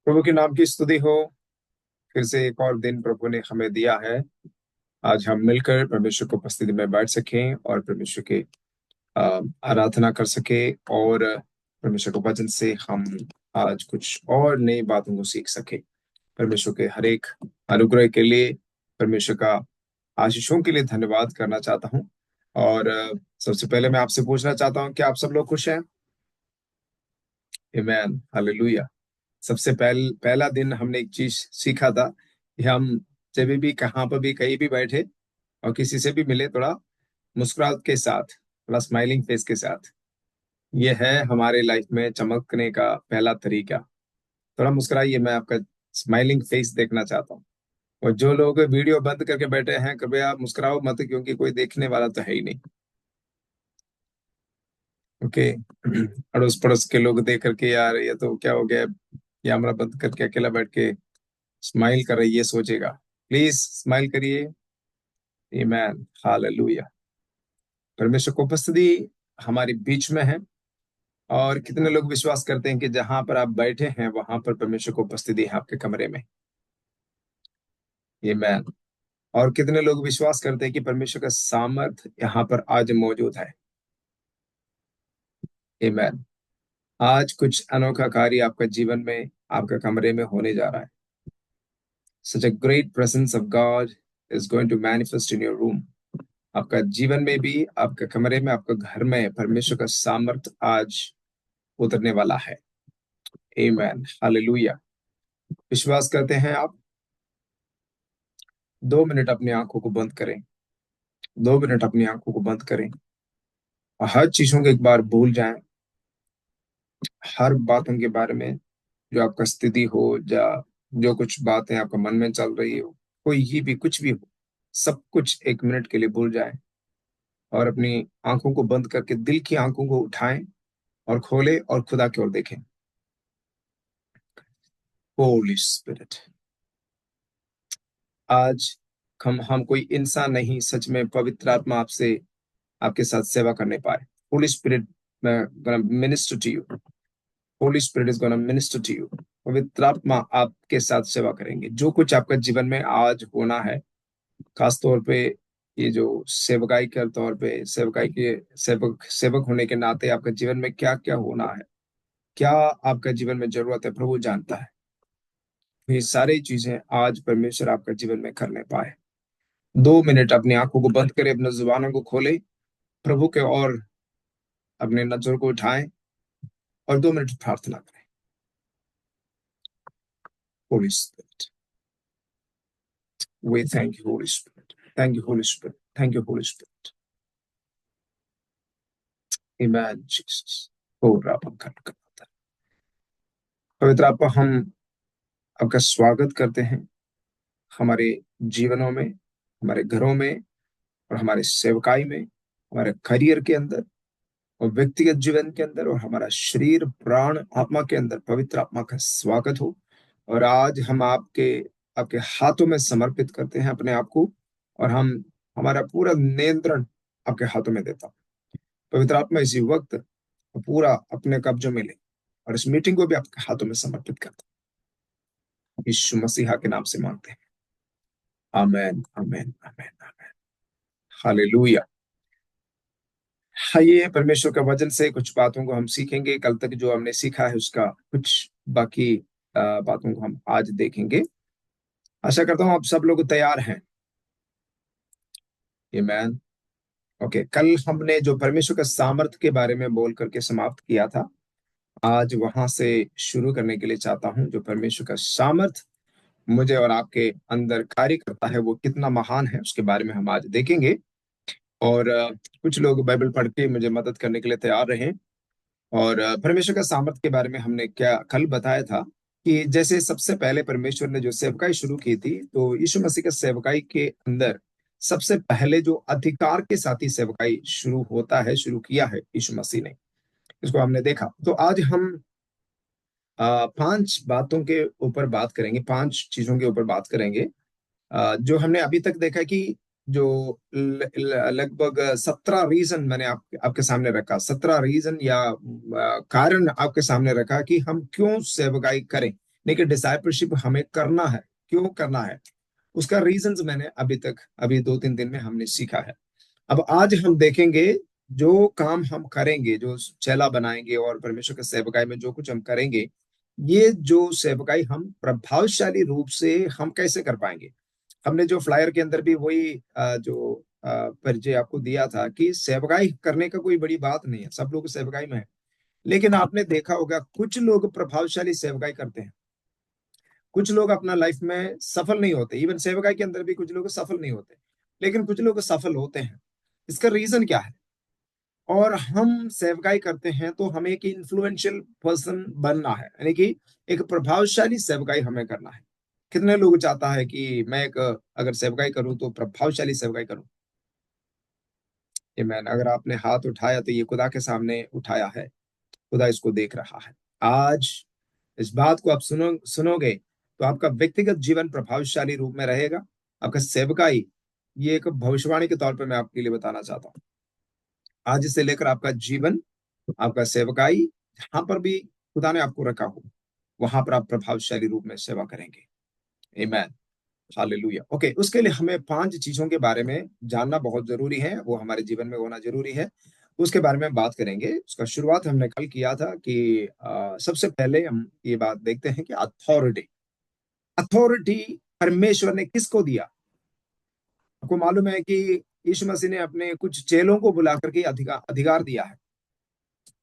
प्रभु के नाम की स्तुति हो। फिर से एक और दिन प्रभु ने हमें दिया है। आज हम मिलकर परमेश्वर की उपस्थिति में बैठ सकें और परमेश्वर के आराधना कर सके और परमेश्वर के वचन से हम आज कुछ और नई बातों को सीख सके। परमेश्वर के हर एक अनुग्रह के लिए, परमेश्वर का आशीषों के लिए धन्यवाद करना चाहता हूँ। और सबसे पहले मैं आपसे पूछना चाहता हूँ कि आप सब लोग खुश हैं? आमीन, हालेलुया। सबसे पहला दिन हमने एक चीज सीखा था कि हम जब भी कहाँ पर भी कहीं भी बैठे और किसी से भी मिले, थोड़ा मुस्कुराहट के साथ, थोड़ा स्माइलिंग फेस के साथ। ये है हमारे लाइफ में चमकने का पहला तरीका। थोड़ा मुस्कुराइए, मैं आपका स्माइलिंग फेस देखना चाहता हूँ। और जो लोग वीडियो बंद करके बैठे हैं, कृपया मुस्कुराओ मत, क्योंकि कोई देखने वाला तो है ही नहीं। ओके। अड़ोस पड़ोस के लोग देख करके, यार ये तो क्या हो गया, ये हमारा बंद करके अकेला बैठ के स्माइल कर रही है, सोचेगा। प्लीज स्माइल करिए। आमेन, हालेलुया। परमेश्वर की उपस्थिति हमारे बीच में है। और कितने लोग विश्वास करते हैं कि जहां पर आप बैठे हैं वहां पर परमेश्वर की उपस्थिति है आपके कमरे में? आमेन। और कितने लोग विश्वास करते हैं कि परमेश्वर का सामर्थ यहाँ पर आज मौजूद है? आमेन। आज कुछ अनोखा कार्य आपका जीवन में, आपके कमरे में होने जा रहा है। Such a great presence of God is going to manifest in your room. आपका जीवन में भी, आपके कमरे में, आपके घर में परमेश्वर का सामर्थ आज उतरने वाला है। आमेन, हालेलुया। विश्वास करते हैं आप? 2 मिनट अपनी आंखों को बंद करें। 2 मिनट अपनी आंखों को बंद करें और हर चीजों को एक बार भूल जाएं। हर बातों के बारे में, जो आपका स्थिति हो, या जो कुछ बातें आपका मन में चल रही हो, कोई ही भी कुछ भी हो, सब कुछ 1 मिनट के लिए भूल जाएं। और अपनी आंखों को बंद करके दिल की आंखों को उठाएं और खोलें और खुदा की ओर देखें। होली स्पिरिट, आज हम कोई इंसान नहीं, सच में पवित्र आत्मा आपसे, आपके साथ सेवा करने पाए। Holy Spirit gonna minister to you. Holy Spirit is gonna minister to you. पवित्र आत्मा आपके साथ सेवा करेंगे। जो कुछ आपका जीवन में आज होना है, खास तौर पे ये जो सेवकाई के तौर पे, सेवकाई के सेवक सेवक होने के नाते आपके जीवन में क्या क्या होना है, क्या आपका जीवन में जरूरत है, प्रभु जानता है। ये सारी चीजें आज परमेश्वर आपका जीवन में करने पाए। 2 मिनट अपनी आंखों को बंद करें, अपने जुबानों को खोले, प्रभु के और अपने नजर को उठाएं और 2 मिनट प्रार्थना करें। Holy Spirit, we thank you Holy Spirit, thank you Holy Spirit, thank you Holy Spirit. Amen Jesus. हो रापन करता। पवित्र आपा, हम आपका स्वागत करते हैं हमारे जीवनों में, हमारे घरों में और हमारे सेवकाई में, हमारे करियर के अंदर और व्यक्तिगत जीवन के अंदर और हमारा शरीर, प्राण, आत्मा के अंदर पवित्र आत्मा का स्वागत हो। और आज हम आपके आपके हाथों में समर्पित करते हैं अपने आप को। और हम हमारा पूरा नियंत्रण आपके हाथों में देता हूं। पवित्र आत्मा इसी वक्त पूरा अपने कब्जों में ले और इस मीटिंग को भी आपके हाथों में समर्पित करता हूं। यीशु मसीहा के नाम से मांगते हैं। आमेन, आमेन, आमेन, आमेन, हालेलुया। आइए परमेश्वर के वचन से कुछ बातों को हम सीखेंगे। कल तक जो हमने सीखा है उसका कुछ बाकी बातों को हम आज देखेंगे। आशा करता हूँ आप सब लोग तैयार हैं। आमीन। ओके, कल हमने जो परमेश्वर का सामर्थ्य के बारे में बोल करके समाप्त किया था, आज वहां से शुरू करने के लिए चाहता हूँ। जो परमेश्वर का सामर्थ्य मुझे और आपके अंदर कार्य करता है, वो कितना महान है, उसके बारे में हम आज देखेंगे। और कुछ लोग बाइबल पढ़ के मुझे मदद करने के लिए तैयार रहे। और परमेश्वर का सामर्थ्य के बारे में हमने क्या कल बताया था कि जैसे सबसे पहले परमेश्वर ने जो सेवकाई शुरू की थी, तो यीशु मसीह के सेवकाई के अंदर सबसे पहले जो अधिकार के साथ ही सेवकाई शुरू होता है, शुरू किया है यीशु मसीह ने, इसको हमने देखा। तो आज हम 5 बातों के ऊपर बात करेंगे, 5 चीजों के ऊपर बात करेंगे। जो हमने अभी तक देखा कि जो लगभग 17 रीजन मैंने आपके सामने रखा, 17 रीजन या कारण आपके सामने रखा कि हम क्यों सेवकाई करें, लेकिन डिसाइपलशिप हमें करना है। क्यों करना है, उसका रीजंस मैंने अभी 2-3 दिन में हमने सीखा है। अब आज हम देखेंगे, जो काम हम करेंगे, जो चेला बनाएंगे और परमेश्वर के सेवकाई में जो कुछ हम करेंगे, ये जो सेवकाई हम प्रभावशाली रूप से हम कैसे कर पाएंगे। हमने जो फ्लायर के अंदर भी वही जो परिचय आपको दिया था कि सेवकाई करने का कोई बड़ी बात नहीं है, सब लोग सेवकाई में है। लेकिन आपने देखा होगा कुछ लोग प्रभावशाली सेवकाई करते हैं, कुछ लोग अपना लाइफ में सफल नहीं होते। इवन सेवकाई के अंदर भी कुछ लोग सफल नहीं होते, लेकिन कुछ लोग सफल होते हैं। इसका रीजन क्या है? और हम सेवकाई करते हैं तो हमें एक इन्फ्लुएंशियल पर्सन बनना है, यानी कि एक प्रभावशाली सेवकाई हमें करना है। कितने लोग चाहता है कि मैं एक अगर सेवकाई करूं तो प्रभावशाली सेवकाई करूं? ये मैन, अगर आपने हाथ उठाया तो ये खुदा के सामने उठाया है, खुदा इसको देख रहा है। आज इस बात को आप सुनोगे तो आपका व्यक्तिगत जीवन प्रभावशाली रूप में रहेगा। आपका सेवकाई, ये एक भविष्यवाणी के तौर पर मैं आपके लिए बताना चाहता हूँ। आज से लेकर आपका जीवन, आपका सेवकाई, जहां पर भी खुदा ने आपको रखा हो, वहां पर आप प्रभावशाली रूप में सेवा करेंगे। आमीन, हालेलुया। ओके, उसके लिए हमें 5 चीजों के बारे में जानना बहुत जरूरी है, वो हमारे जीवन में होना जरूरी है। उसके बारे में हम बात करेंगे। उसका शुरुआत हमने कल किया था कि सबसे पहले हम ये बात देखते हैं कि अथॉरिटी। अथॉरिटी परमेश्वर ने किसको दिया? आपको मालूम है कि यीशु मसीह ने अपने कुछ चेलों को बुला करके अधिकार अधिकार दिया है।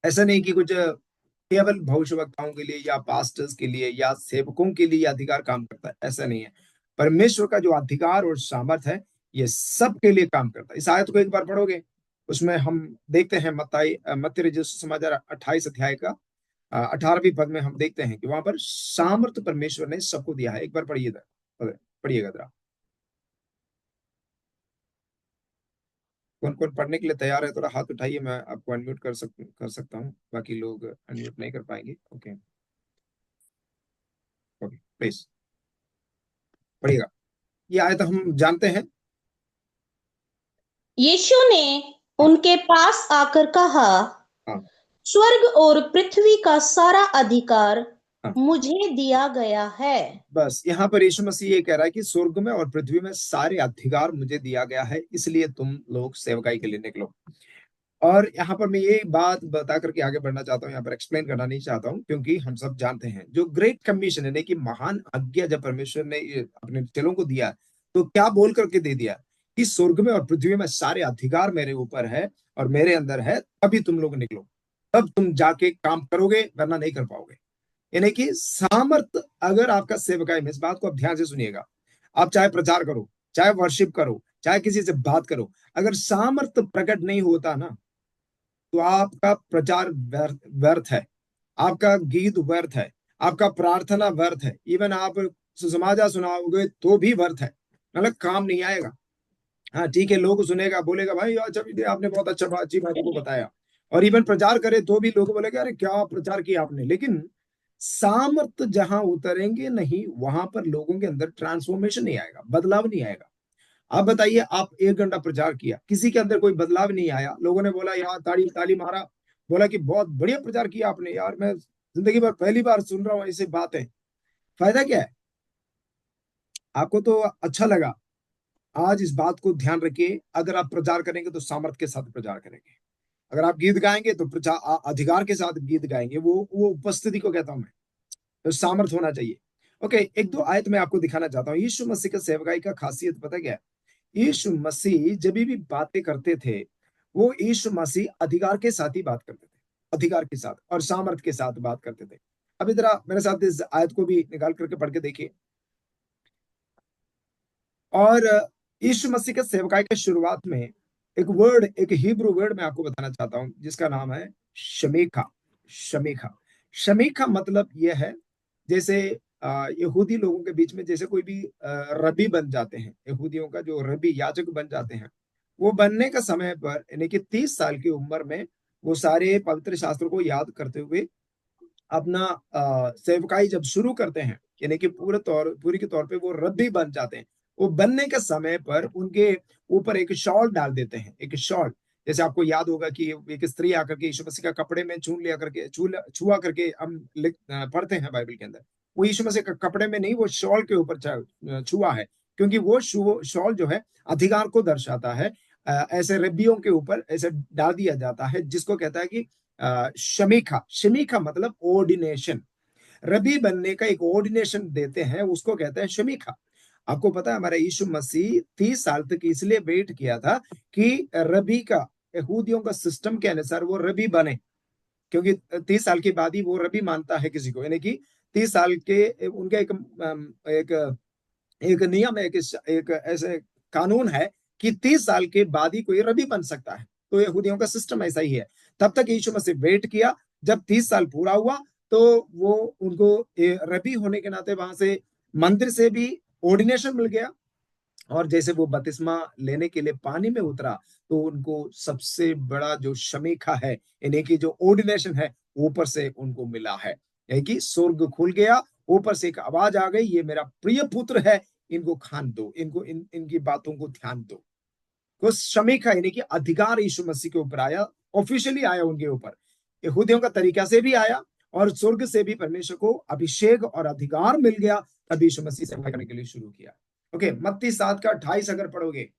ऐसा नहीं कि कुछ केवल भविष्यवक्ताओं के लिए या पास्टर्स के लिए या सेवकों के लिए अधिकार काम करता है, ऐसा नहीं है। परमेश्वर का जो अधिकार और सामर्थ है, ये सबके लिए काम करता है। इस आयत को एक बार पढ़ोगे, उसमें हम देखते हैं मत्ती रचिसु समाचार 28 अध्याय का 18वीं पद में हम देखते हैं कि वहां पर सामर्थ परमेश्वर ने सबको दिया है। एक बार पढ़िएगा जरा। कौन कौन पढ़ने के लिए तैयार है, थोड़ा हाथ उठाइए, मैं आपको अनम्यूट कर सकता हूँ, बाकी लोग अनम्यूट नहीं कर पाएंगे। ओके, ओके, प्लीज पढ़िएगा। ये आयत हम जानते हैं। यीशु ने हाँ, उनके पास आकर कहा, हाँ, स्वर्ग और पृथ्वी का सारा अधिकार हाँ। मुझे दिया गया है। बस यहाँ पर यीशु मसीह ये कह रहा है कि स्वर्ग में और पृथ्वी में सारे अधिकार मुझे दिया गया है, इसलिए तुम लोग सेवकाई के लिए निकलो। और यहाँ पर मैं ये बात बता करके आगे बढ़ना चाहता हूँ, यहाँ पर एक्सप्लेन करना नहीं चाहता हूँ, क्योंकि हम सब जानते हैं जो ग्रेट कमीशन है, कि महान आज्ञा जब परमेश्वर ने अपने चेलों को दिया, तो क्या बोल करके दे दिया कि स्वर्ग में और पृथ्वी में सारे अधिकार मेरे ऊपर है और मेरे अंदर है, तभी तुम लोग निकलो, तब तुम जाके काम करोगे, वरना नहीं कर पाओगे। यानी कि सामर्थ अगर आपका सेवकाई में, इस बात को आप ध्यान से सुनिएगा, आप चाहे प्रचार करो, चाहे वर्शिप करो, चाहे किसी से बात करो, अगर सामर्थ प्रकट नहीं होता ना, तो आपका प्रचार व्यर्थ है, आपका गीत व्यर्थ है, आपका प्रार्थना व्यर्थ है, इवन आप सुसमाचार सुनाओगे तो भी व्यर्थ है, मतलब काम नहीं आएगा। हाँ ठीक है, लोग सुनेगा, बोलेगा भाई अच्छा आपने बहुत अच्छी बात को बताया, और इवन प्रचार करे तो भी लोग बोलेगा अरे क्या प्रचार किया आपने। लेकिन सामर्थ जहां उतरेंगे नहीं, वहां पर लोगों के अंदर ट्रांसफॉर्मेशन नहीं आएगा, बदलाव नहीं आएगा। आप बताइए, आप 1 घंटा प्रचार किया, किसी के अंदर कोई बदलाव नहीं आया, लोगों ने बोला यार ताली ताली मारा, बोला कि बहुत बढ़िया प्रचार किया आपने, यार मैं जिंदगी भर पहली बार सुन रहा हूँ ऐसी बातें। फायदा क्या है? आपको तो अच्छा लगा। आज इस बात को ध्यान रखिए, अगर आप प्रचार करेंगे तो सामर्थ्य के साथ प्रचार करेंगे। अगर आप गीत गाएंगे तो प्रचार अधिकार के साथ गीत गाएंगे, वो उपस्थिति को कहता हूं मैं, तो सामर्थ्य होना चाहिए। ओके, एक दो आयत में आपको दिखाना चाहता हूँ यीशु मसीह का सेवकाई का खासियत पता क्या है। यीशु मसीह जब भी बातें करते थे, वो यीशु मसीह अधिकार के साथ ही बात करते थे, अधिकार के साथ और सामर्थ्य के साथ बात करते थे। अब इधर मेरे साथ इस आयत को भी निकाल करके पढ़ के देखिए। और यीशु मसीह के सेवकाई के शुरुआत में एक हिब्रू वर्ड मैं आपको बताना चाहता हूं, जिसका नाम है शमीखा। शमीखा, शमीखा मतलब यह है, जैसे यहूदी लोगों के बीच में जैसे कोई भी रबी बन जाते हैं, यहूदियों का जो रबी याजक बन जाते हैं, वो बनने का समय पर यानी कि 30 साल की उम्र में वो सारे पवित्र शास्त्रों को याद करते हुए अपना सेवकाई जब शुरू करते हैं, यानी कि पूरी के तौर पे वो रद्दी बन जाते हैं। वो बनने के समय पर उनके ऊपर एक शॉल डाल देते हैं, एक शॉल। जैसे आपको याद होगा कि एक स्त्री आकर के यीशु मसीह का कपड़े में छुआ करके हम पढ़ते हैं बाइबल के अंदर, वो यीशु मसीह के कपड़े में नहीं, वो शॉल के ऊपर छुआ है, क्योंकि वो शॉल जो है अधिकार को दर्शाता है। ऐसे रब्बियों के ऊपर ऐसे डाल दिया जाता है, जिसको कहता है कि शमीखा। शमीखा मतलब ऑर्डिनेशन। रबी बनने का एक ऑर्डिनेशन देते हैं, उसको कहते हैं शमीखा। आपको पता है हमारा यीशु मसीह 30 साल तक इसलिए वेट किया था कि रबी का, यहूदियों का सिस्टम के अनुसार वो रबी बने, क्योंकि 30 साल के बाद ही वो रबी मानता है किसी को, यानी कि 30 साल के उनका एक एक नियम है, एक ऐसे कानून है कि 30 साल के बाद ही कोई रबी बन सकता है। तो यहूदियों का सिस्टम ऐसा ही है। तब तक यीशु मसीह वेट किया, जब 30 साल पूरा हुआ तो वो उनको रबी होने के नाते वहां से मंदिर से भी ऑर्डिनेशन मिल गया। और जैसे वो बपतिस्मा लेने के लिए पानी में उतरा, तो उनको सबसे बड़ा जो शमीखा है, यानी कि जो ऑर्डिनेशन है, ऊपर से उनको मिला है। यानी कि स्वर्ग खुल गया, ऊपर से एक आवाज आ गई, ये मेरा प्रिय पुत्र है, इनको खान दो, इनको इनकी बातों को ध्यान दो। तो शमीखा यानी कि अधिकार यीशु मसीह के ऊपर आया, ऑफिशियली आया उनके ऊपर। यहूदियों का तरीका से भी आया और स्वर्ग से भी परमेश्वर को अभिषेक और अधिकार मिल गया, तब यीशु मसीह सेवा करने के लिए शुरू किया। ओके, मत्ती 7 का 28 अगर पढ़ोगे,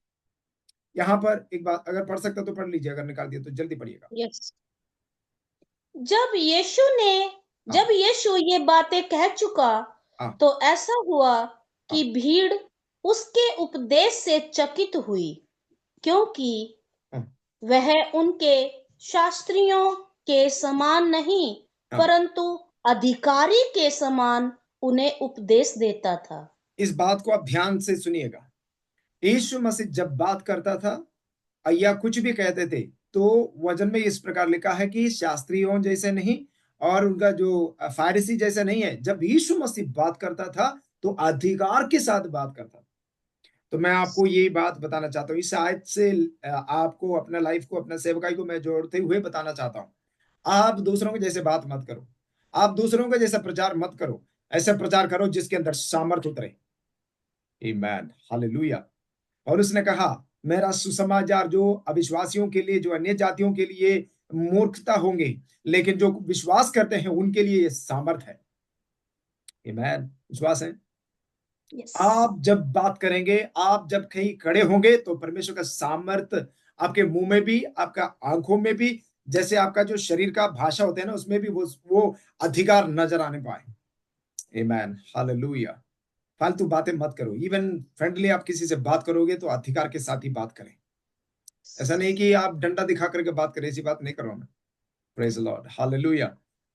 यहाँ पर एक बात अगर पढ़ सकते तो पढ़ लीजिए, अगर निकाल दिया तो जल्दी पढ़िएगा। यस। जब यीशु ने हाँ, जब यीशु ये बातें कह चुका, हाँ, तो ऐसा हुआ कि हाँ, भीड़ उसके उपदेश से चकित हुई, क्योंकि हाँ, वह उनके शास्त्रियों के समान नहीं, हाँ। परंतु अधिकारी के समान उन्हें उपदेश देता था। इस बात को आप ध्यान से सुनिएगा। यीशु मसीह जब बात करता था या कुछ भी कहते थे, तो वचन में इस प्रकार लिखा है कि शास्त्रियों जैसे नहीं और उनका जो फारिसी जैसे नहीं है। जब यीशु मसीह बात करता था तो अधिकार के साथ बात करता था। तो मैं आपको यही बात बताना चाहता हूँ, इस आयत से आपको अपना लाइफ को, अपना सेवकाई को मैं जोड़ते हुए बताना चाहता हूँ। आप दूसरों के जैसे बात मत करो, आप दूसरों के जैसा प्रचार मत करो। ऐसा प्रचार करो जिसके अंदर सामर्थ उतरे। आमीन, हालेलुया। और उसने कहा, मेरा सुसमाचार जो अविश्वासियों के लिए, जो अन्य जातियों के लिए मूर्खता होंगे, लेकिन जो विश्वास करते हैं उनके लिए ये सामर्थ है। आमीन, विश्वास है। यस। आप जब बात करेंगे, आप जब कहीं खड़े होंगे, तो परमेश्वर का सामर्थ आपके मुंह में भी, आपका आंखों में भी, जैसे आपका जो शरीर का भाषा होता है ना, उसमें भी वो अधिकार नजर आने पाए। आमीन, हालेलुया। फालतू बातें मत करो। इवन फ्रेंडली आप किसी से बात करोगे तो अधिकार के साथ ही बात करें। ऐसा नहीं कि आप डंडा दिखा करके बात करें, ऐसी बात नहीं कर रहा हूं मैं। Praise Lord, hallelujah.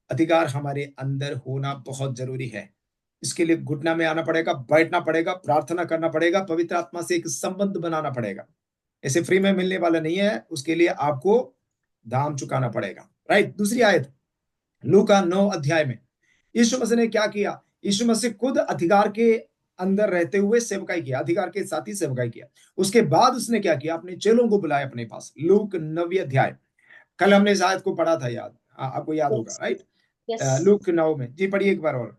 अधिकार हमारे अंदर होना बहुत जरूरी है। इसके लिए घुटना में आना पड़ेगा, बैठना पड़ेगा, प्रार्थना करना पड़ेगा, पवित्र आत्मा से एक संबंध बनाना पड़ेगा। ऐसे फ्री में मिलने वाला नहीं है, उसके लिए आपको दाम चुकाना पड़ेगा। राइट। दूसरी आयत, लूका 9 अध्याय में यीशु मसीह ने क्या किया? यीशु मसीह खुद अधिकार के अंदर रहते हुए सेवकाई किया, अधिकार के साथ ही सेवकाई किया। उसके बाद उसने क्या किया? अपने चेलों को बुलाया अपने पास। लूक 9 अध्याय, कल हमने इस आयत को पढ़ा था, याद आपको याद होगा, यस। राइट। यस। लूक 9 में जी पढ़िए एक बार और।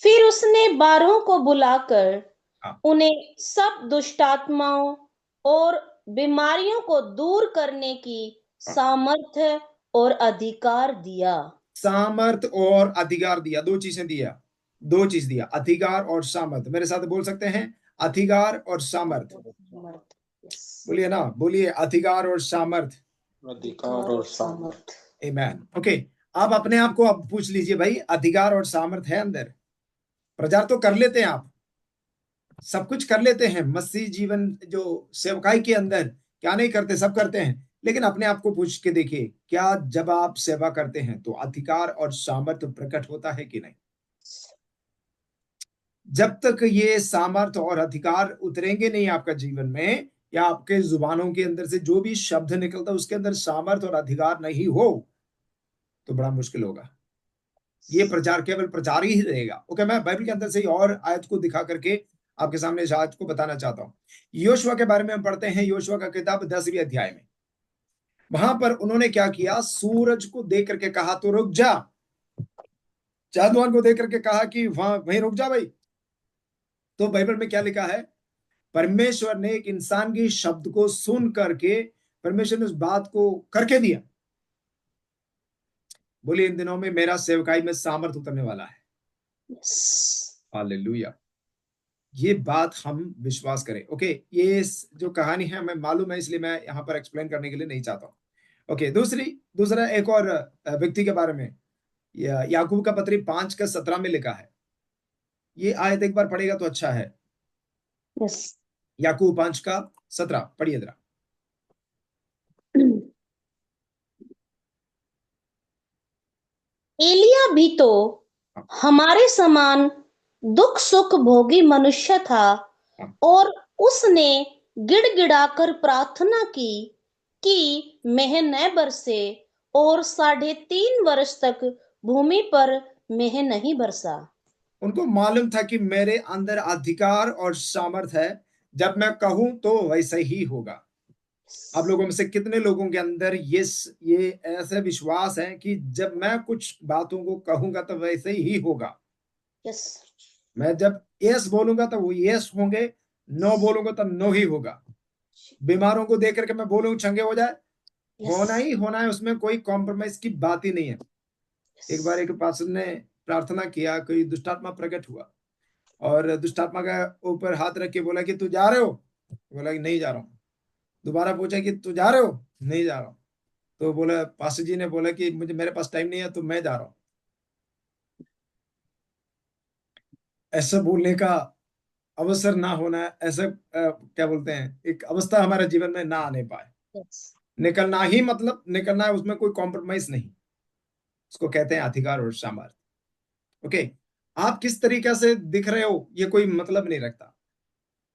फिर उसने 12 को बुलाकर हाँ, उन्हें सब दुष्टात्माओं और बीमारियों को दूर करने की हाँ। सामर्थ्य और अधिकार दिया। सामर्थ और अधिकार दिया, दो चीजें दिया, दो चीज दिया, अधिकार और सामर्थ। मेरे साथ बोल सकते हैं, अधिकार और सामर्थ। सामर्थ। यस। बोलिए ना, बोलिए, अधिकार और सामर्थ। अधिकार और सामर्थ। आमेन। ओके, आप अपने आप को अब पूछ लीजिए, भाई अधिकार और सामर्थ है अंदर? प्रचार तो कर लेते हैं आप, सब कुछ कर लेते हैं, मसीह जीवन जो सेवकाई के अंदर क्या नहीं करते, सब करते हैं। लेकिन अपने आप को पूछ के देखिए, क्या जब आप सेवा करते हैं तो अधिकार और सामर्थ्य प्रकट होता है कि नहीं? जब तक ये सामर्थ्य और अधिकार उतरेंगे नहीं आपका जीवन में, या आपके जुबानों के अंदर से जो भी शब्द निकलता है उसके अंदर सामर्थ्य और अधिकार नहीं हो, तो बड़ा मुश्किल होगा। ये प्रचार केवल प्रचार ही रहेगा। ओके, मैं बाइबल के अंदर से और आयत को दिखा करके आपके सामने इस आयत को बताना चाहता हूँ। योशुआ के बारे में हम पढ़ते हैं, योशुआ का किताब 10वें अध्याय में। वहां पर उन्होंने क्या किया? सूरज को देख करके कहा तो रुक जा। चांदमान को देख करके कहा कि वहां वहीं रुक जा भाई। तो बाइबल में क्या लिखा है? परमेश्वर ने एक इंसान की शब्द को सुन करके परमेश्वर ने उस बात को करके दिया। बोलिए, इन दिनों में मेरा सेवकाई में सामर्थ उतरने वाला है। यस। हालेलुया। ये बात हम विश्वास करें। ओके, ये जो कहानी है हमें मालूम है, इसलिए मैं यहाँ पर एक्सप्लेन करने के लिए नहीं चाहता हूँ। ओके, दूसरा एक और व्यक्ति के बारे में याकूब का पत्री 5:17 में लिखा है। ये आयत एक बार पढ़ेगा तो अच्छा है। यस। याकूब 5:17 पढ़िए जरा। एलिया भी तो हाँ, हमारे समान दुख सुख भोगी मनुष्य था, हाँ। और उसने गिड़गिड़ाकर प्रार्थना की कि मेह न बरसे, और 3.5 वर्ष तक भूमि पर मेह नहीं बरसा। उनको मालूम था कि मेरे अंदर अधिकार और सामर्थ है, जब मैं कहूं तो वैसे ही होगा। आप लोगों में से कितने लोगों के अंदर ये ऐसे विश्वास है कि जब मैं कुछ बातों को कहूंगा तो वैसे ही होगा। यस। मैं जब यस बोलूंगा तो वो यस होंगे, नो बोलूंगा तो नो ही होगा। बीमारों को देख करके मैं बोलूं चंगे हो जाए, यस। होना ही होना है, उसमें कोई कॉम्प्रोमाइज की बात ही नहीं है। एक बार एक पास्टर ने प्रार्थना किया, कोई दुष्टात्मा प्रकट हुआ और दुष्टात्मा का ऊपर हाथ रख के बोला कि तू जा रहे हो? बोला कि नहीं जा रहा हूँ। दोबारा पूछा कि तू जा रहे हो? नहीं जा रहा हूँ। तो बोला, पास्टर जी ने बोला कि मुझे मेरे पास टाइम नहीं है तो मैं जा रहा हूँ। ऐसा बोलने का अवसर ना होना, ऐसा क्या बोलते हैं, एक अवस्था हमारे जीवन में ना आने पाए। यस। निकलना ही मतलब निकलना है, उसमें कोई कॉम्प्रोमाइज नहीं। उसको कहते हैं अधिकार और सामर्थ्य। ओके, आप किस तरीके से दिख रहे हो ये कोई मतलब नहीं रखता।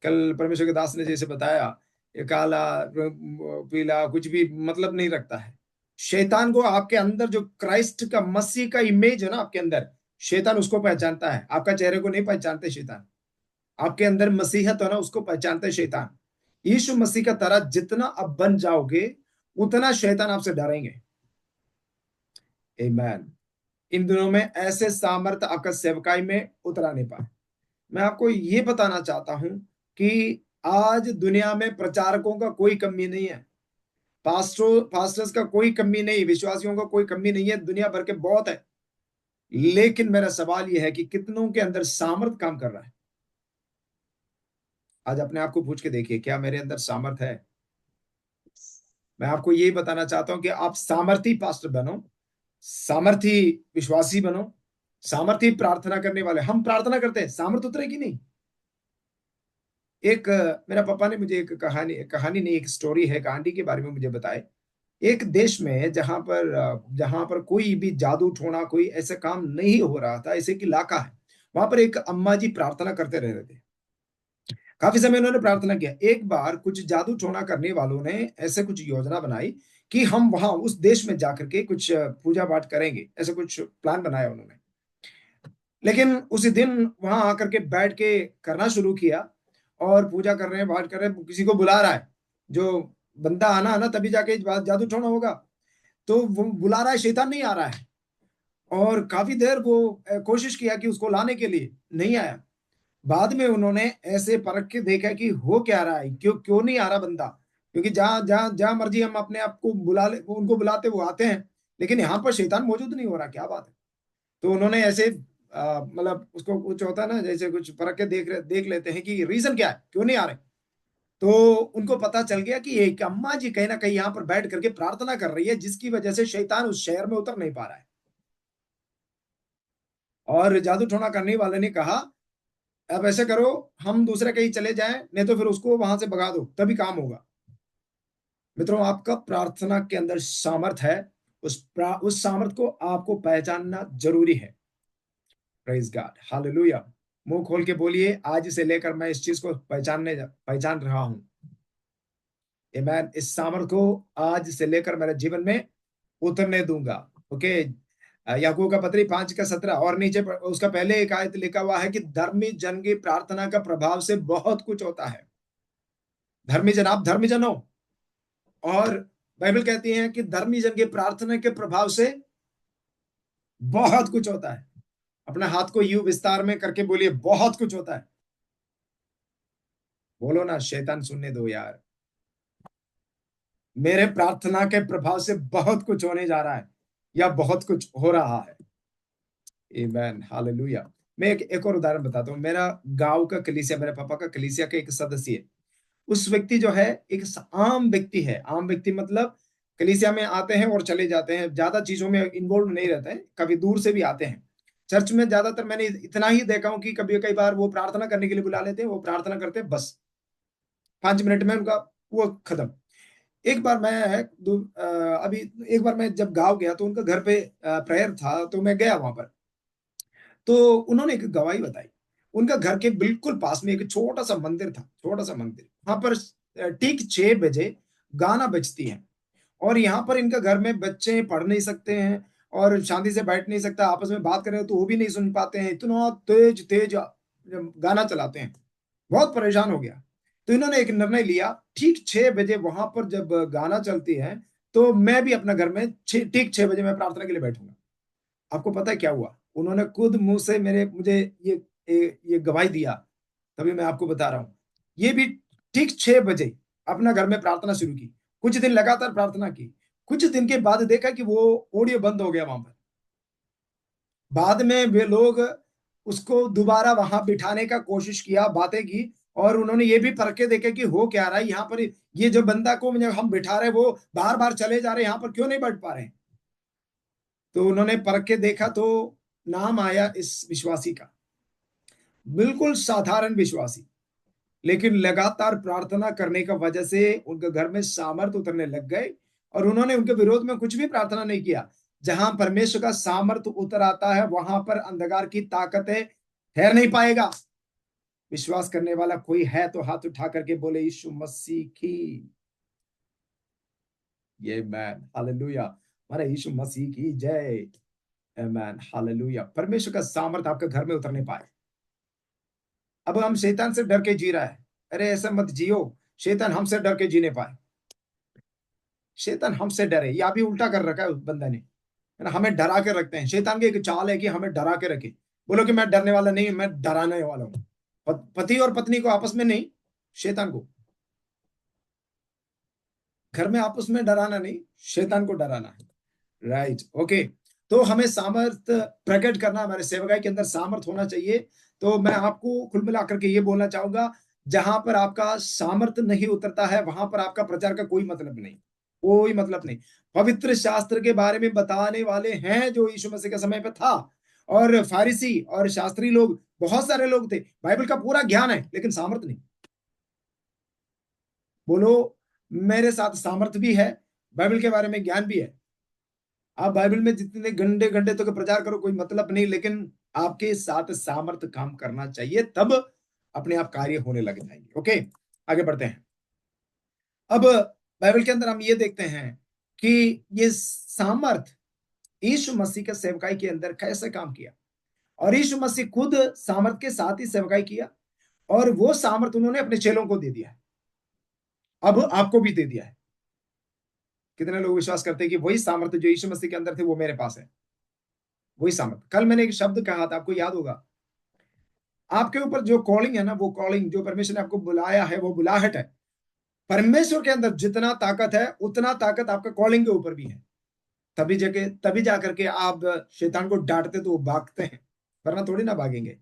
कल परमेश्वर के दास ने जैसे बताया, ये काला पीला कुछ भी मतलब नहीं रखता है। शैतान को आपके अंदर जो क्राइस्ट का मसीह का इमेज है ना आपके अंदर, शैतान उसको पहचानता है। आपका चेहरे को नहीं पहचानते शैतान। आपके अंदर मसीहत है ना, उसको पहचानते शैतान। यीशु मसीह का तरह जितना अब बन जाओगे, उतना शैतान आपसे डरेंगे। आमीन। इन दिनों में ऐसे सामर्थ्य आपका सेवकाई में उतरा नहीं पाए। मैं आपको ये बताना चाहता हूं कि आज दुनिया में प्रचारकों का कोई कमी नहीं है, पास्टर्स का कोई कमी नहीं, विश्वासियों का कोई कमी नहीं है, दुनिया भर के बहुत है। लेकिन मेरा सवाल यह है कि कितनों के अंदर सामर्थ काम कर रहा है। आज अपने आप को पूछ के देखिए, क्या मेरे अंदर सामर्थ है? मैं आपको यही बताना चाहता हूं कि आप सामर्थी पास्टर बनो, सामर्थी विश्वासी बनो, सामर्थी प्रार्थना करने वाले। हम प्रार्थना करते हैं, सामर्थ उतरेगी नहीं। एक मेरा पापा ने मुझे एक कहानी नहीं, एक स्टोरी है, कहानी के बारे में मुझे बताए। एक देश में जहां पर कोई भी जादू टोना कोई ऐसा काम नहीं हो रहा था, ऐसे की इलाका है। वहां पर एक अम्मा जी प्रार्थना करते रह रहे थे। काफी समय उन्होंने प्रार्थना किया। एक बार कुछ जादू टोना करने वालों ने ऐसे कुछ योजना बनाई कि हम वहां उस देश में जाकर के कुछ पूजा पाठ करेंगे, ऐसा कुछ प्लान बनाया उन्होंने। लेकिन उसी दिन वहां आकर के बैठ के करना शुरू किया, और पूजा कर रहे हैं, बात कर रहे हैं, किसी को बुला रहा है। जो बंदा आना है ना, तभी जाके जादू टोना होगा। तो वो बुला रहा है, शैतान नहीं आ रहा है। और काफी देर वो कोशिश किया कि उसको लाने के लिए, नहीं आया। बाद में उन्होंने ऐसे परख के देखा कि हो क्या रहा है, क्यों क्यों नहीं आ रहा बंदा। क्योंकि जहां जहां जहां मर्जी हम अपने आप को उनको बुलाते वो आते हैं, लेकिन यहाँ पर शैतान मौजूद नहीं हो रहा, क्या बात है। तो उन्होंने ऐसे मतलब उसको कुछ होता है ना, जैसे कुछ परख के देख लेते हैं कि रीजन क्या है, क्यों नहीं आ रहे। तो उनको पता चल गया कि एक अम्मा जी कहीं ना कहीं यहाँ पर बैठ करके प्रार्थना कर रही है, जिसकी वजह से शैतान उस शहर में उतर नहीं पा रहा है। और जादू टोना करने वाले ने कहा, अब ऐसे करो, हम दूसरे कहीं चले जाएं, नहीं तो फिर उसको वहां से भगा दो, तभी काम होगा। मित्रों, आपका प्रार्थना के अंदर सामर्थ है। उस सामर्थ को आपको पहचानना जरूरी है। Praise God, hallelujah. मुंह खोल के बोलिए, आज से लेकर मैं इस चीज को पहचान रहा हूं। मैं इस सामर्थ को आज से लेकर मेरे जीवन में उतरने दूंगा। ओके, याकूब का पत्री 5:17, और नीचे उसका पहले एक आयत लिखा हुआ है कि धर्मी जन की प्रार्थना का प्रभाव से बहुत कुछ होता है। धर्मी जन, आप धर्मी जन हो। और बाइबल कहती है कि धर्मी जन की प्रार्थना के प्रभाव से बहुत कुछ होता है। अपने हाथ को यू विस्तार में करके बोलिए, बहुत कुछ होता है। बोलो ना, शैतान सुनने दो यार। मेरे प्रार्थना के प्रभाव से बहुत कुछ होने जा रहा है, या बहुत कुछ हो रहा है। आमेन, हालेलुया। मैं एक और उदाहरण बताता हूँ। मेरा गांव का कलीसिया, मेरे पापा का कलीसिया का एक सदस्य है। उस व्यक्ति जो है एक आम व्यक्ति है। आम व्यक्ति मतलब कलीसिया में आते हैं और चले जाते हैं, ज्यादा चीजों में इन्वॉल्व नहीं रहते हैं, कभी दूर से भी आते हैं। चर्च में ज्यादातर मैंने इतना ही देखा हूं कि कभी कई बार वो प्रार्थना करने के लिए बुला लेते हैं, वो प्रार्थना करते हैं, बस 5 मिनट में उनका वो खत्म। एक बार मैं अभी एक बार मैं जब गाँव गया तो उनका घर पे प्रेयर था, तो मैं गया वहां पर। तो उन्होंने एक गवाही बताई। उनका घर के बिल्कुल पास में एक छोटा सा मंदिर था, छोटा सा मंदिर। वहां पर ठीक 6 बजे गाना बजती है, और यहाँ पर इनका घर में बच्चे पढ़ नहीं सकते हैं और शांति से बैठ नहीं सकता, आपस में बात कर रहे हो तो वो भी नहीं सुन पाते हैं, इतना तेज तेज गाना चलाते हैं। बहुत परेशान हो गया। तो इन्होंने एक निर्णय लिया, ठीक 6 बजे वहां पर जब गाना चलती है तो मैं भी अपना घर में ठीक 6 बजे मैं प्रार्थना के लिए बैठूंगा। आपको पता है क्या हुआ? उन्होंने खुद मुंह से मेरे मुझे ये गवाही दिया। तभी मैं आपको बता रहा हूँ। ये भी ठीक 6 बजे अपना घर में प्रार्थना शुरू की। कुछ दिन लगातार प्रार्थना की। कुछ दिन के बाद देखा कि वो ऑडियो बंद हो गया वहां पर। बाद में वे लोग उसको दोबारा वहां बिठाने का कोशिश किया, बातें की, और उन्होंने ये भी परख के देखा कि हो क्या रहा है यहाँ पर। ये जो बंदा को हम बिठा रहे वो बार बार चले जा रहे, यहाँ पर क्यों नहीं बैठ पा रहे? तो उन्होंने परख के देखा तो नाम आया इस विश्वासी का, बिल्कुल साधारण विश्वासी, लेकिन लगातार प्रार्थना करने का वजह से उनके घर में सामर्थ उतरने लग गए, और उन्होंने उनके विरोध में कुछ भी प्रार्थना नहीं किया। जहां परमेश्वर का सामर्थ उतर आता है वहां पर अंधकार की ताकतें ठहर नहीं पाएगा। विश्वास करने वाला कोई है तो हाथ उठा करके बोले यीशु मसीह की। ये मैन हालेलुया, हमारे यीशु मसीह की जय। Amen hallelujah. परमेश्वर का सामर्थ आपके घर में उतरने पाए। अब हम शैतान से डर के जी रहा है, अरे ऐसा मत जियो। शैतान हमसे डर के जीने पाए। शैतान हमसे डरे, या भी उल्टा कर रखा है उस बंदा ने, है ना। हमें डरा के रखते हैं। शैतान की एक चाल है कि हमें डरा के रखे। बोलो कि मैं डरने वाला नहीं, मैं डराने वाला हूं। पति और पत्नी को आपस में नहीं, शैतान को। घर में आपस में डराना नहीं, शैतान को डराना है। Right, okay. तो हमें सामर्थ प्रकट करना, हमारे सेवकाई के अंदर सामर्थ होना चाहिए। तो मैं आपको कुल मिलाकर के ये बोलना चाहूंगा, जहां पर आपका सामर्थ नहीं उतरता है वहां पर आपका प्रचार का कोई मतलब नहीं, कोई मतलब नहीं। पवित्र शास्त्र के बारे में बताने वाले हैं जो यीशु मसीह के समय पे था, और फारिसी और शास्त्री लोग, बहुत सारे लोग थे, बाइबल का पूरा ज्ञान है लेकिन सामर्थ नहीं। बोलो, मेरे साथ सामर्थ भी है, बाइबल के बारे में ज्ञान भी है। आप बाइबल में जितने घंटे घंटे तक प्रचार करो कोई मतलब नहीं, लेकिन आपके साथ सामर्थ काम करना चाहिए, तब अपने आप कार्य होने लग जाएंगे। ओके, आगे बढ़ते हैं। अब बाइबल के अंदर हम ये देखते हैं कि ये सामर्थ यीशु मसीह के सेवकाई के अंदर कैसे काम किया, और यीशु मसीह खुद सामर्थ के साथ ही सेवकाई किया, और वो सामर्थ उन्होंने अपने चेलों को दे दिया है, अब आपको भी दे दिया है। कितने लोग विश्वास करते हैं कि वही सामर्थ जो यीशु मसीह के अंदर थे वो मेरे पास है? वही सामर्थ। कल मैंने एक शब्द कहा था, आपको याद होगा। आपके ऊपर जो कॉलिंग है ना, वो कॉलिंग जो परमेश्वर ने आपको बुलाया है वो बुलाहट है। परमेश्वर के अंदर जितना ताकत है उतना ताकत आपका कॉलिंग के ऊपर भी है। तभी जाकर के आप शैतान को डांटते तो वो भागते हैं, वरना थोड़ी ना भागेंगे।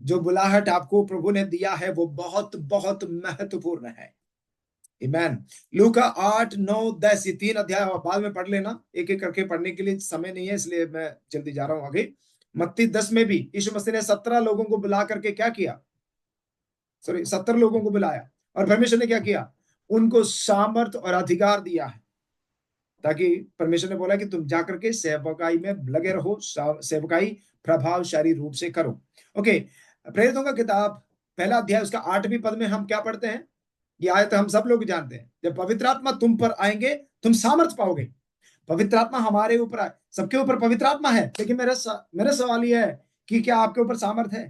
जो बुलाहट आपको प्रभु ने दिया है वो बहुत बहुत महत्वपूर्ण है। ईमैन। लूका 8 9 10 ये 3 अध्याय बाद में पढ़ लेना, एक एक करके पढ़ने के लिए समय नहीं है इसलिए मैं जल्दी जा रहा हूं आगे। मत्ती 10 में भी यीशु मसीह ने 17 लोगों को बुला करके क्या किया? सॉरी, 70 लोगों को बुलाया, और परमेश्वर ने क्या किया? उनको सामर्थ और अधिकार दिया है, ताकि परमेश्वर ने बोला कि तुम जाकर के सेवकाई में लगे रहो, सेवकाई प्रभावशाली रूप से करो। ओके, प्रेरितों का किताब 1 अध्याय उसका 8वीं पद में हम क्या पढ़ते हैं? ये आयत हम सब लोग जानते हैं, जब पवित्र आत्मा तुम पर आएंगे तुम सामर्थ पाओगे। पवित्र आत्मा हमारे ऊपर आए, सबके ऊपर पवित्र आत्मा है, लेकिन मेरा सवाल यह है कि क्या आपके ऊपर सामर्थ है?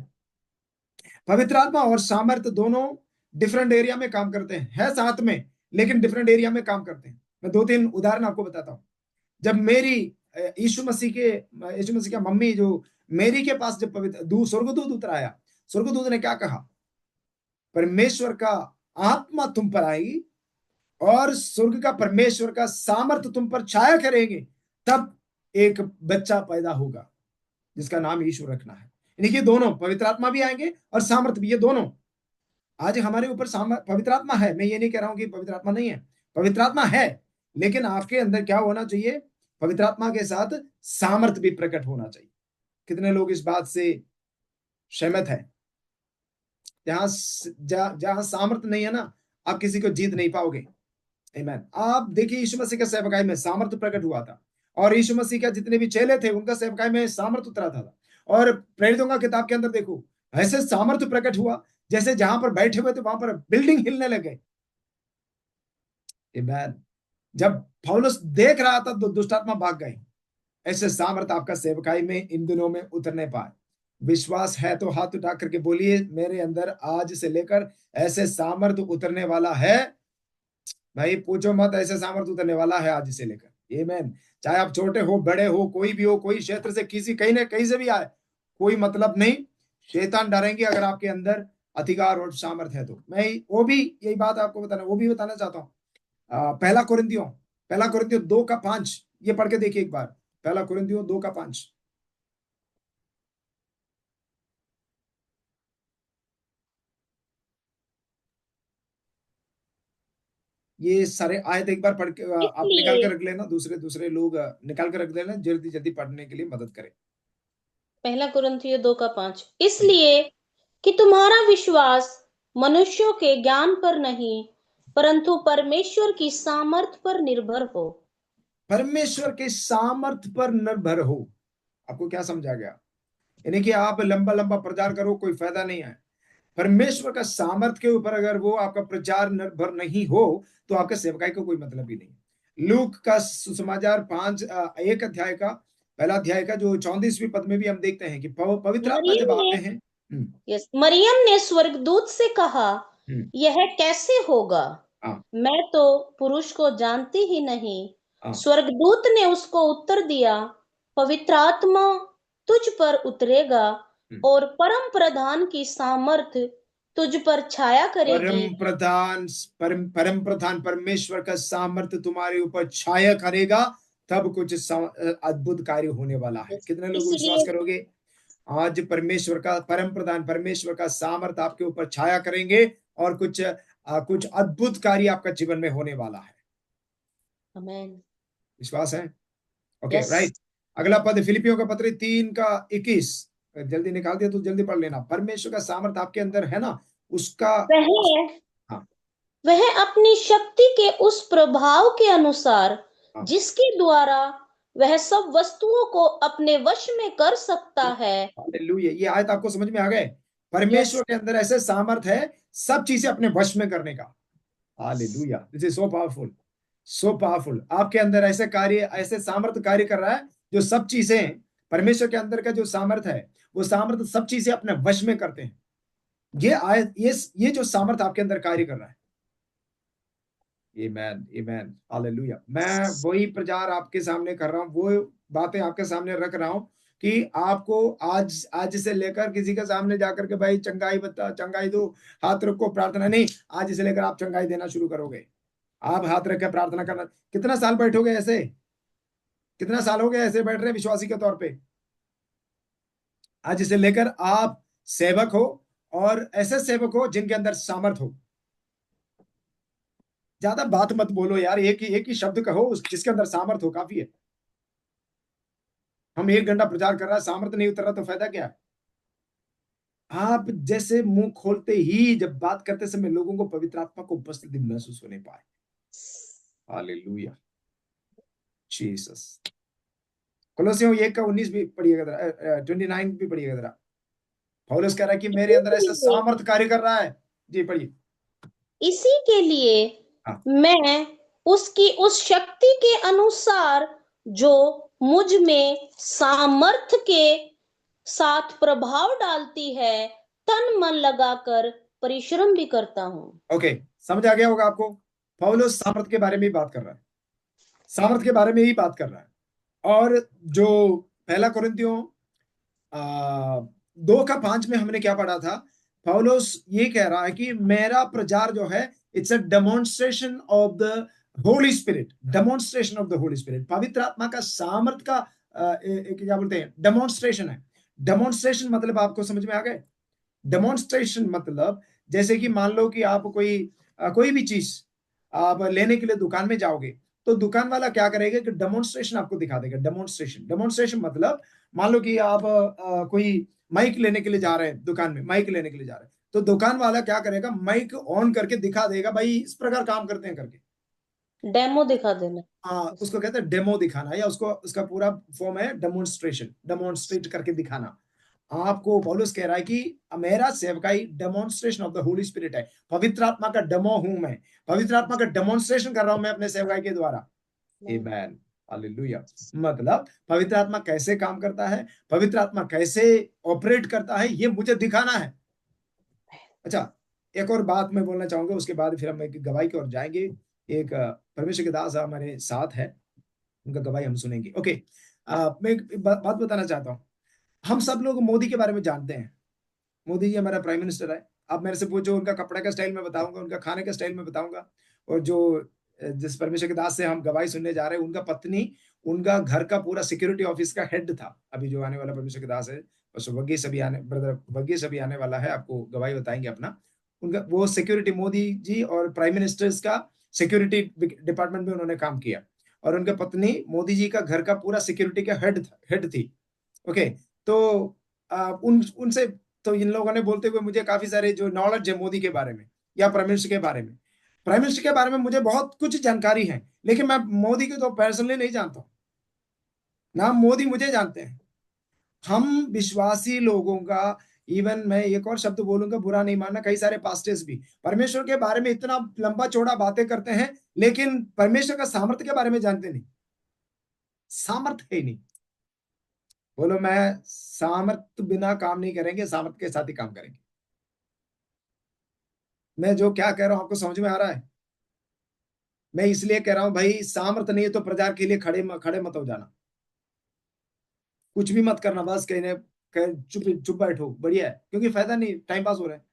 पवित्र आत्मा और सामर्थ दोनों डिफरेंट एरिया में काम करते हैं, है साथ में, लेकिन डिफरेंट एरिया में काम करते हैं। मैं 2 3 उदाहरण आपको बताता हूं। जब मेरी यीशु मसीह का मम्मी जो मेरी के पास जब पवित्र स्वर्गदूत उतर आया, स्वर्गदूत ने क्या कहा? परमेश्वर का आत्मा तुम पर आएगी और स्वर्ग का परमेश्वर का सामर्थ तुम पर छाया करेंगे, तब एक बच्चा पैदा होगा जिसका नाम यीशु रखना है। यानी कि दोनों, पवित्र आत्मा भी आएंगे और सामर्थ भी, ये दोनों। आज हमारे ऊपर पवित्र आत्मा है, मैं ये नहीं कह रहा हूं कि पवित्र आत्मा नहीं है, पवित्र आत्मा है, लेकिन आपके अंदर क्या होना चाहिए? पवित्र आत्मा के साथ सामर्थ भी प्रकट होना चाहिए। कितने लोग इस बात से सहमत है? जहां जहां सामर्थ नहीं है ना, आप किसी को जीत नहीं पाओगे। आमीन। आप देखिए यीशु मसीह का सेवकाई में सामर्थ प्रकट हुआ था, और यीशु मसीह का जितने भी चेले थे उनका सेवकाई में सामर्थ उतरा था। और प्रेरितों का किताब के अंदर देखो, ऐसे सामर्थ प्रकट हुआ जैसे जहां पर बैठे हुए थे वहां पर बिल्डिंग हिलने लगे। आमीन। जब पौलुस देख रहा था तो दुष्ट आत्मा भाग गए। ऐसे सामर्थ आपका सेवकाई में इन दिनों में उतरने पाए। विश्वास है तो हाथ उठा करके बोलिए, मेरे अंदर आज से लेकर ऐसे सामर्थ उतरने वाला है। भाई पूछो मत, ऐसे सामर्थ उतरने वाला है आज से लेकर। आमीन। चाहे आप छोटे हो बड़े हो, कोई भी हो, कोई क्षेत्र से, किसी कहीं ना कहीं से भी आए, कोई मतलब नहीं। शैतान डरेंगे अगर आपके अंदर अधिकार और सामर्थ है तो। मैं वो भी यही बात आपको बताना, वो भी बताना चाहता हूँ। पहला कुरिन्थियों 2:5, ये पढ़ के देखिए एक बार। पहला कुरिन्थियों 2:5। ये सारे आयत एक बार पढ़ के आप निकाल इसलिए कर रख लेना, दूसरे दूसरे लोग निकाल कर रख लेना, जल्दी जल्दी पढ़ने के लिए मदद करें। पहला कुरिन्थियों 2:5, इसलिए कि तुम्हारा विश्वास मनुष्यों के ज्ञान पर नहीं, परंतु परमेश्वर की सामर्थ पर निर्भर हो। परमेश्वर के सामर्थ पर निर्भर हो। आपको क्या समझा गया? यानी कि आप लंबा लंबा प्रचार करो, कोई फायदा नहीं है। परमेश्वर का सामर्थ के ऊपर अगर वो आपका प्रचार निर्भर नहीं हो तो आपके सेवकाई को कोई मतलब ही नहीं। लूक का सुसमाचार 1 अध्याय का, पहला अध्याय का जो 34वीं पद में भी हम देखते हैं कि पवित्र आत्मा जब मरियम आते ने हैं। मरियम ने स्वर्गदूत से कहा, हम्म, यह कैसे होगा? हाँ मैं तो पुरुष को जानती ही नहीं। हाँ। स्वर्गदूत ने उसको उत्तर दिया, पवित्र आत्मा तुझ पर उतरेगा हम्म। और परम प्रधान की सामर्थ तुझ पर छाया करेगी। परम प्रधान परमेश्वर का सामर्थ्य तुम्हारे ऊपर छाया करेगा, तब कुछ अद्भुत कार्य होने वाला है। कितने लोग विश्वास इसलिए करोगे? आज परमेश्वर का, परम प्रधान परमेश्वर का सामर्थ आपके ऊपर छाया करेंगे, और कुछ अद्भुत कार्य आपका जीवन में होने वाला है। आमेन। विश्वास है? Okay, yes. राइट। अगला पद फिलिपियों का पत्र 3:21, जल्दी निकाल दिया तो जल्दी पढ़ लेना। परमेश्वर का सामर्थ आपके अंदर है ना, उसका। वह हाँ वह अपनी शक्ति के उस प्रभाव के अनुसार हाँ। जिसके द्वारा वह सब वस्तुओं को अपने वश में कर सकता है। हालेलुया। ये आयत आपको समझ में आ गए? यस। परमेश्वर के अंदर ऐसे सामर्थ है सब चीजें अपने वश में करने का। Hallelujah, this is so powerful, so powerful. आपके अंदर ऐसे कार्य, ऐसे सामर्थ कार्य कर रहा है जो सब चीजें, परमेश्वर के अंदर का जो सामर्थ है, वो सामर्थ सब चीजें अपने वश में करते हैं। ये आयत, ये जो सामर्थ आपके अंदर कार्य कर रहा है। आमेन, आमेन, हालेलुया। मैं वही प्रचार आपके सामने कर रहा हूँ, वो बातें आपके सामने रख रहा हूँ कि आपको आज आज से लेकर किसी के सामने जाकर के भाई चंगाई बता, चंगाई दो, हाथ रखो, प्रार्थना नहीं। आज से लेकर आप चंगाई देना शुरू करोगे। आप हाथ रख के प्रार्थना करना। कितना साल बैठोगे ऐसे? कितना साल हो गया ऐसे बैठ रहे विश्वासी के तौर पे? आज से लेकर आप सेवक हो, और ऐसे सेवक हो जिनके अंदर सामर्थ हो। ज्यादा बात मत बोलो यार, एक ही शब्द कहो जिसके अंदर सामर्थ हो, काफी है। हम 1 घंटा प्रचार कर रहा है, सामर्थ नहीं उतर रहा तो फायदा क्या है? आप जैसे मुंह खोलते ही जब बात करते समय लोगों को पवित्र आत्मा को उपस्थिति महसूस होने पाए। Hallelujah, Jesus. कोलोसियों 1:19 भी पढ़िएगा जरा, 29 भी पढ़िएगा जरा। पौलुस कह रहा है कि मेरे अंदर ऐसा इसीलिए सामर्थ कार्य कर रहा है। जी पढ़िए। इसी के लिए हाँ मैं उसकी उस शक्ति के अनुसार जो मुझ में सामर्थ्य के साथ प्रभाव डालती है, तन मन लगाकर परिश्रम भी करता हूँ। ओके, समझ आ गया होगा आपको। पौलुस सामर्थ के बारे में ही बात कर रहा है, सामर्थ के बारे में ही बात कर रहा है। और जो पहला कुरिन्थियों 2:5 में हमने क्या पढ़ा था? पौलुस ये कह रहा है कि मेरा प्रचार जो है, it's a demonstration of the Holi spirit, demonstration of the Holi spirit. पवित्र आत्मा का सामर्थ का एक क्या बोलते हैं, डेमोन्स्ट्रेशन है। डेमोन्स्ट्रेशन मतलब आपको समझ में आ गए? डेमोन्स्ट्रेशन मतलब जैसे कि मान लो कि आप कोई भी चीज आप लेने के लिए दुकान में जाओगे, तो दुकान वाला क्या करेगा कि डेमोन्स्ट्रेशन आपको दिखा देगा। डेमोन्स्ट्रेशन डेमोन्स्ट्रेशन मतलब मान लो कि आप कोई माइक लेने के लिए जा रहे हैं, दुकान में माइक लेने के लिए जा रहे हैं, तो दुकान वाला क्या करेगा, माइक ऑन करके दिखा देगा, भाई इस प्रकार काम करते हैं करके। डेमो दिखा देना। हाँ, उसको कहते हैं डेमो दिखाना, या उसको उसका पूरा फॉर्म है डेमोन्स्ट्रेशन, डेमोन्स्ट्रेट करके दिखाना। आपको पौलुस कह रहा है कि मेरा सेवकाई demonstration of the Holi spirit है। पवित्र आत्मा का डेमो हूं मैं, पवित्र आत्मा का डेमोन्स्ट्रेशन कर रहा हूं मैं अपने सेवकाई के द्वारा। आमेन, हालेलुया। मतलब पवित्र आत्मा कैसे काम करता है, पवित्र आत्मा कैसे ऑपरेट करता है, ये मुझे दिखाना है। अच्छा, एक और बात मैं बोलना चाहूंगा, उसके बाद फिर हम एक गवाही की ओर जाएंगे। एक परमेश्वर के दास हमारे साथ है, उनका गवाही हम सुनेंगे। ओके, मैं एक बात बताना चाहता हूँ। हम सब लोग मोदी के बारे में जानते हैं, मोदी जी हमारा प्राइम मिनिस्टर है। आप मेरे से पूछो, उनका कपड़े का स्टाइल मैं बताऊंगा, उनका खाने का स्टाइल मैं बताऊंगा। और जो जिस परमेश्वर के दास से हम गवाही सुनने जा रहे हैं, उनका पत्नी उनका घर का पूरा सिक्योरिटी ऑफिस का हेड था। अभी जो आने वाला परमेश्वर के दास है, वर्गीस अभी आने, ब्रदर वर्गीस अभी आने वाला है, आपको गवाही बताएंगे अपना। उनका वो सिक्योरिटी, मोदी जी और प्राइम मिनिस्टर्स का सिक्योरिटी डिपार्टमेंट में उन्होंने काम किया। और उनके पत्नी मोदी जी का घर का पूरा सिक्योरिटी का हेड थी। ओके, तो उन उनसे तो इन लोगों ने बोलते हुए मुझे काफी सारे जो नॉलेज है मोदी के बारे में या प्राइम मिनिस्टर के बारे में, प्राइम मिनिस्टर के बारे में मुझे बहुत कुछ जानकारी है, लेकिन मैं मोदी को तो पर्सनली नहीं जानता हूं, ना मोदी मुझे जानते हैं। हम विश्वासी लोगों का, इवन मैं एक और शब्द बोलूंगा, बुरा नहीं मानना, कई सारे पास्टर्स भी परमेश्वर के बारे में इतना लंबा चौड़ा बातें करते हैं, लेकिन परमेश्वर का सामर्थ्य के बारे में जानते नहीं। सामर्थ्य है ही नहीं। बोलो, मैं सामर्थ्य बिना काम नहीं करेंगे, सामर्थ्य के साथ ही काम करेंगे। मैं जो क्या कह रहा हूं आपको समझ में आ रहा है? मैं इसलिए कह रहा हूं भाई, सामर्थ्य नहीं है तो प्रचार के लिए खड़े खड़े मत हो जाना, कुछ भी मत करना, बस कहने चुप चुप बैठो, बढ़िया है, क्योंकि फायदा नहीं, टाइम पास हो रहा है।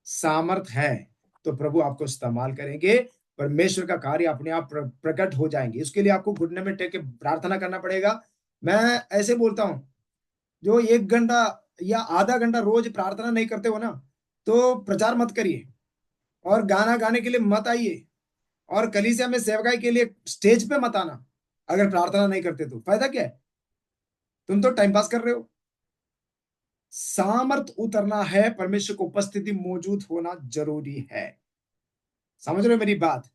सामर्थ है तो प्रभु आपको इस्तेमाल करेंगे, परमेश्वर का कार्य अपने आप प्रकट हो जाएंगे। इसके लिए आपको घुटने में टेक के प्रार्थना करना पड़ेगा। मैं ऐसे बोलता हूं, जो 1 घंटा या आधा घंटा रोज प्रार्थना नहीं करते हो ना, तो प्रचार मत करिए, और गाना गाने के लिए मत आइए, और कलीसिया में सेवकाई के लिए स्टेज पे मत आना। अगर प्रार्थना नहीं करते तो फायदा क्या है? तुम तो टाइम पास कर रहे हो। सामर्थ उतरना है, परमेश्वर को उपस्थिति मौजूद होना जरूरी है। समझ रहे हो मेरी बात?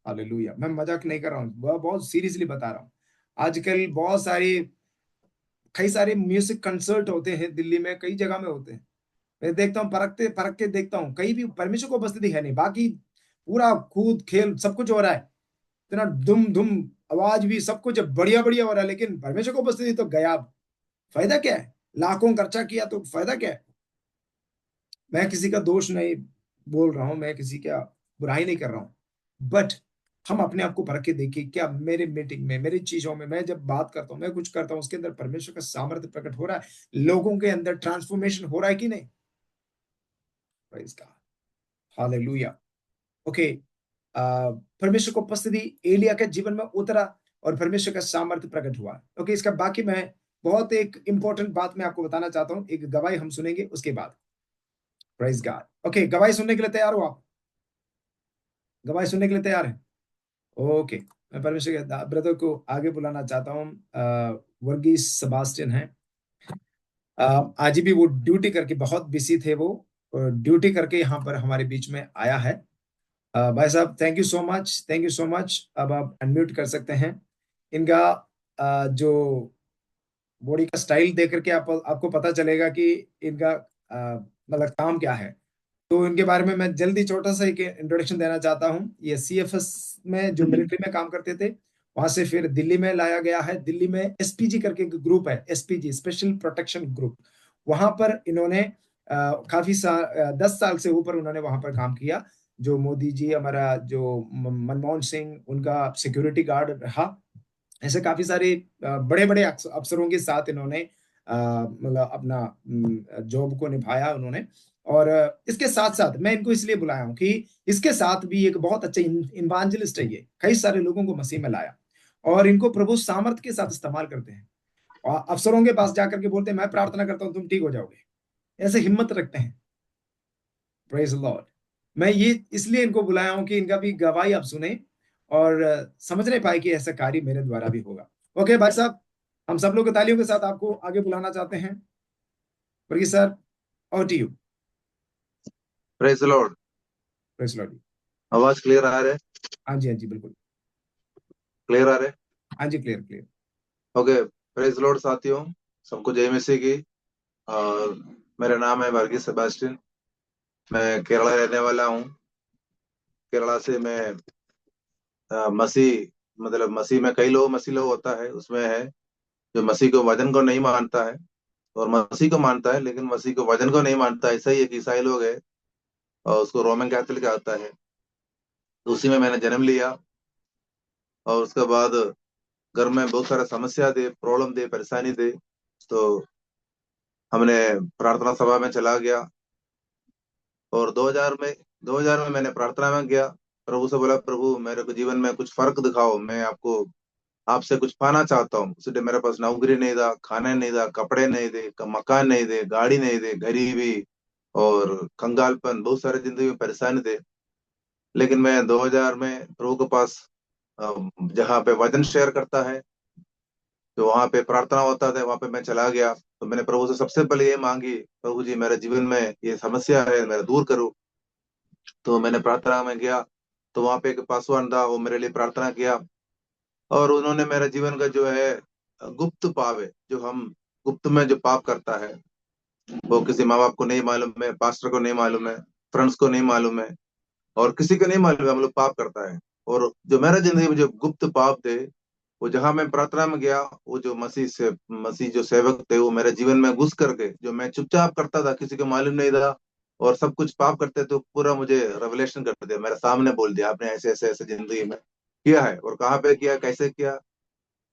हालेलुया। मैं मजाक नहीं कर रहा हूँ, बहुत सीरियसली बता रहा हूँ। आजकल बहुत सारी, कई सारे म्यूजिक कंसर्ट होते हैं दिल्ली में, कई जगह में होते हैं। मैं देखता हूँ, परखते परख के देखता हूँ, कहीं भी परमेश्वर को उपस्थिति है नहीं, बाकी पूरा कूद खेल सब कुछ हो रहा है, इतना दुम दुम, आवाज भी सब कुछ बढ़िया बढ़िया हो रहा है, लेकिन परमेश्वर को उपस्थिति तो गया। फायदा क्या है? लाखों खर्चा किया तो फायदा क्या है? मैं किसी का दोष नहीं बोल रहा हूं, मैं किसी का बुराई नहीं कर रहा हूं, बट हम अपने आप को परख के देखिए, क्या मेरे मीटिंग में, मेरी चीजों में, मैं जब बात करता हूँ, मैं कुछ करता हूँ, उसके अंदर परमेश्वर का सामर्थ्य प्रकट हो रहा है, लोगों के अंदर ट्रांसफॉर्मेशन हो रहा है कि नहीं? Praise God, hallelujah. ओके, परमेश्वर को उपस्थिति एलिया के जीवन में उतरा और परमेश्वर का सामर्थ्य प्रकट हुआ। ओके, इसका बाकी मैं बहुत एक इंपॉर्टेंट बात मैं आपको बताना चाहता हूँ, एक गवाही हम सुनेंगे उसके बाद। Praise God. ओके, गवाही सुनने के लिए तैयार हो आप? गवाही सुनने के लिए तैयार है? ओके, मैं परमेश्वर के ब्रदर को आगे बुलाना चाहता हूँ। वर्गीस सेबास्टियन है। आज भी वो ड्यूटी करके, बहुत बिजी थे वो, ड्यूटी करके यहाँ पर हमारे बीच में आया है। भाई साहब, thank you so much, thank you so much. अब आप अनम्यूट कर सकते हैं। इनका जो बॉडी का स्टाइल देख करके आपको पता चलेगा कि इनका मतलब काम क्या है। तो इनके बारे में मैं जल्दी छोटा सा एक इंट्रोडक्शन देना चाहता हूँ। ये सीएफएस में जो मिलिट्री में काम करते थे, वहां से फिर दिल्ली में लाया गया है। दिल्ली में एसपीजी करके एक ग्रुप है, एसपीजी स्पेशल प्रोटेक्शन ग्रुप, वहां पर इन्होंने 10 साल से ऊपर उन्होंने वहां पर काम किया। जो मोदी जी, हमारा जो मनमोहन सिंह, उनका सिक्योरिटी गार्ड रहा। ऐसे काफी सारे बड़े बड़े अफसरों के साथ इन्होंने मतलब अपना जॉब को निभाया उन्होंने। और इसके साथ साथ मैं इनको इसलिए बुलाया हूँ कि इसके साथ भी एक बहुत अच्छे इवांजलिस्ट है, ये कई सारे लोगों को मसीह में लाया, और इनको प्रभु सामर्थ के साथ इस्तेमाल करते हैं। और अफसरों के पास जाकर के बोलते हैं मैं प्रार्थना करता हूं तुम ठीक हो जाओगे, ऐसे हिम्मत रखते हैं। Praise Lord. मैं ये इसलिए इनको बुलाया हूं कि इनका भी गवाही आप सुने और समझ नहीं पाए कि ऐसा कार्य मेरे द्वारा भी होगा। ओके भाई साहब, हम सब लोग तालियों के साथ आपको आगे बुलाना चाहते हैं। वर्गीस सर, और to you. Praise Lord. Praise Lord. आवाज क्लियर आ रहा है? हाँ जी, हाँ जी, बिल्कुल। क्लियर आ रहा है? हाँ जी, clear clear. Okay. Praise Lord साथियों, सबको जय मसीह की। और मेरा नाम है वर्गीस सेबास्टियन। मैं केरला रहने वाला हूँ। केरला से मैं मसीह, मतलब मसीह में कई लोग मसीह लोग होता है, उसमें है जो मसीह को वचन को नहीं मानता है और मसीह को मानता है लेकिन मसीह को वचन को नहीं मानता। ऐसा ही एक ईसाई लोग है और उसको रोमन कैथोलिक आता है। तो उसी में मैंने जन्म लिया और उसके बाद घर में बहुत सारा समस्या दे, प्रॉब्लम दे, परेशानी दे। तो हमने प्रार्थना सभा में चला गया और 2000 में मैंने प्रार्थना में गया। प्रभु से बोला, प्रभु मेरे को जीवन में कुछ फर्क दिखाओ, मैं आपको आपसे कुछ पाना चाहता हूँ। उस टाइम मेरे पास नौकरी नहीं था, खाना नहीं था, कपड़े नहीं थे, मकान नहीं थे, गाड़ी नहीं थे, गरीबी और कंगालपन, बहुत सारे जिंदगी में परेशानी थे। लेकिन मैं 2000 में प्रभु के पास जहाँ पे वचन शेयर करता है, तो वहां पे प्रार्थना होता था, वहां पे मैं चला गया। तो मैंने प्रभु से सबसे पहले ये मांगी, प्रभु जी मेरे जीवन में ये समस्या है, मेरा दूर करो। तो मैंने प्रार्थना में गया, तो वहां पे एक पासवान था, वो मेरे लिए प्रार्थना किया और उन्होंने मेरे जीवन का जो है गुप्त पाप है, जो हम गुप्त में जो पाप करता है, वो किसी माँ बाप को नहीं मालूम है, पास्टर को नहीं मालूम है, फ्रेंड्स को नहीं मालूम है और किसी को नहीं मालूम है, हम लोग पाप करता है। और जो मेरा जिंदगी में जो गुप्त पाप थे, वो जहां मैं प्रार्थना में गया, वो जो मसीह जो सेवक थे, वो मेरे जीवन में घुस करके, जो मैं चुपचाप करता था, किसी को मालूम नहीं था और सब कुछ पाप करते, तो पूरा मुझे रेवलेशन कर दिया, मेरे सामने बोल दिया, आपने ऐसे ऐसे ऐसे जिंदगी में किया है और कहाँ पे किया, कैसे किया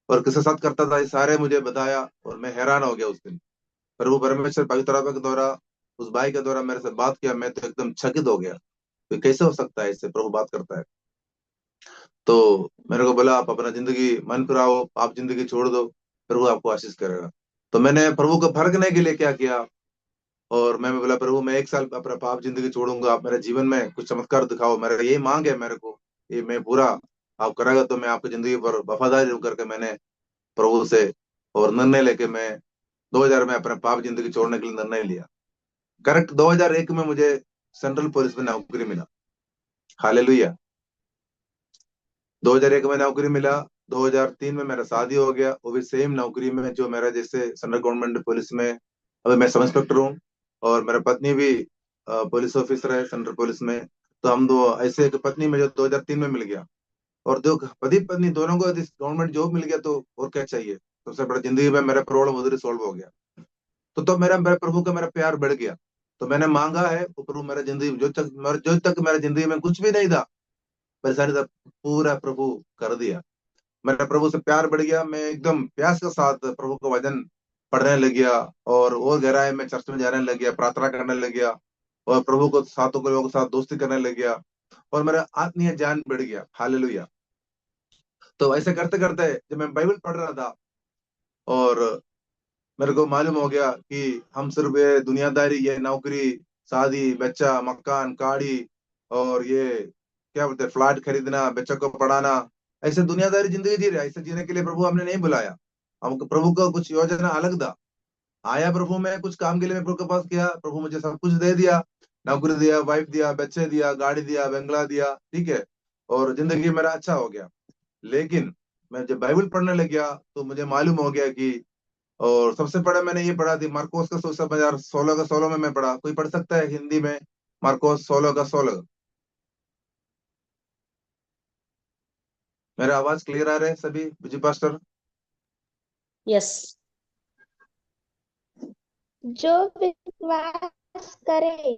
और किसके साथ करता था, ये सारे मुझे बताया और मैं हैरान हो गया उस दिन। प्रभु परमेश्वर पवित्र आत्मा के द्वारा, उस भाई के द्वारा मेरे से बात किया, मैं तो एकदम चकित हो गया कि कैसे हो सकता है, इससे प्रभु बात करता है। तो मेरे को बोला, आप अपना जिंदगी मन फिराओ, आप जिंदगी छोड़ दो, प्रभु आपको आशीष करेगा। तो मैंने प्रभु को फर्कने के लिए क्या किया, और मैं बोला, प्रभु मैं 1 साल अपना पाप जिंदगी छोड़ूंगा, आप मेरे जीवन में कुछ चमत्कार दिखाओ, मेरा यही मांग है मेरे को, ये मैं पूरा आप करेगा तो मैं आपकी जिंदगी पर वफादारी रहूं करके मैंने प्रभु से और निर्णय लेके मैं 2000 में अपने पाप जिंदगी छोड़ने के लिए निर्णय लिया। करेक्ट 2001 में मुझे सेंट्रल पुलिस में नौकरी मिला। हालेलुया। 2001 में नौकरी मिला। 2003 में मेरा शादी हो गया, वो भी सेम नौकरी में जो मेरा जैसे सेंट्रल गवर्नमेंट पुलिस में, अभी मैं सब इंस्पेक्टर हूँ और मेरा पत्नी भी पुलिस ऑफिसर है सेंट्रल पुलिस में। तो हम दो ऐसे एक पत्नी में जो 2003 में मिल गया और दो पति पत्नी दोनों को यदि गवर्नमेंट जॉब मिल गया तो और क्या चाहिए। सबसे बड़ा जिंदगी में मेरा प्रॉब्लम उधर सॉल्व हो गया। तो मेरा प्रभु का मेरा प्यार बढ़ गया। तो मैंने मांगा है वो प्रभु मेरा जिंदगी जो तक मेरा जिंदगी में कुछ भी नहीं था, परेशानी था, पूरा प्रभु कर दिया। मेरा प्रभु से प्यार बढ़ गया, मैं एकदम प्यास के साथ प्रभु का वचन पढ़ने लग गया और गहराई में चर्च में जाने लग गया, प्रार्थना करने लग गया और प्रभु को साथों के लोगों के साथ दोस्ती करने लग गया और मेरा आत्मीय ज्ञान बढ़ गया। हालेलुया। तो ऐसे करते करते जब मैं बाइबल पढ़ रहा था और मेरे को मालूम हो गया कि हम सिर्फ ये दुनियादारी, ये नौकरी, शादी, बच्चा, मकान, गाड़ी और ये क्या बोलते हैं फ्लैट खरीदना, बच्चों को पढ़ाना, ऐसे दुनियादारी जिंदगी जी रहे। ऐसे जीने के लिए प्रभु हमने नहीं बुलाया। हमको प्रभु का कुछ योजना अलग था। आया प्रभु में कुछ काम के लिए, मैं प्रभु के पास किया, प्रभु मुझे सब कुछ दे दिया, नौकरी दिया, वाइफ दिया, बच्चे दिया, गाड़ी दिया, बंगला दिया, ठीक है, और जिंदगी मेरा अच्छा हो गया। लेकिन मैं जब बाइबल पढ़ने लग गया तो मुझे मालूम हो गया कि, और सबसे पहले मैंने ये पढ़ा थी मार्कोस का 16 में मैं पढ़ा। कोई पढ़ सकता है हिंदी में? मार्कोस 16 का 16। मेरा आवाज क्लियर आ रहा है सभी विजय पास्टर? यस। जो विश्वास करे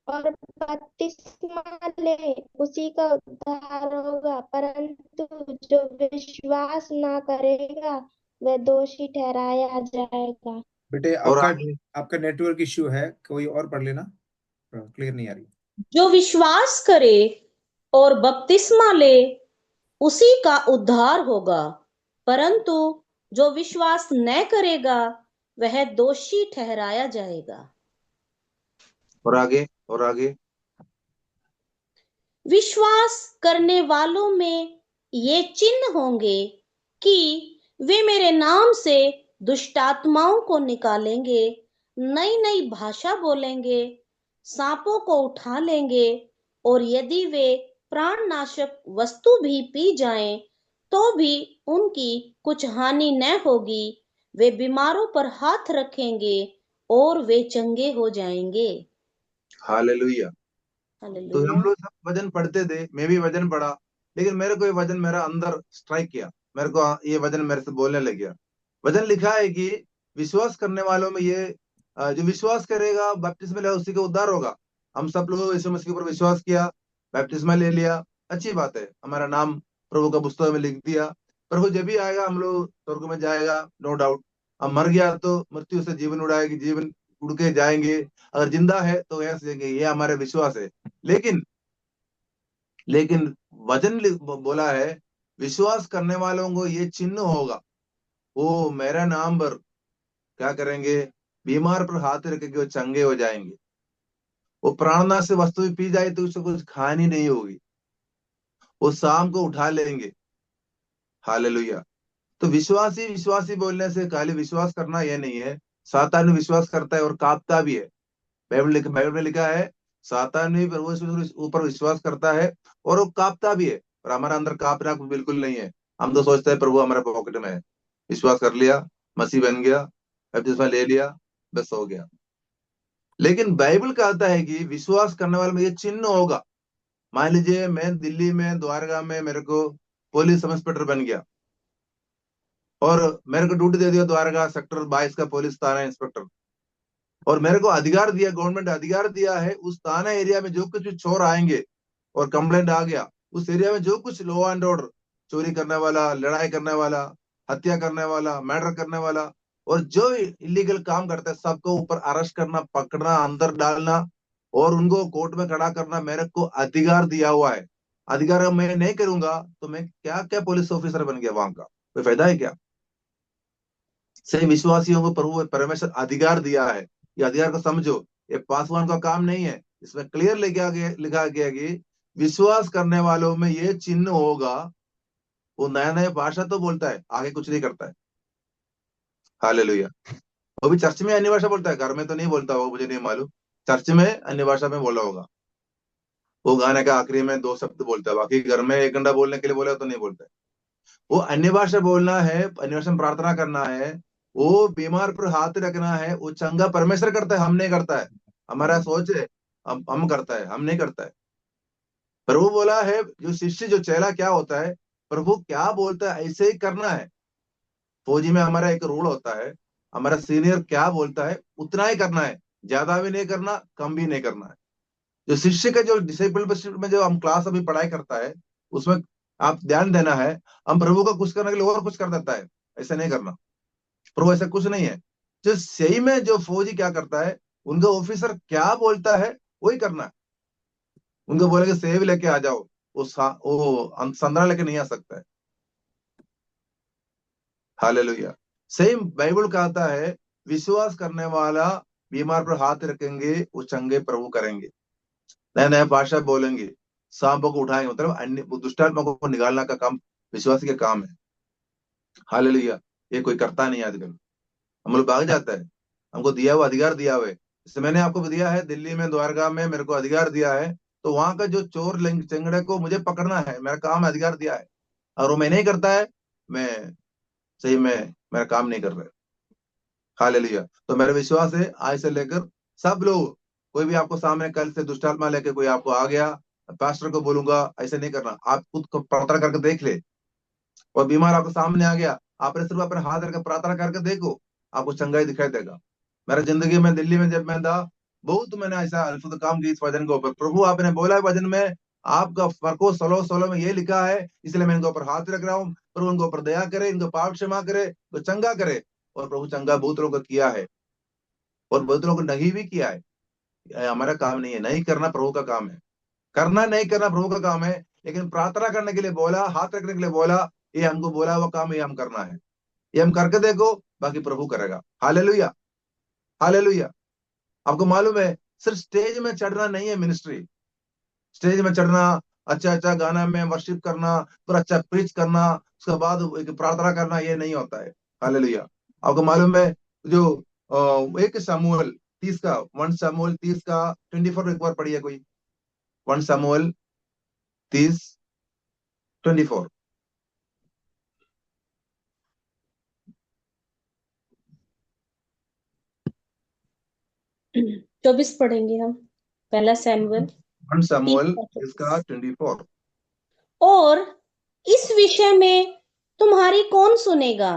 और बपतिस्मा ले उसी का उद्धार होगा, परंतु जो विश्वास ना करेगा वह दोषी ठहराया जाएगा। बेटे और आपका नेटवर्क इश्यू है, कोई और पढ़ लेना, क्लियर नहीं आ रही। जो विश्वास करे और बपतिस्मा ले उसी का उद्धार होगा, परंतु जो विश्वास न करेगा वह दोषी ठहराया जाएगा। और आगे, और आगे। विश्वास करने वालों में ये चिन्ह होंगे कि वे मेरे नाम से दुष्ट आत्माओं को निकालेंगे, नई नई भाषा बोलेंगे, सांपों को उठा लेंगे, और यदि वे प्राणनाशक वस्तु भी पी जाएं तो भी उनकी कुछ हानि न होगी। वे बीमारों पर हाथ रखेंगे और वे चंगे हो जाएंगे। हालेलुया। तो हम हालेलुया। लोग सब वजन पढ़ते थे, मैं भी वजन पढ़ा, लेकिन मेरे को ये वजन मेरा अंदर स्ट्राइक किया, मेरे को ये वजन मेरे से बोलने लग गया। वजन लिखा है कि विश्वास करने वालों में ये जो विश्वास करेगा बपतिस्मा लेगा उसी का उद्धार होगा। हम सब लोग यीशु मसीह के ऊपर विश्वास किया, बपतिस्मा ले लिया, अच्छी बात है, हमारा नाम प्रभु का पुस्तक में लिख दिया। प्रभु जब भी आएगा हम लोग स्वर्ग में जाएगा, नो डाउट। हम मर गया तो मृत्यु से जीवन उड़ाएगी, जीवन उड़ के जाएंगे। अगर जिंदा है तो ऐसे जाएंगे, ये हमारे विश्वास है। लेकिन लेकिन वचन बोला है विश्वास करने वालों को ये चिन्ह होगा, वो मेरा नाम पर क्या करेंगे, बीमार पर हाथ रखेंगे, वो चंगे हो जाएंगे। वो प्राणनाश से वस्तु भी पी जाए तो उससे कुछ खानी नहीं होगी, वो शाम को उठा लेंगे। हालेलुया। तो विश्वासी विश्वासी बोलने से खाली विश्वास करना यह नहीं है, सातान विश्वास करता है और कांपता भी है। बाइबल में लिखा है सातान भी प्रभु यीशु के ऊपर विश्वास करता है और वो कांपता भी है, और हमारा अंदर कांपना बिल्कुल नहीं है। हम तो सोचते हैं प्रभु हमारे पॉकेट में है, विश्वास कर लिया, मसीह बन गया, बपतिस्मा ले लिया, बस हो गया। लेकिन बाइबल कहता है कि विश्वास करने वाले में ये चिन्ह होगा। मान लीजिए मैं दिल्ली में द्वारका में मेरे को पुलिस सब इंस्पेक्टर बन गया और मेरे को ड्यूटी दे दिया द्वारका सेक्टर 22 का पुलिस थाना इंस्पेक्टर, और मेरे को अधिकार दिया, गवर्नमेंट अधिकार दिया है उस थाना एरिया में जो कुछ भी चोर आएंगे और कंप्लेंट आ गया, उस एरिया में जो कुछ लॉ एंड ऑर्डर, चोरी करने वाला, लड़ाई करने वाला, हत्या करने वाला, मर्डर करने वाला, और जो इलीगल काम करता है सबको ऊपर अरेस्ट करना, पकड़ना, अंदर डालना और उनको कोर्ट में खड़ा करना मेरे को अधिकार दिया हुआ है। अधिकार अगर मैं नहीं करूंगा तो मैं क्या क्या पुलिस ऑफिसर बन गया, वहां का कोई फायदा है क्या? सही विश्वासियों को प्रभु परमेश्वर अधिकार दिया है, ये अधिकार को समझो। ये पासवान का काम नहीं है, इसमें क्लियर लिखा गया कि विश्वास करने वालों में ये चिन्ह होगा। वो नया नया भाषा तो बोलता है, आगे कुछ नहीं करता है। हालेलुया। वो भी चर्च में अन्य भाषा बोलता है, घर में तो नहीं बोलता होगा, मुझे नहीं मालूम। चर्च में अन्य भाषा में बोला होगा, वो गाने का आखिरी में 2 शब्द बोलता है, बाकी घर में 1 घंटा बोलने के लिए बोला तो नहीं बोलता है। वो अन्य भाषा बोलना है, अन्य भाषा में प्रार्थना करना है, वो बीमार पर हाथ रखना है, वो चंगा परमेश्वर करता है, हम नहीं करता है। हमारा सोच है हम करता है, हम नहीं करता है। प्रभु बोला है जो शिष्य जो चेला क्या होता है, प्रभु क्या बोलता है ऐसे ही करना है। फौजी में हमारा एक रूल होता है, हमारा सीनियर क्या बोलता है उतना ही करना है, ज्यादा भी नहीं करना, कम भी नहीं करना है। जो शिष्य का जो डिसिप्लिनशिप में जो हम क्लास अभी पढ़ाई करता है उसमें आप ध्यान देना है, हम प्रभु का कुछ करने के लिए और कुछ कर देता है, ऐसा नहीं करना। प्रभु ऐसा कुछ नहीं है। जो सही में जो फौजी क्या करता है, उनका ऑफिसर क्या बोलता है वही करना है। उनको बोलेंगे सेब लेके आ जाओ, वो संतरा लेके नहीं आ सकता है। हालेलुया। सही बाइबल कहता है विश्वास करने वाला बीमार पर हाथ रखेंगे, वो चंगे प्रभु करेंगे, नया नया भाषा बोलेंगे, सांपों को उठाएंगे, मतलब अन्य दुष्टात्मा को निकालना का काम विश्वासी का काम है। हालेलुया। ये कोई करता नहीं आजकल, हम लोग भाग जाता है। हमको दिया हुआ अधिकार दिया हुआ है, जैसे मैंने आपको भी दिया है, दिल्ली में द्वारका में मेरे को अधिकार दिया है, तो वहां का जो चोर चंगड़े को मुझे पकड़ना है, मेरा काम है, अधिकार दिया है। और वो मैं नहीं करता है, मैं सही में मेरा काम नहीं कर रहा है। हालेलुया। तो मेरा विश्वास है आज से लेकर सब लोग, कोई भी आपको सामने कल से दुष्टात्मा लेके कोई आपको आ गया, पास्टर को बोलूंगा ऐसे नहीं करना, आप खुद को प्रार्थना करके देख ले। और बीमार आपको सामने आ गया, आपने सिर्फ अपने हाथ रखकर प्रार्थना करके देखो, आपको चंगाई दिखाई देगा। मेरा जिंदगी में दिल्ली में जब मैं था, बहुत मैंने ऐसा अद्भुत काम की इस वजन के ऊपर। प्रभु आपने बोला है वजन में, आपका फरको 16:16 में ये लिखा है, इसलिए मैं इनके ऊपर हाथ रख रहा हूँ। प्रभु इनके ऊपर दया करे, इनको पाप क्षमा करे, तो चंगा करे। और प्रभु चंगा बहुत लोगों को किया है और बहुत लोगों को नहीं भी किया है। ये हमारा काम नहीं है, नहीं करना प्रभु का काम है, करना नहीं करना प्रभु का काम है। लेकिन प्रार्थना करने के लिए बोला, हाथ रखने के लिए बोला, ये हमको बोला हुआ काम ये हम करना है। ये हम करके देखो, बाकी प्रभु करेगा। Hallelujah, hallelujah. आपको मालूम है, सिर्फ स्टेज में चढ़ना नहीं है मिनिस्ट्री। स्टेज में चढ़ना, अच्छा अच्छा गाना में वर्शिप करना, फिर अच्छा प्रीच करना, उसके बाद एक प्रार्थना करना, ये नहीं होता है। हालेलुया। आपको मालूम है, जो एक शमूएल 30 का, 1 शमूएल 30 का 24 एक बार पढ़िए कोई। 1 शमूएल 30 24। 24 पढ़ेंगे हम। पहला सैमुअल 1 शमूएल 30 30। का 24। और इस विषय में तुम्हारी कौन सुनेगा?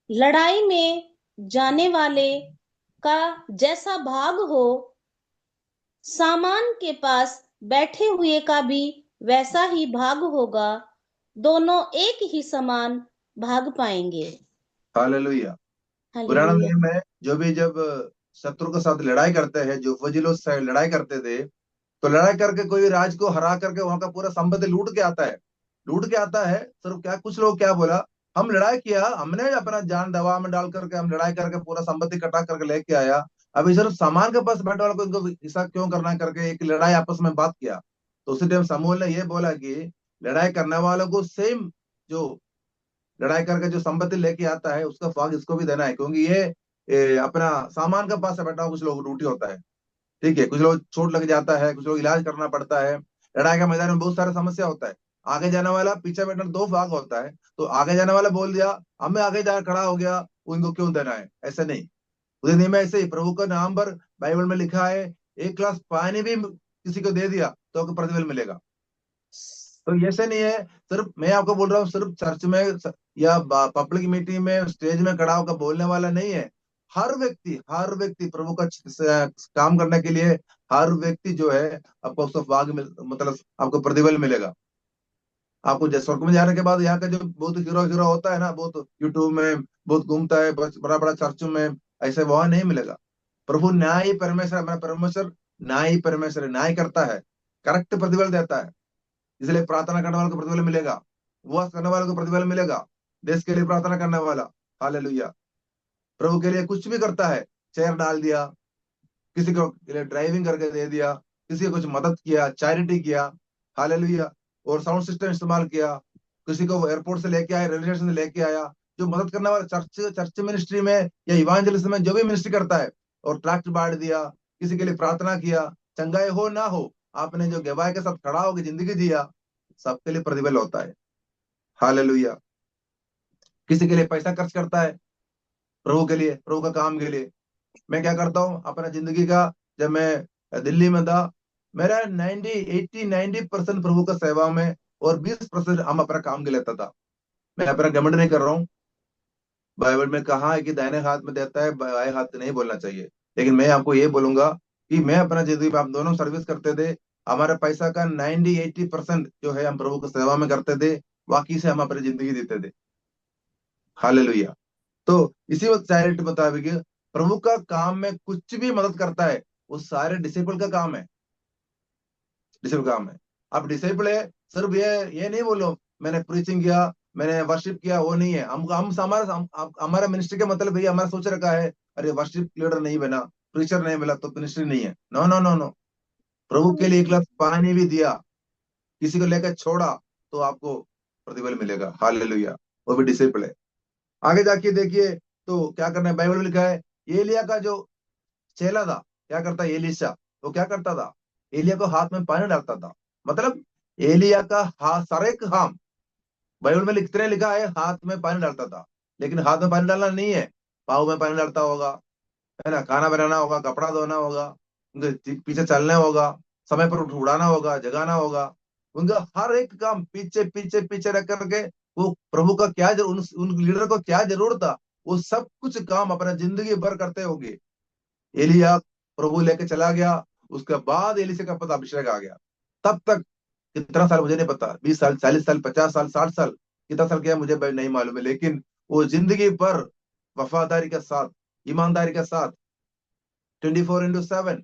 लड़ाई में जाने वाले का जैसा भाग हो, सामान के पास बैठे हुए का भी वैसा ही भाग होगा। दोनों एक ही समान भाग पाएंगे। हालेलुया। पुराना हालेलुया। नियम में जो भी जब शत्रु के साथ लड़ाई करते हैं, जो फजीलों से लड़ाई करते थे, तो लड़ाई करके कोई राज को हरा करके वहां का पूरा संपत्ति लूट के आता है। लूट के आता है, सिर्फ क्या, कुछ लोग क्या बोला, हम लड़ाई किया, हमने अपना जान दवा में डाल करके हम लड़ाई करके पूरा संपत्ति कटा करके लेके आया, अभी सिर्फ सामान के पास बैठने वाला को इनको हिस्सा क्यों करना है करके एक लड़ाई आपस में बात किया। तो उसी टाइम समूह ने ये बोला कि लड़ाई करने वालों को सेम, जो लड़ाई करके जो संपत्ति लेके आता है उसका भाग इसको भी देना है, क्योंकि ये अपना सामान का पास से बैठा हुआ कुछ लोग ड्यूटी होता है। ठीक है, कुछ लोग चोट लग जाता है, कुछ लोग इलाज करना पड़ता है। लड़ाई के मैदान में बहुत सारा समस्या होता है। आगे जाने वाला, पीछे बैठना, दो भाग होता है। तो आगे जाने वाला बोल दिया, हमें आगे जा खड़ा हो गया, उनको क्यों देना है, ऐसे नहीं। उस नियम में ऐसे ही प्रभु का नाम पर बाइबल में लिखा है, एक गिलास पानी भी किसी को दे दिया तो आपको प्रतिफल मिलेगा। तो ऐसे नहीं है, सिर्फ मैं आपको बोल रहा हूँ सिर्फ चर्च में या पब्लिक मीटिंग में स्टेज में खड़ा होकर बोलने वाला नहीं है। हर व्यक्ति प्रभु का काम करने के लिए, हर व्यक्ति जो है आपको उसका मतलब आपको प्रतिफल मिलेगा। आपको जैसे स्वर्ग में जाने के बाद यहाँ का जो बहुत हीरो हीरो होता है ना, बहुत यूट्यूब में बहुत घूमता है, बड़ा बड़ा चर्चों में, ऐसे वहां नहीं मिलेगा। प्रभु न्याय परमेश्वर, हमारा परमेश्वर न्याय परमेश्वर है, न्याय करता है, करेक्ट प्रतिफल देता है। इसलिए प्रार्थना करने वालों को प्रतिफल मिलेगा, उपवास करने वालों को प्रतिफल मिलेगा, देश के लिए प्रार्थना करने वाला, हालेलुया, प्रभु के लिए कुछ भी करता है, चेयर डाल दिया, किसी को लिए ड्राइविंग करके दे दिया, किसी को कुछ मदद किया, चैरिटी किया, हालेलुया, और साउंड सिस्टम इस्तेमाल किया, किसी को एयरपोर्ट से लेके आया, रेलवे स्टेशन से लेके आया, जो मदद करने वाला चर्च चर्च मिनिस्ट्री में या इवांजलिज्म में जो भी मिनिस्ट्री करता है, और ट्रैक्ट बांट दिया, किसी के लिए प्रार्थना किया, चंगाई हो ना हो, आपने जो गवाह के साथ खड़ा होकर जिंदगी जिया, सबके लिए प्रतिफल होता है। हालेलुया। किसी के लिए पैसा खर्च करता है, प्रभु के लिए, प्रभु का काम के लिए। मैं क्या करता हूँ अपना जिंदगी का, जब मैं दिल्ली में था, मेरा 90 80 90% प्रभु का सेवा में, और 20% हम अपना काम के लेता था। मैं अपना घमंड नहीं कर रहा हूँ। बाइबल में कहा है कि दाहिने हाथ में देता है, बाएं हाथ से नहीं बोलना चाहिए। लेकिन मैं आपको ये बोलूंगा कि मैं अपना जिंदगी में, आप दोनों सर्विस करते थे, हमारे पैसा का 90 80% जो है हम प्रभु की सेवा में करते थे, बाकी से हम अपनी जिंदगी देते थे। हालेलुया। तो इसी वक्त चैरिटी मुताबिक प्रभु का काम में कुछ भी मदद करता है, वो सारे डिसिपल का काम है, डिसिपल काम है। अब डिसिपल है, सिर्फ ये नहीं बोलो मैंने प्रीचिंग किया, मैंने वर्शिप किया, वो नहीं है। हम हमारा मिनिस्ट्री का मतलब भैया हमारा सोच रखा है, अरे वर्शिप लीडर नहीं बना, प्रीचर नहीं मिला तो मिनिस्ट्री नहीं है। नो नो नो नो, प्रभु के लिए एक गिलास पानी भी दिया, किसी को लेकर छोड़ा, तो आपको प्रतिफल मिलेगा। हालेलुया, वो भी डिसिपल है। आगे जाके देखिए, तो क्या करना है, बाइबल में लिखा है, एलिया का जो चेला था, क्या करता है, एलिशा, वो क्या करता था, एलिया को हाथ में पानी डालता था। मतलब एलिया का हाथ, सारे काम बाइबल में लिखते लिखा है, हाथ में पानी डालता था। लेकिन हाथ में पानी डालना नहीं है, पाँव में पानी डालता होगा, है ना, खाना बनाना होगा, कपड़ा धोना होगा, उनके पीछे चलना होगा, समय पर उड़ाना होगा, जगाना होगा, उनका हर एक काम पीछे पीछे पीछे रख करके, वो प्रभु का क्या उन लीडर को क्या जरूरत था, वो सब कुछ काम अपना जिंदगी भर करते होंगे। एलिया प्रभु लेके चला गया, उसके बाद एलिशा का पता अभिषेक आ गया। तब तक कितना साल मुझे नहीं पता, 20 साल, 40 साल, 50 साल, 60 साल, कितना साल किया मुझे नहीं मालूम है। लेकिन वो जिंदगी भर वफादारी के साथ, ईमानदारी के साथ, 24/7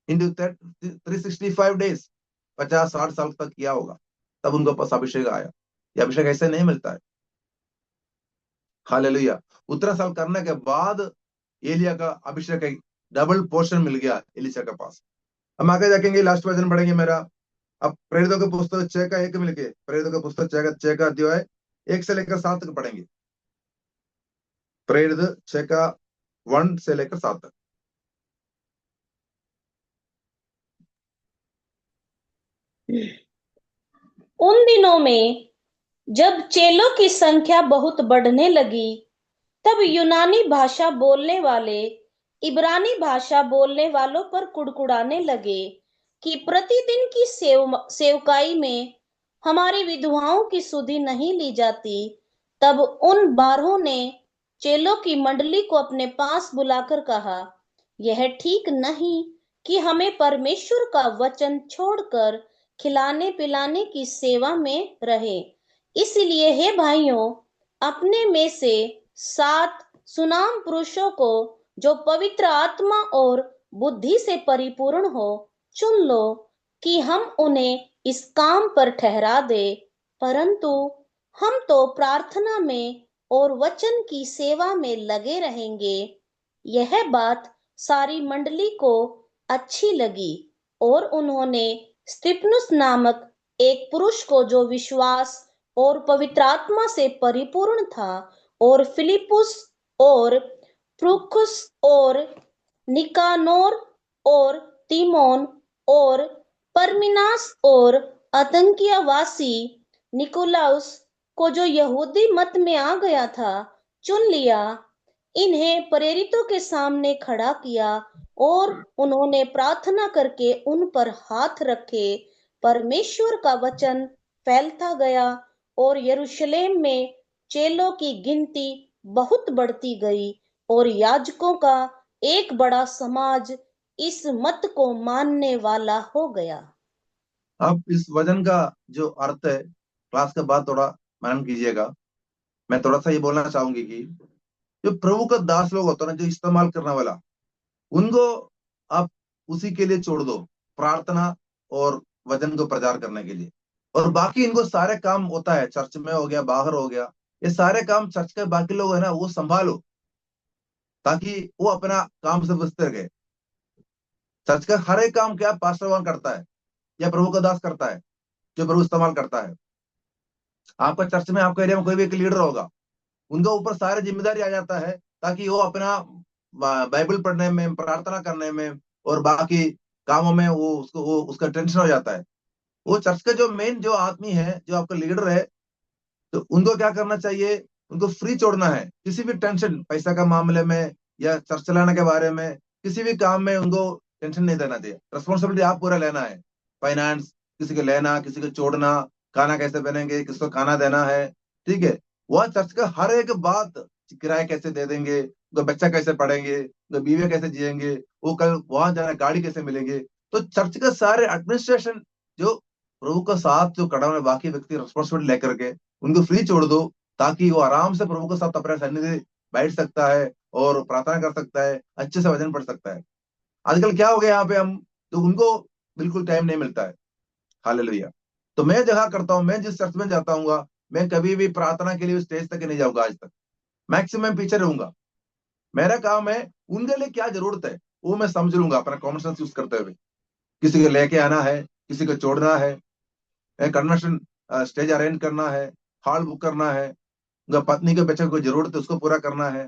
इंटू 365 डेज, 50 60 साल तक किया होगा, तब उनको पास अभिषेक आया। ये अभिषेक ऐसे नहीं मिलता है। हालेलुया। उतना साल करने के बाद एलिया का अभिषेक एक डबल पोर्शन मिल गया एलिशा के पास। हम आगे जाकेंगे, लास्ट वचन पढ़ेंगे मेरा। अब प्रेरितों के पुस्तक 6 का 1 मिल के, प्रेरितों के पुस्तक 6 का अध्याय 1 से लेकर 7 तक पढ़ेंगे। प्रेरित 6 का 1 से लेकर 7 तक। उन दिनों में जब चेलों की संख्या बहुत बढ़ने लगी, तब यूनानी भाषा बोलने वाले इब्रानी भाषा बोलने वालों पर कुड़कुड़ाने लगे कि प्रतिदिन की सेवकाई में हमारी विधवाओं की सुधि नहीं ली जाती। तब उन 12 ने चेलों की मंडली को अपने पास बुलाकर कहा, यह ठीक नहीं कि हमें परमेश्वर का वचन छोड़कर खिलाने पिलाने की सेवा में रहे। इसलिए हे भाइयों, अपने में से 7 सुनाम पुरुषों को जो पवित्र आत्मा और बुद्धि से परिपूर्ण हो चुन लो कि हम उन्हें इस काम पर ठहरा दे। परंतु हम तो प्रार्थना में और वचन की सेवा में लगे रहेंगे। यह बात सारी मंडली को अच्छी लगी और उन्होंने स्तिफनुस नामक एक पुरुष को जो विश्वास और पवित्र आत्मा से परिपूर्ण था, और फिलिपुस और प्रुखुस और निकानोर और तीमोन और परमिनास और अतंकियावासी निकोलाउस को जो यहूदी मत में आ गया था, चुन लिया। इन्हें प्रेरितों के सामने खड़ा किया और उन्होंने प्रार्थना करके उन पर हाथ रखे। परमेश्वर का वचन फैलता गया और यरूशलेम में चेलों की गिनती बहुत बढ़ती गई और याजकों का एक बड़ा समाज इस मत को मानने वाला हो गया। अब इस वचन का जो अर्थ है, क्लास के बाद थोड़ा मनन कीजिएगा। मैं थोड़ा सा ये बोलना चाहूंगी कि जो प्रभु का दास लोग होता है ना, जो इस्तेमाल करने वाला, उनको आप उसी के लिए छोड़ दो, प्रार्थना और वचन को प्रचार करने के लिए। और बाकी इनको सारे काम होता है, चर्च में हो गया, बाहर हो गया, ये सारे काम चर्च के बाकी लोग है ना, वो संभालो, ताकि वो अपना काम से व्यस्त रहे। चर्च का हर एक काम क्या पास्टर वन करता है या प्रभु का दास करता है, जो प्रभु इस्तेमाल करता है। आपका चर्च में, आपके एरिया में कोई भी एक लीडर होगा, उनका ऊपर सारी जिम्मेदारी आ जाता है, ताकि वो अपना बाइबल पढ़ने में, प्रार्थना करने में और बाकी कामों में वो उसका टेंशन हो जाता है। वो चर्च का जो मेन जो आदमी है, जो आपका लीडर है, तो उनको क्या करना चाहिए, उनको फ्री छोड़ना है। किसी भी टेंशन, पैसा का मामले में या चर्च चलाने के बारे में, किसी भी काम में उनको टेंशन नहीं देना चाहिए। रिस्पॉन्सिबिलिटी आप पूरा लेना है। फाइनेंस किसी को लेना, किसी को छोड़ना, खाना कैसे बनेंगे, किसको खाना देना है, ठीक है। वह चर्च का हर एक बात, किराया कैसे दे देंगे, उनका बच्चा कैसे पढ़ेंगे, उनका बीवी कैसे जिएंगे, वो कल वहां जाना गाड़ी कैसे मिलेंगे, तो चर्च का सारे एडमिनिस्ट्रेशन जो प्रभु का साथ जो कड़ा हुआ बाकी व्यक्ति रिस्पॉन्सिबिलिटी लेकर के उनको फ्री छोड़ दो, ताकि वो आराम से प्रभु के साथ अपने सन्निधि बैठ सकता है और प्रार्थना कर सकता है, अच्छे से वचन पढ़ सकता है। आजकल क्या हो गया यहाँ पे, हम तो उनको बिल्कुल टाइम नहीं मिलता है। हालेलुया। तो मैं जगह करता हूँ, मैं जिस चर्च में जाता हूँ, मैं कभी भी प्रार्थना के लिए स्टेज तक नहीं जाऊंगा आज तक। मैक्सिमम पीछे रहूंगा। मेरा काम है उनके लिए क्या जरूरत है वो मैं समझ लूंगा, अपना कॉमन सेंस यूज करते हुए। किसी को लेके आना है, किसी को छोड़ना है, कन्वेंशन स्टेज अरेंज करना है, हॉल बुक करना है, उनका पत्नी के बच्चे को कोई जरूरत है उसको पूरा करना है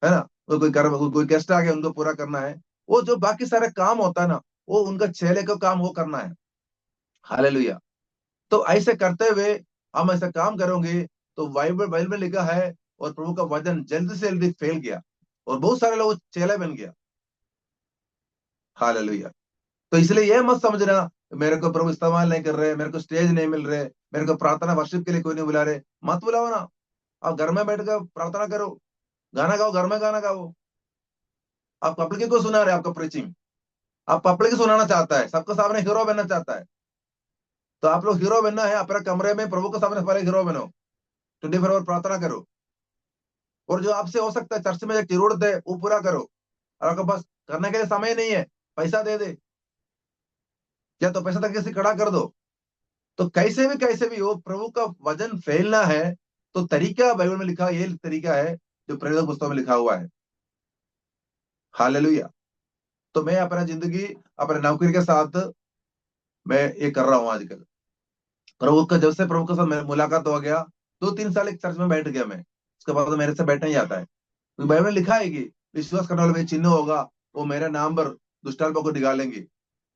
ना, तो कोई गेस्ट आ गया उनको पूरा करना है। वो जो बाकी सारे काम होता है ना, वो उनका चेले का काम वो करना है। हालेलुया। तो ऐसे करते हुए हम ऐसा काम करेंगे तो बाइबल बाइबल में लिखा है, और प्रभु का वचन जल्दी से जल्दी फैल गया और बहुत सारे लोग चेले बन गया। हालेलुया। तो इसलिए यह मत समझना मेरे को प्रभु इस्तेमाल नहीं कर रहे, मेरे को स्टेज नहीं मिल रहे, मेरे को प्रार्थना वर्शिप के लिए कोई नहीं बुला रहे। मत बुलाओ ना, आप घर में बैठकर प्रार्थना करो, गाना गाओ, घर में गाना गाओ। आप पब्लिक को सुना रहे, आपका प्रीचिंग आप पब्लिक सुनाना चाहता है, सबके सामने हीरो बनना चाहता है, तो आप लोग हीरो बनना है, अपने कमरे में प्रभु के सामने पहले हीरो बनो, 24 आवर प्रार्थना करो। और जो आपसे हो सकता है चर्च में जो जरूरत है वो पूरा करो। और आपके पास करने के लिए समय नहीं है, पैसा दे दे, या तो पैसा तक किसी खड़ा कर दो। तो कैसे भी हो, प्रभु का वचन फैलना है, तो तरीका बाइबल में लिखा, ये तरीका है जो प्रेरित पुस्तकों में लिखा हुआ है। हालेलुया। तो मैं अपना जिंदगी, अपने नौकरी के साथ मैं ये कर रहा हूँ आजकल। प्रभु का, जब से प्रभु के साथ मेरी मुलाकात हो गया, 2-3 साल एक चर्च में बैठ गया मैं, उसके बाद तो मेरे से बैठा ही आता है। तो बाइबल में लिखा है कि विश्वास करने वाले पे चिन्ह होगा, वो मेरे नाम पर दुष्टात्मा को निकालेंगे,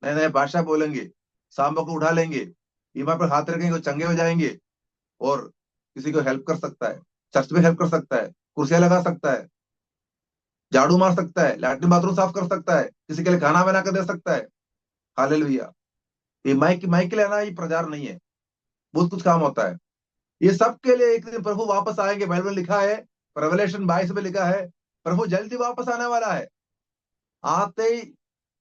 नए नए भाषा बोलेंगे, सांबों को उठा लेंगे, ईमान पर हाथ रखेंगे वो चंगे हो जाएंगे, और किसी को हेल्प कर सकता है, चर्च में हेल्प कर सकता है, कुर्सियां लगा सकता है, झाड़ू मार सकता है, लैट्रिन बाथरूम साफ कर सकता है, किसी के लिए खाना बना कर दे सकता है। हालेलुया। ये माइक माइक लेना ये प्रचार नहीं है, बहुत कुछ काम होता है। ये सब के लिए एक दिन प्रभु वापस आएंगे। बाइबल में लिखा है, रेवलेशन 22 में लिखा है, प्रभु जल्दी वापस आने वाला है। आते ही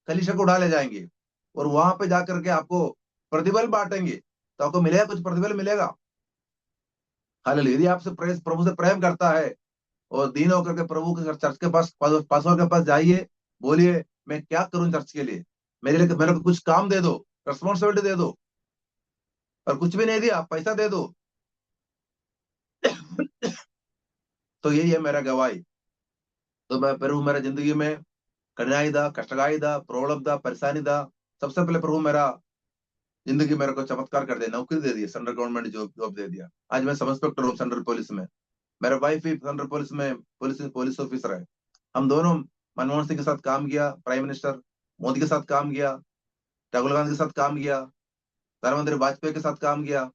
कलीसिया को उठा ले जाएंगे, और वहां पे जाकर के आपको प्रतिफल बांटेंगे, तो आपको मिलेगा, कुछ प्रतिफल मिलेगा। हालेलुया। यदि आपसे प्रभु से प्रेम करता है और दीन होकर के प्रभु के चर्च के पास, पासवान के पास जाइए, बोलिए मैं क्या करूं चर्च के लिए, मेरे लिए, मेरे को कुछ काम दे दो, रिस्पॉन्सिबिलिटी दे दो, और कुछ भी नहीं दिया पैसा दे दो। तो यही है मेरा गवाही। तो मैं प्रभु मेरा जिंदगी में कठिनाई दा, कष्टगाई दा, प्रॉब्लम दा, परेशानी दा, सबसे पहले प्रभु मेरा जिंदगी मेरे को चमत्कार कर दिया, नौकरी दे दी, सेंट्रल गवर्नमेंट जॉब जॉब दे दिया। आज मैं सब इंस्पेक्टर हूँ सेंट्रल पुलिस में। मेरा वाइफ भी सेंट्रल पुलिस में पुलिस पुलिस ऑफिसर है। हम दोनों मनमोहन सिंह के साथ काम किया, प्राइम मिनिस्टर मोदी के साथ काम किया, राहुल गांधी के साथ काम किया, प्रधानमंत्री वाजपेयी के साथ काम किया,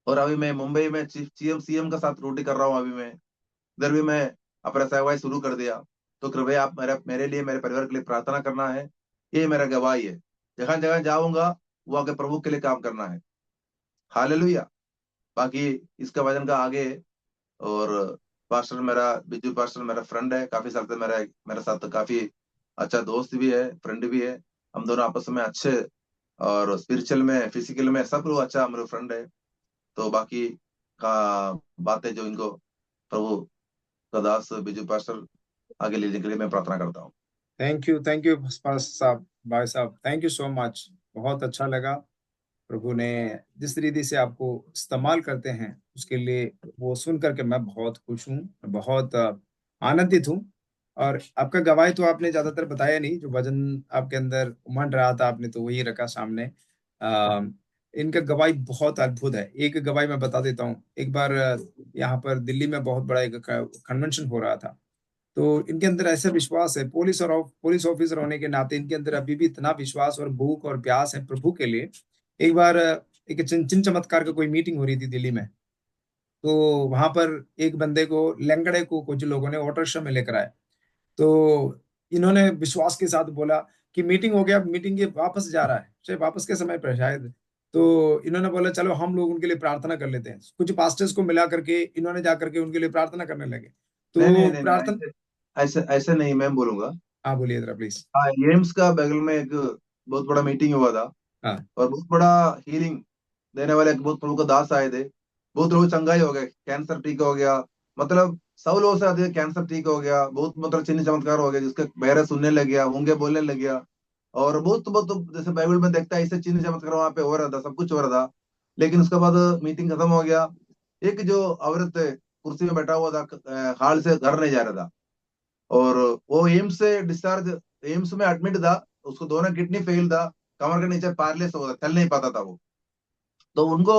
और अभी मैं मुंबई में चीफ सीएम के साथ ड्यूटी कर रहा हूँ। अभी मैं इधर भी मैं अपना सेवाएं शुरू कर दिया। तो कृपया आप मेरे लिए, मेरे परिवार के लिए प्रार्थना करना है। ये मेरा गवाही है। जहां जगह जाऊंगा वो आगे प्रभु के लिए काम करना है। हालेलुया। बाकी इसका वजन का आगे। और पास्टर मेरा, बिजू पास्टर मेरा फ्रेंड है, काफी साल से मेरा मेरे साथ तो काफी अच्छा दोस्त भी है, फ्रेंड भी है। हम दोनों आपस में अच्छे, और स्पिरिचुअल में, फिजिकल में सब लोग अच्छा मेरे फ्रेंड है। तो बाकी का बातें जो इनको प्रभु का दास बिजू पास्टर आगे ले जाने के लिए मैं प्रार्थना करता हूँ। थैंक यू पास्टर साहब, भाई साहब, थैंक यू सो मच। बहुत अच्छा लगा। प्रभु ने जिस रीति से आपको इस्तेमाल करते हैं उसके लिए वो सुन करके मैं बहुत खुश हूँ, बहुत आनंदित हूँ। और आपका गवाही तो आपने ज्यादातर बताया नहीं, जो वजन आपके अंदर उमड़ रहा था आपने तो वही रखा सामने। आ, इनका गवाही बहुत अद्भुत है। एक गवाही मैं बता देता हूँ। एक बार यहाँ पर दिल्ली में बहुत बड़ा एक कन्वेंशन हो रहा था। तो इनके अंदर ऐसा विश्वास है, पुलिस ऑफिसर होने के नाते इनके अंदर अभी भी इतना विश्वास और भूख और प्यास है प्रभु के लिए। एक बार एक चिन चमत्कार का कोई मीटिंग हो रही थी दिल्ली में। तो वहां पर एक बंदे को, लंगड़े को, कुछ लोगों ने ऑटो रिक्शा में लेकर आए। तो इन्होंने विश्वास के साथ बोला कि मीटिंग हो गया, मीटिंग के वापस जा रहा है, शायद वापस के समय पर शायद। तो इन्होंने बोला चलो हम लोग उनके लिए प्रार्थना कर लेते हैं। कुछ पास्टर्स को मिला करके इन्होंने जाकर के उनके लिए प्रार्थना करने लगे। नहीं नहीं तो नहीं नहीं, प्रार्थना, ऐसे ऐसे ऐसे नहीं, मैं बोलूंगा। हाँ बोलिए जरा प्लीज। हाँ, एम्स का बगल में एक बहुत बड़ा मीटिंग हुआ था, हाँ। और बहुत बड़ा हीलिंग देने वाले एक बहुत प्रभु का दास आए थे। बहुत लोग चंगाई हो गए, कैंसर ठीक हो गया, मतलब 100 लोगों से अधिक कैंसर ठीक हो गया, बहुत मतलब चिन्ह चमत्कार हो गया, जिसके बहरे सुनने लग गया, गूंगे बोलने लग गया। और बहुत बहुत जैसे बाइबल में देखता है, ऐसे चिन्ह चमत्कार वहां पे हो रहा था, सब कुछ हो रहा था। लेकिन उसके बाद मीटिंग खत्म हो गया। एक जो औरत कुर्सी में बैठा हुआ था, हाल से घर नहीं जा रहा था, और वो एम्स से डिस्चार्ज, एम्स में एडमिट था। उसको दोनों किडनी फेल था, कमर के नीचे पैरलेस हो गया, चल नहीं पाता था वो। तो उनको,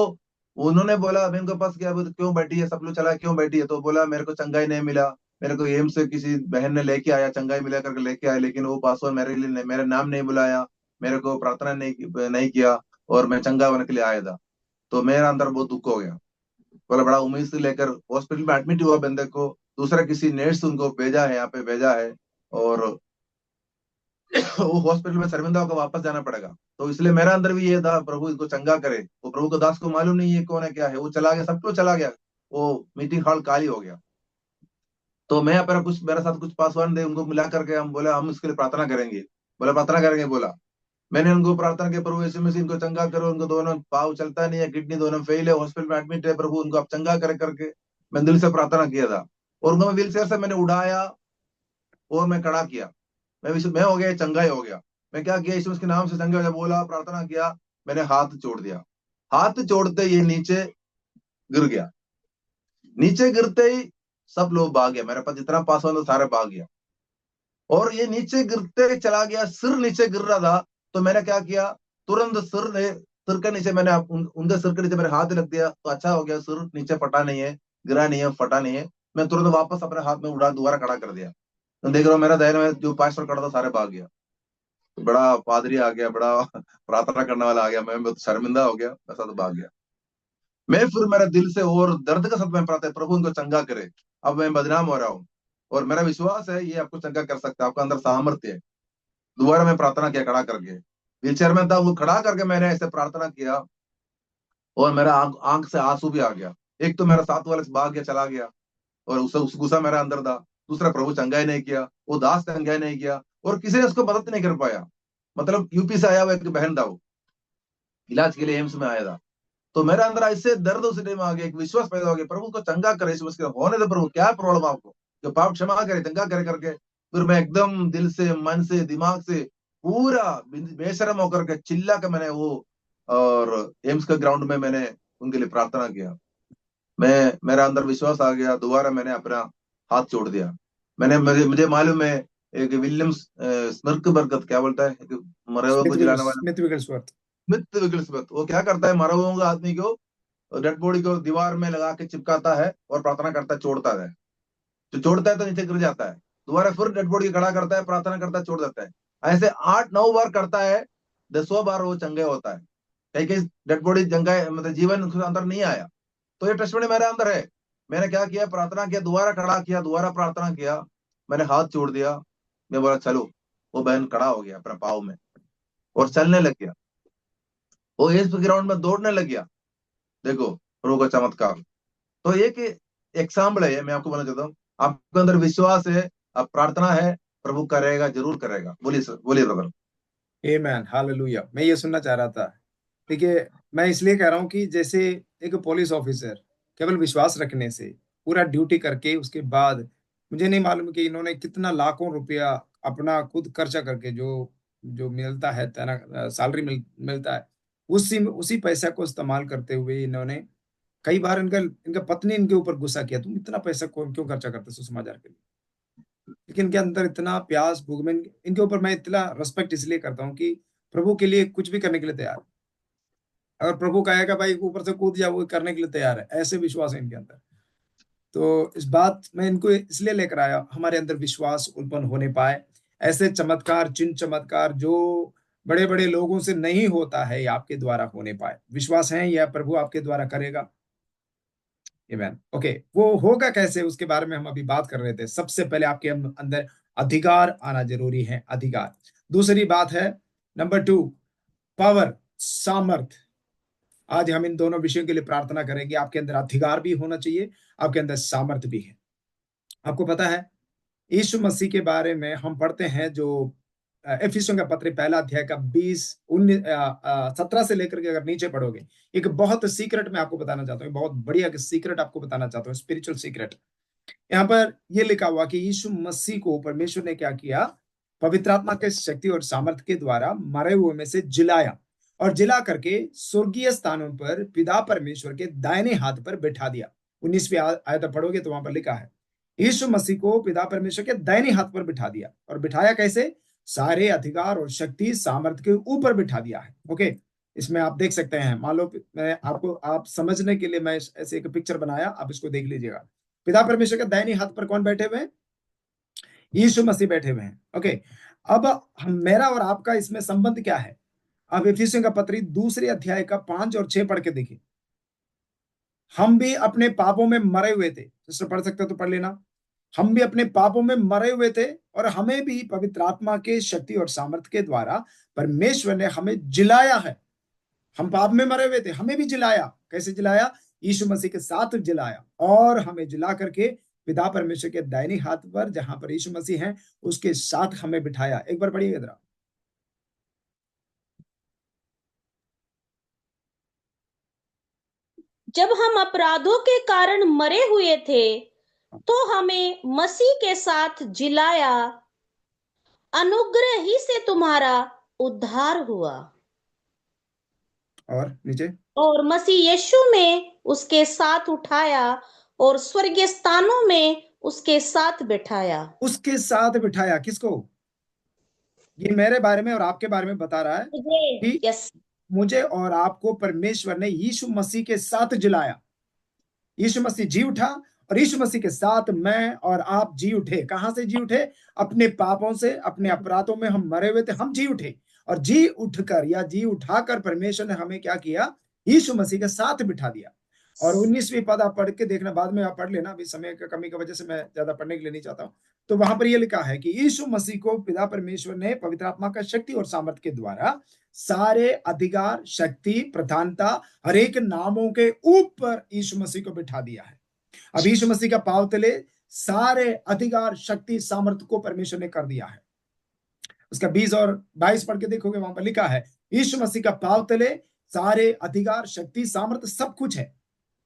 उन्होंने बोला, मैं उनके पास गया, बोले, क्यों बैठी है, सब लोग चला, क्यों बैठी है? तो बोला मेरे को चंगाई नहीं मिला, मेरे को एम्स से किसी बहन ने लेके आया, चंगाई मिला करके लेके आया, लेकिन वो पासवान मेरे लिए मेरा नाम नहीं बुलाया, मेरे को प्रार्थना नहीं किया, और मैं चंगा होने के लिए आया था। तो मेरा अंदर बहुत दुख हो गया। बोला बड़ा उम्मीद से लेकर हॉस्पिटल में एडमिट हुआ बंदे को, दूसरा किसी नर्स उनको भेजा है, यहाँ पे भेजा है, और वो हॉस्पिटल में शर्मिंदा होकर वापस जाना पड़ेगा। तो इसलिए मेरा अंदर भी ये था, प्रभु इसको चंगा करे। वो प्रभु को दास को मालूम नहीं है कौन है क्या है, वो चला गया, सब कुछ चला गया, वो मीटिंग हॉल खाली हो गया। तो मैं अपना कुछ, मेरे साथ कुछ पासवान थे, उनको मिला करके हम बोला हम इसके लिए प्रार्थना करेंगे। बोला प्रार्थना करेंगे, बोला। मैंने उनको प्रार्थना की, प्रभु यीशु मसीह इनको चंगा करो, उनको दोनों पाव चलता नहीं है, किडनी दोनों फेल है, हॉस्पिटल में एडमिट है, प्रभु उनको आप चंगा करे करके मैं दिल से प्रार्थना किया था। और उनको मैं व्हील चेयर से मैंने उठाया, और मैं खड़ा किया। मैं हो गया, चंगा ही हो गया। मैं क्या किया, यीशु मसीह के नाम से चंगा हो गया बोला, प्रार्थना किया, मैंने हाथ जोड़ दिया। हाथ जोड़ते ये नीचे गिर गया। नीचे गिरते ही सब लोग भाग गया, मेरे पास जितना पास हुआ सारे भाग गया। और ये नीचे गिरते चला गया, सिर नीचे गिर रहा था। तो मैंने क्या किया, तुरंत सिर के नीचे मैंने उनके सिर के नीचे मेरे हाथ रख दिया, तो अच्छा हो गया, सिर नीचे फटा नहीं है, गिरा नहीं है, फटा नहीं है। मैं तुरंत वापस अपने हाथ में उड़ा दोबारा खड़ा कर दिया। तो देख रहा हूँ मेरा दाहिने में जो पास्टर खड़ा था सारे भाग गया। तो बड़ा पादरी आ गया, बड़ा प्रार्थना करने वाला आ गया, मैं बहुत शर्मिंदा हो गया, मैं साथ भाग गया। मैं फिर मेरे दिल से और दर्द के साथ मैं प्रार्थना, प्रभु उनको चंगा करे, अब मैं बदनाम हो रहा हूँ और मेरा विश्वास है ये आपको चंगा कर सकता है, आपका अंदर सामर्थ्य है। दोबारा मैं प्रार्थना किया खड़ा करके, व्हीलचेयर में था वो, खड़ा करके मैंने ऐसे प्रार्थना किया और मेरा आंख आंख से आंसू भी आ गया। एक तो मेरा साथ वाला भाग गया, चला गया, और उस गुस्सा मेरा अंदर था। दूसरा, प्रभु चंगा ही नहीं किया, वो दास चंगा ही नहीं किया, और किसी ने उसको मदद नहीं कर पाया। मतलब यूपी से आया हुआ एक बहन था, वो इलाज के लिए एम्स में आया था। तो मेरा अंदर ऐसे दर्द उस टाइम आ गया, एक विश्वास पैदा हो गया, प्रभु को चंगा करे, इस मुश्किल होने दे, प्रभु क्या प्रॉब्लम आपको, जो पाप क्षमा करे, चंगा करे करके। फिर मैं एकदम दिल से, मन से, दिमाग से पूरा बेशरम होकर के चिल्ला के मैंने वो, और एम्स के ग्राउंड में मैंने उनके लिए प्रार्थना किया। मेरा अंदर विश्वास आ गया, दोबारा मैंने अपना हाथ छोड़ दिया। मुझे मुझे मालूम है, एक विलियम्स स्मिर्क बरकत क्या बोलता है, एक मरे हुए को जिलाने वाला, स्मिथ विगलस्वर्थ। स्मिथ विगलस्मिथ, वो क्या करता है, मरे हुए आदमी को, डेड बॉडी को दीवार में लगा के चिपकाता है और प्रार्थना करता है, छोड़ता है। जो छोड़ता है तो नीचे गिर जाता है, दोबारा फिर डेड बॉडी खड़ा करता है, प्रार्थना करता है, छोड़ देता है। ऐसे 8-9 बार करता है, 10वां बार वो चंगे होता है। कहीं कहीं डेड बॉडी जंगा, मतलब जीवन उसके अंदर नहीं आया। तो ये टेस्टमनी मेरे अंदर है। मैंने क्या किया, प्रार्थना किया, दोबारा खड़ा किया, दोबारा प्रार्थना किया, मैंने हाथ छोड़ दिया। मैं बोला चलो, वो बहन खड़ा हो गया अपने पाँव में और चलने लग गया। वो इस ग्राउंड में दौड़ने लग गया। देखो प्रभु का चमत्कार। तो एक एग्जाम्पल है ये, मैं आपको बोलना चाहता हूँ, आपके अंदर विश्वास है, अब प्रार्थना है, प्रभु करेगा, जरूर करेगा। बोलिए सर, बोलिए ब्रदर। आमेन, हालेलुया। मैं ये सुनना चाह रहा था। देखिए, मैं इसलिए कह रहा हूँ कि जैसे एक पुलिस ऑफिसर केवल विश्वास रखने से पूरा ड्यूटी करके उसके बाद, मुझे नहीं मालूम कि इन्होंने कितना लाखों रुपया अपना खुद खर्चा करके जो जो मिलता है, सैलरी मिलता है, उसी पैसा को इस्तेमाल करते हुए इन्होंने कई बार इनका इनका पत्नी इनके ऊपर गुस्सा किया, तुम इतना पैसा क्यों खर्चा करते हो सुषमाचार के लिए। लेकिन इनके अंदर इतना प्यास भूख में, इनके ऊपर मैं इतना रिस्पेक्ट इसलिए करता हूँ कि प्रभु के लिए कुछ भी करने के लिए तैयार है। अगर प्रभु कहेगा भाई ऊपर से कूद जा, वो करने के लिए तैयार है, ऐसे विश्वास है इनके अंदर। तो इस बात में इनको इसलिए लेकर आया, हमारे अंदर विश्वास उत्पन्न होने पाए। ऐसे चमत्कार, चिन्ह चमत्कार जो बड़े बड़े लोगों से नहीं होता है, ये आपके द्वारा होने पाए। विश्वास है यह प्रभु आपके द्वारा करेगा। आमेन। ओके, वो होगा कैसे, उसके बारे में हम अभी बात कर रहे थे। सबसे पहले आपके अंदर अधिकार आना जरूरी है, अधिकार। दूसरी बात है नंबर 2, पावर, सामर्थ। आज हम इन दोनों विषयों के लिए प्रार्थना करेंगे। आपके अंदर अधिकार भी होना चाहिए, आपके अंदर सामर्थ भी है। आपको पता है, यीशु मसीह के बारे में हम पढ़ते हैं, जो इफिसियों का पत्र पहला अध्याय का 17 से लेकर के अगर नीचे पढ़ोगे, एक बहुत सीक्रेट मैं आपको बताना चाहता हूँ, बहुत बढ़िया सीक्रेट आपको बताना चाहता हूँ, स्पिरिचुअल सीक्रेट। यहाँ पर यह लिखा हुआ कि यीशु मसीह को परमेश्वर ने क्या किया, पवित्र आत्मा के शक्ति और सामर्थ्य के द्वारा मरे हुए में से जिलाया, और जिला करके स्वर्गीय स्थानों पर पिता परमेश्वर के दाहिने हाथ पर बैठा दिया। 19वीं आयत पढ़ोगे तो वहां पर लिखा है, यीशु मसीह को पिता परमेश्वर के दाहिने हाथ पर बिठा दिया। और बिठाया कैसे, सारे अधिकार और शक्ति सामर्थ्य के ऊपर बिठा दिया है। ओके, इसमें आप देख सकते हैं, मान लो मैं आपको, आप समझने के लिए मैं ऐसे एक पिक्चर बनाया, आप इसको देख लीजिएगा। पिता परमेश्वर के दाहिने हाथ पर कौन बैठे हुए हैं, यीशु मसीह बैठे हुए हैं। ओके, अब हम, मेरा और आपका इसमें संबंध क्या है। अब इफिसियों का पत्री 2 अध्याय का 5 और 6 पढ़ के देखिए। हम भी अपने पापों में मरे हुए थे, सिस्टर पढ़ सकते हो तो पढ़ लेना। हम भी अपने पापों में मरे हुए थे, और हमें भी पवित्र आत्मा के शक्ति और सामर्थ्य के द्वारा परमेश्वर ने हमें जिलाया है। हम पाप में मरे हुए थे, हमें भी जिलाया। कैसे जिलाया, यीशु मसीह के साथ जिलाया, और हमें जिला करके पिता परमेश्वर के दाहिने हाथ पर, जहां पर यीशु मसीह हैं, उसके साथ हमें बिठाया। एक बार पढ़िएगा जरा। जब हम अपराधों के कारण मरे हुए थे, तो हमें मसीह के साथ जिलाया, अनुग्रह ही से तुम्हारा उद्धार हुआ। और नीचे, और मसीह यीशु में उसके साथ उठाया और स्वर्गीय स्थानों में उसके साथ बिठाया। उसके साथ बिठाया। किसको? ये मेरे बारे में और आपके बारे में बता रहा है कि यस, मुझे और आपको परमेश्वर ने यीशु मसीह के साथ जिलाया। यीशु मसीह जी उठा और यीशु मसीह के साथ मैं और आप जी उठे। कहां से जी उठे? अपने पापों से, अपने अपराधों में हम मरे हुए थे, हम जी उठे। और जी उठकर या जी उठाकर परमेश्वर ने हमें क्या किया? यीशु मसीह के साथ बिठा दिया। और 19वीं पद आप पढ़ के देखना, बाद में आप पढ़ लेना, अभी समय की कमी की वजह से मैं ज्यादा पढ़ने के लिए नहीं चाहता हूं। तो वहां पर यह लिखा है कि यीशु मसीह को पिता परमेश्वर ने पवित्र आत्मा का शक्ति और सामर्थ के द्वारा सारे अधिकार, शक्ति, प्रधानता, हर एक नामों के ऊपर यीशु मसीह को बिठा दिया है। अब यीशु मसीह का पांव तले सारे अधिकार, शक्ति, सामर्थ को परमेश्वर ने कर दिया है। उसका 20 और 22 पढ़ के देखोगे, वहां पर लिखा है यीशु मसीह का पांव तले सारे अधिकार, शक्ति, सामर्थ सब कुछ है।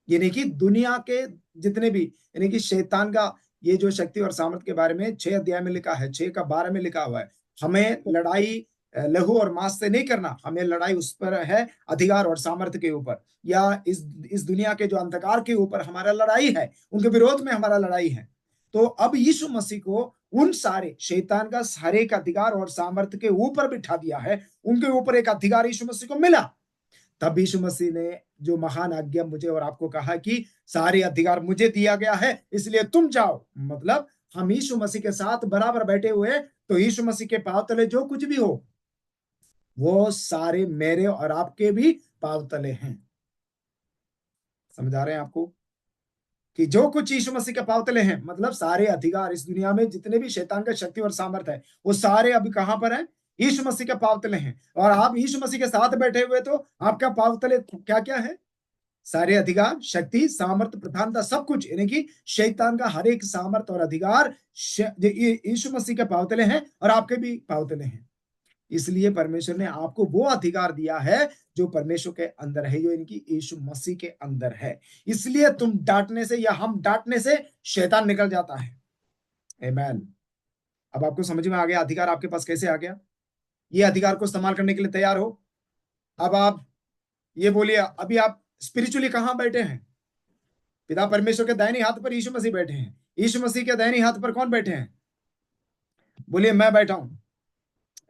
यानी कि दुनिया के जितने भी, यानी कि शैतान का ये जो शक्ति और सामर्थ के बारे में 6 अध्याय में लिखा है, 6 का 12 में लिखा हुआ है। हमें लड़ाई लहू और मांस से नहीं करना, हमें लड़ाई उस पर है अधिकार और सामर्थ्य के ऊपर, या इस दुनिया के जो अंधकार के ऊपर हमारा लड़ाई है, उनके विरोध में हमारा लड़ाई है। तो अब यीशु मसीह को उन सारे शैतान का सारे का अधिकार और सामर्थ्य के ऊपर बिठा दिया है। उनके ऊपर एक अधिकार यीशु मसीह को मिला। तब यीशु मसीह ने जो महान आज्ञा मुझे और आपको कहा कि सारे अधिकार मुझे दिया गया है, इसलिए तुम जाओ। मतलब हम यीशु मसीह के साथ बराबर बैठे हुए, तो यीशु मसीह के पांव तले जो कुछ भी हो वो सारे मेरे और आपके भी पांव तले हैं। समझ आ रहे हैं आपको कि जो कुछ यीशु मसीह के पांव तले हैं, मतलब सारे अधिकार इस दुनिया में जितने भी शैतान का शक्ति और सामर्थ है, वो सारे अभी कहां पर है? यीशु मसीह के पांव तले हैं। और आप यीशु मसीह के साथ बैठे हुए, तो आपका पांव तले क्या क्या है? सारे अधिकार, शक्ति, सामर्थ, प्रधानता, सब कुछ। यानी कि शैतान का हर एक सामर्थ और अधिकार यीशु मसीह के पांव तले हैं और आपके भी पांव तले हैं। इसलिए परमेश्वर ने आपको वो अधिकार दिया है जो परमेश्वर के अंदर है, जो इनकी यीशु मसीह के अंदर है। इसलिए तुम डांटने से या हम डांटने से शैतान निकल जाता है। आमीन। अब आपको समझ में आ गया अधिकार आपके पास कैसे आ गया? ये अधिकार को इस्तेमाल करने के लिए तैयार हो? अब आप ये बोलिए, अभी आप स्पिरिचुअली कहां बैठे हैं? पिता परमेश्वर के दाहिने हाथ पर यीशु मसीह बैठे हैं। यीशु मसीह के दाहिने हाथ पर कौन बैठे हैं? बोलिए, मैं बैठा हूं।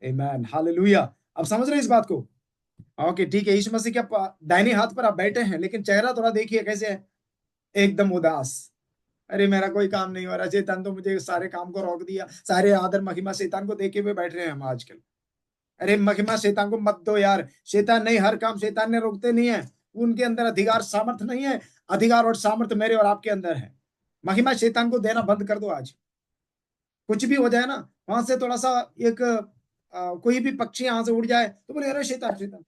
आमीन, हालेलुया। अब समझ रहे इस बात को? ओके, ठीक है। यीशु मसीह के दाहिने हाथ पर आप बैठे हैं, लेकिन चेहरा थोड़ा देखिए कैसे है, एकदम उदास। अरे मेरा कोई काम नहीं हो रहा, शैतान तो मुझे सारे काम को रोक दिया। सारे आदर महिमा शैतान को देखे हुए बैठ रहे हैं हम आजकल। अरे महिमा शैतान को मत दो यार, शैतान नहीं, हर काम शैतान ने रोकते नहीं है। उनके अंदर अधिकार सामर्थ नहीं है, अधिकार और सामर्थ मेरे और आपके अंदर है। महिमा शैतान को देना बंद कर दो आज। कुछ भी हो जाए ना, वहां से थोड़ा सा एक कोई भी पक्षी यहां से उड़ जाए तो बोले अरे शैतान शैतान।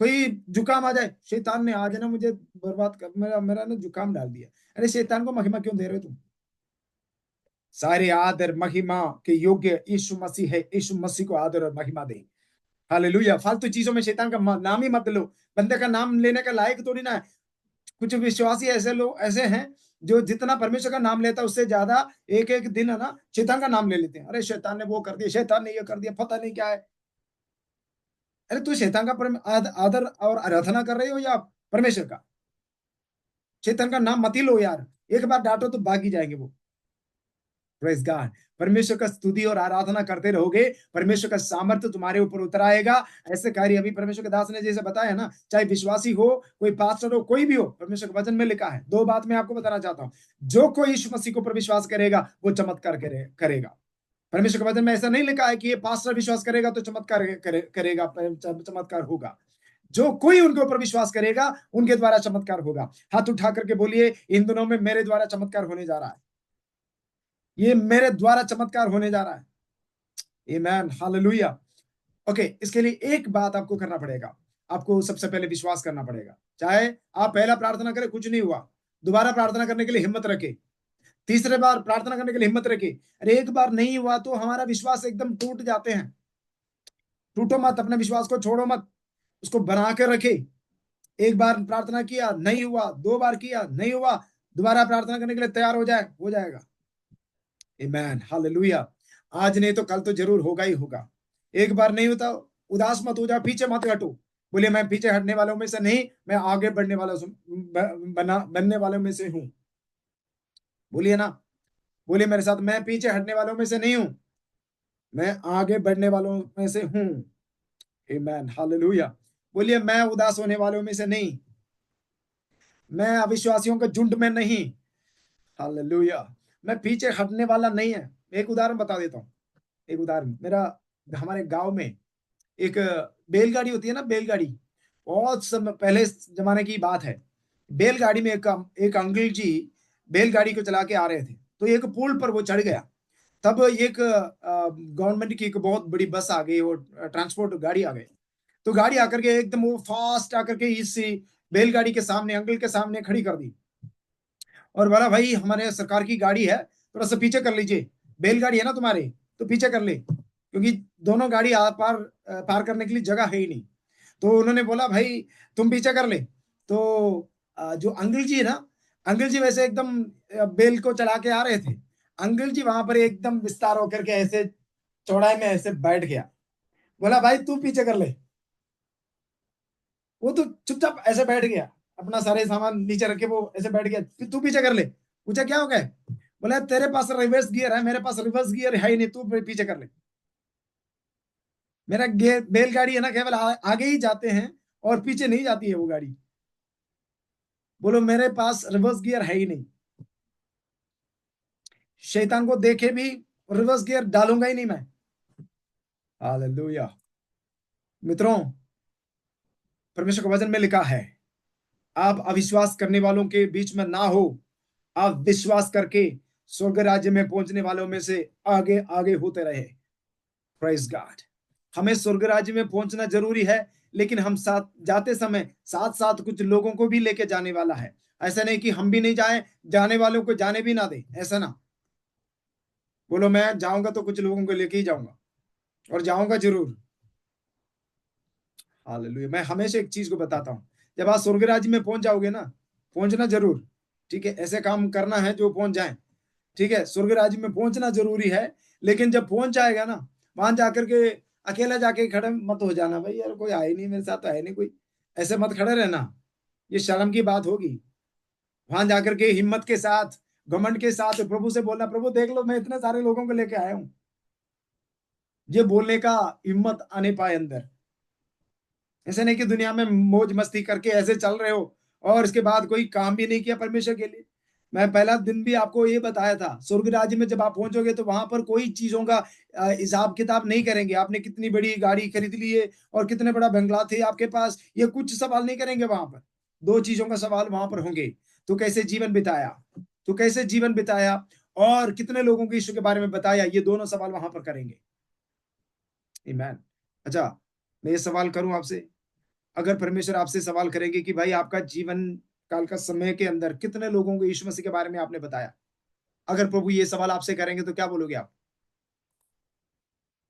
कोई जुकाम आ जाए, शैतान ने आज ना मुझे बर्बाद कर, मेरा मेरा ना जुकाम डाल दिया। अरे शैतान को महिमा क्यों दे रहे हो तुम? सारे आदर महिमा के योग्य यीशु मसीह है। यीशु मसीह को आदर और महिमा दे। हालेलुया। फालतू चीजों में शैतान का नाम ही मत लो। बंदे का नाम लेने का लायक थोड़ी ना है। कुछ विश्वासी ऐसे लोग ऐसे हैं जो जितना परमेश्वर का नाम लेता है उससे ज्यादा एक एक दिन है ना शैतान का नाम ले लेते हैं। अरे शैतान ने वो कर दिया, शैतान ने ये कर दिया, पता नहीं क्या है। अरे तू शैतान का आदर और आराधना कर रहे हो या परमेश्वर का? शैतान का नाम मत ही लो यार। एक बार डांटो तो भाग ही जाएंगे वो। Praise God. परमेश्वर का स्तुति और आराधना करते रहोगे, परमेश्वर का सामर्थ्य तुम्हारे ऊपर उतर आएगा। ऐसे कार्य अभी परमेश्वर के दास ने जैसे बताया ना, चाहे विश्वासी हो, कोई पास्टर हो, कोई भी हो, परमेश्वर के वचन में लिखा है। दो बात मैं आपको बताना चाहता हूं। जो कोई यीशु मसीह को पर विश्वास करेगा वो चमत्कार करेगा। परमेश्वर के वचन में ऐसा नहीं लिखा है कि ये पास्टर विश्वास करेगा तो चमत्कार करेगा, चमत्कार होगा। जो कोई उनके ऊपर विश्वास करेगा उनके द्वारा चमत्कार होगा। हाथ उठा करके बोलिए, इन दिनों में मेरे द्वारा चमत्कार होने जा रहा है। ये मेरे द्वारा चमत्कार होने जा रहा है। आमीन, हालेलुया। ओके, इसके लिए एक बात आपको करना पड़ेगा। आपको सबसे पहले विश्वास करना पड़ेगा। चाहे आप पहला प्रार्थना करें, कुछ नहीं हुआ, दोबारा प्रार्थना करने के लिए हिम्मत रखे। तीसरे बार प्रार्थना करने के लिए हिम्मत रखे। अरे एक बार नहीं हुआ तो हमारा विश्वास एकदम टूट जाते हैं। टूटो मत, अपने विश्वास को छोड़ो मत, उसको बना के रखे। एक बार प्रार्थना किया नहीं हुआ, दो बार किया नहीं हुआ, दोबारा प्रार्थना करने के लिए तैयार हो जाएगा। आमीन, हालेलुया। आज नहीं तो कल तो जरूर होगा ही होगा। एक बार नहीं होता, उदास मत हो जाओ, पीछे मत हटो। बोले मैं पीछे हटने वालों में से नहीं, मैं आगे बढ़ने वाला बनने वालों में से हूँ। बोलिए ना, बोलिए मेरे साथ, मैं पीछे हटने वालों में से नहीं हूं, मैं आगे बढ़ने वालों में से हूं। आमेन, हालेलुया। बोलिए मैं उदास होने वालों में से नहीं, मैं अविश्वासियों के झुंड में नहीं। हालेलुया। मैं पीछे हटने वाला नहीं है। एक उदाहरण बता देता हूँ, एक उदाहरण। मेरा हमारे गांव में एक बैलगाड़ी होती है ना, बैलगाड़ी, बहुत समय पहले जमाने की बात है। बैलगाड़ी में एक अंकल जी बैलगाड़ी को चला के आ रहे थे, तो एक पुल पर वो चढ़ गया। तब एक गवर्नमेंट की एक बहुत बड़ी बस आ गई और ट्रांसपोर्ट गाड़ी आ गई। तो गाड़ी आकर के एकदम वो फास्ट आकर के इस बैलगाड़ी के सामने, अंकल के सामने खड़ी कर दी और बोला, भाई हमारे सरकार की गाड़ी है, थोड़ा सा पीछे कर लीजिए, बैलगाड़ी है ना तुम्हारे, तो पीछे कर ले, क्योंकि दोनों गाड़ी आर पार पार करने के लिए जगह है ही नहीं। तो उन्होंने बोला, भाई तुम पीछे कर ले। तो जो अंकल जी है ना, अंकल जी वैसे एकदम बैल को चला के आ रहे थे। अंकल जी वहां पर एकदम विस्तार होकर के ऐसे चौड़ाई में ऐसे बैठ गया। बोला, भाई तू पीछे कर ले। वो तो चुपचाप ऐसे बैठ गया, अपना सारे सामान नीचे रख के वो ऐसे बैठ गया। फिर तू पीछे कर ले। पूछा क्या हो गया? बोला, तेरे पास रिवर्स गियर है, मेरे पास रिवर्स गियर है ही नहीं, तू पीछे कर ले। मेरा बैलगाड़ी है ना, केवल आगे ही जाते हैं और पीछे नहीं जाती है वो गाड़ी। बोलो मेरे पास रिवर्स गियर है ही नहीं। शैतान को देखे भी रिवर्स गियर डालूंगा ही नहीं मैं। हालेलुया। मित्रों, परमेश्वर के वचन में लिखा है, आप अविश्वास करने वालों के बीच में ना हो, आप विश्वास करके स्वर्ग राज्य में पहुंचने वालों में से आगे आगे होते रहे। Praise God. हमें स्वर्ग राज्य में पहुंचना जरूरी है, लेकिन हम साथ जाते समय साथ साथ कुछ लोगों को भी लेके जाने वाला है। ऐसा नहीं कि हम भी नहीं जाए, जाने वालों को जाने भी ना दे, ऐसा ना। बोलो मैं जाऊंगा तो कुछ लोगों को लेके ही जाऊंगा, और जाऊंगा जरूर। हालेलुया। मैं हमेशा एक चीज को बताता हूँ, जब आप स्वर्ग राज्य में पहुंच जाओगे ना, पहुंचना जरूर, ठीक है, ऐसे काम करना है जो पहुंच जाए, ठीक है, स्वर्ग राज्य में पहुंचना जरूरी है। लेकिन जब पहुंच जाएगा ना, वहां जाकर के अकेला जाके खड़े मत हो जाना, भाई यार कोई आए नहीं मेरे साथ, तो है नहीं कोई, ऐसे मत खड़े रहना, ये शर्म की बात होगी। वहां जाकर के हिम्मत के साथ, घमंड के साथ प्रभु से बोलना, प्रभु देख लो मैं इतने सारे लोगों को लेके आया हूं, ये बोलने का हिम्मत आने पाए अंदर। ऐसे नहीं कि दुनिया में मौज मस्ती करके ऐसे चल रहे हो और इसके बाद कोई काम भी नहीं किया परमेश्वर के लिए। मैं पहला दिन भी आपको ये बताया था, स्वर्ग राज्य में जब आप पहुंचोगे तो वहां पर कोई चीजों का हिसाब किताब नहीं करेंगे, आपने कितनी बड़ी गाड़ी खरीद ली है और कितने बड़ा बंगला थे आपके पास, ये कुछ सवाल नहीं करेंगे वहां पर। दो चीजों का सवाल वहां पर होंगे, तू कैसे जीवन बिताया, तू कैसे जीवन बिताया, और कितने लोगों को यीशु के बारे में बताया, ये दोनों सवाल वहां पर करेंगे। ईमैन। अच्छा, मैं ये सवाल करूं आपसे, अगर परमेश्वर आपसे सवाल करेंगे कि भाई आपका जीवन काल का समय के अंदर कितने लोगों को यीशु मसीह के बारे में आपने बताया, अगर प्रभु ये सवाल आपसे करेंगे तो क्या बोलोगे आप?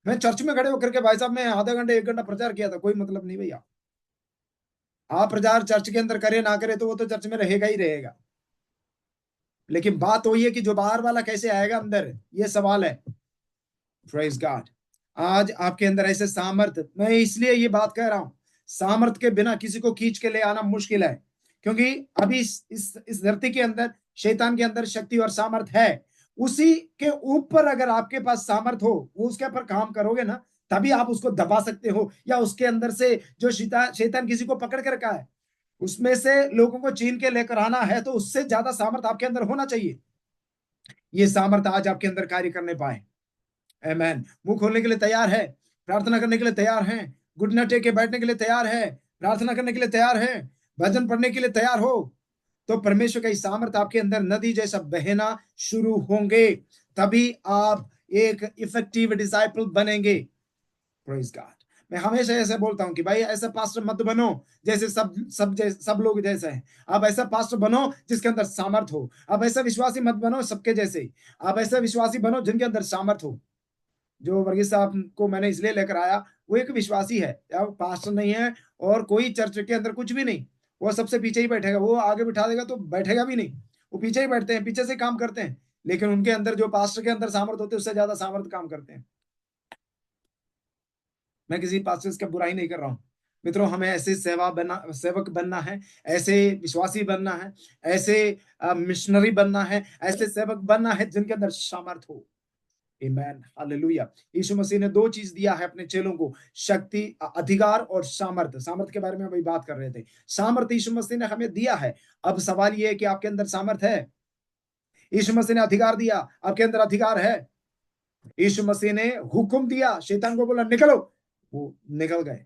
मैं चर्च में खड़े होकर के भाई साहब मैं आधा घंटे 1 घंटा प्रचार किया था, कोई मतलब नहीं भैया। आप प्रचार चर्च के अंदर करे ना करे तो वो तो चर्च में रहेगा ही रहेगा, लेकिन बात वही है कि जो बाहर वाला कैसे आएगा अंदर, ये सवाल है। Praise God. आज आपके अंदर ऐसे सामर्थ, मैं इसलिए ये बात कह रहा हूं, सामर्थ के बिना किसी को खींच के ले आना मुश्किल है, क्योंकि अभी इस धरती के अंदर शैतान के अंदर शक्ति और सामर्थ है। उसी के ऊपर अगर आपके पास सामर्थ हो, वो उसके ऊपर काम करोगे ना, तभी आप उसको दबा सकते हो, या उसके अंदर से जो शैतान किसी को पकड़ के रखा है उसमें से लोगों को छीन के लेकर आना है, तो उससे ज्यादा सामर्थ आपके अंदर होना चाहिए। ये सामर्थ आज आपके अंदर कार्य करने पाए। आमेन। मुंह खोलने के लिए तैयार है, प्रार्थना करने के लिए तैयार हैं, घुटना टेक के बैठने के लिए तैयार है, प्रार्थना करने के लिए तैयार है, भजन पढ़ने के लिए तैयार हो, तो परमेश्वर का सामर्थ आपके अंदर नदी जैसा बहना शुरू होंगे, तभी आप एक इफेक्टिव डिसाइपल बनेंगे। Praise God. मैं हमेशा ऐसे बोलता हूं कि भाई ऐसा पास्टर मत बनो जैसे सब लोग जैसे हैं, आप ऐसा पास्टर बनो जिसके अंदर सामर्थ हो। आप ऐसा विश्वासी मत बनो सबके जैसे, आप ऐसा विश्वासी बनो जिनके अंदर सामर्थ हो। जो वर्गीस साहब को मैंने इसलिए लेकर आया, वो एक विश्वासी है, अब पास्टर नहीं है और कोई चर्च के अंदर कुछ भी नहीं, वो सबसे पीछे ही बैठेगा, वो आगे बिठा देगा तो बैठेगा भी नहीं, वो पीछे ही बैठते हैं, पीछे से काम करते हैं, लेकिन उनके अंदर जो पास्टर के अंदर सामर्थ होते हैं उससे ज्यादा सामर्थ काम करते हैं। मैं किसी पास्टर का बुराई नहीं कर रहा हूँ, मित्रों, हमें ऐसे सेवक बनना है, ऐसे विश्वासी बनना है, ऐसे मिशनरी बनना है, ऐसे सेवक बनना है जिनके अंदर सामर्थ हो। आमेन, हालेलुया। यीशु मसीह ने दो चीज दिया है अपने चेलों को, शक्ति, अधिकार और सामर्थ। सामर्थ के बारे में अभी बात कर रहे थे। सामर्थ यीशु मसीह ने हमें दिया है। अब सवाल यह है कि आपके अंदर सामर्थ है? यीशु मसीह ने अधिकार दिया, आपके अंदर अधिकार है? यीशु मसीह ने हुक्म दिया, शैतान को बोला निकलो, वो निकल गए।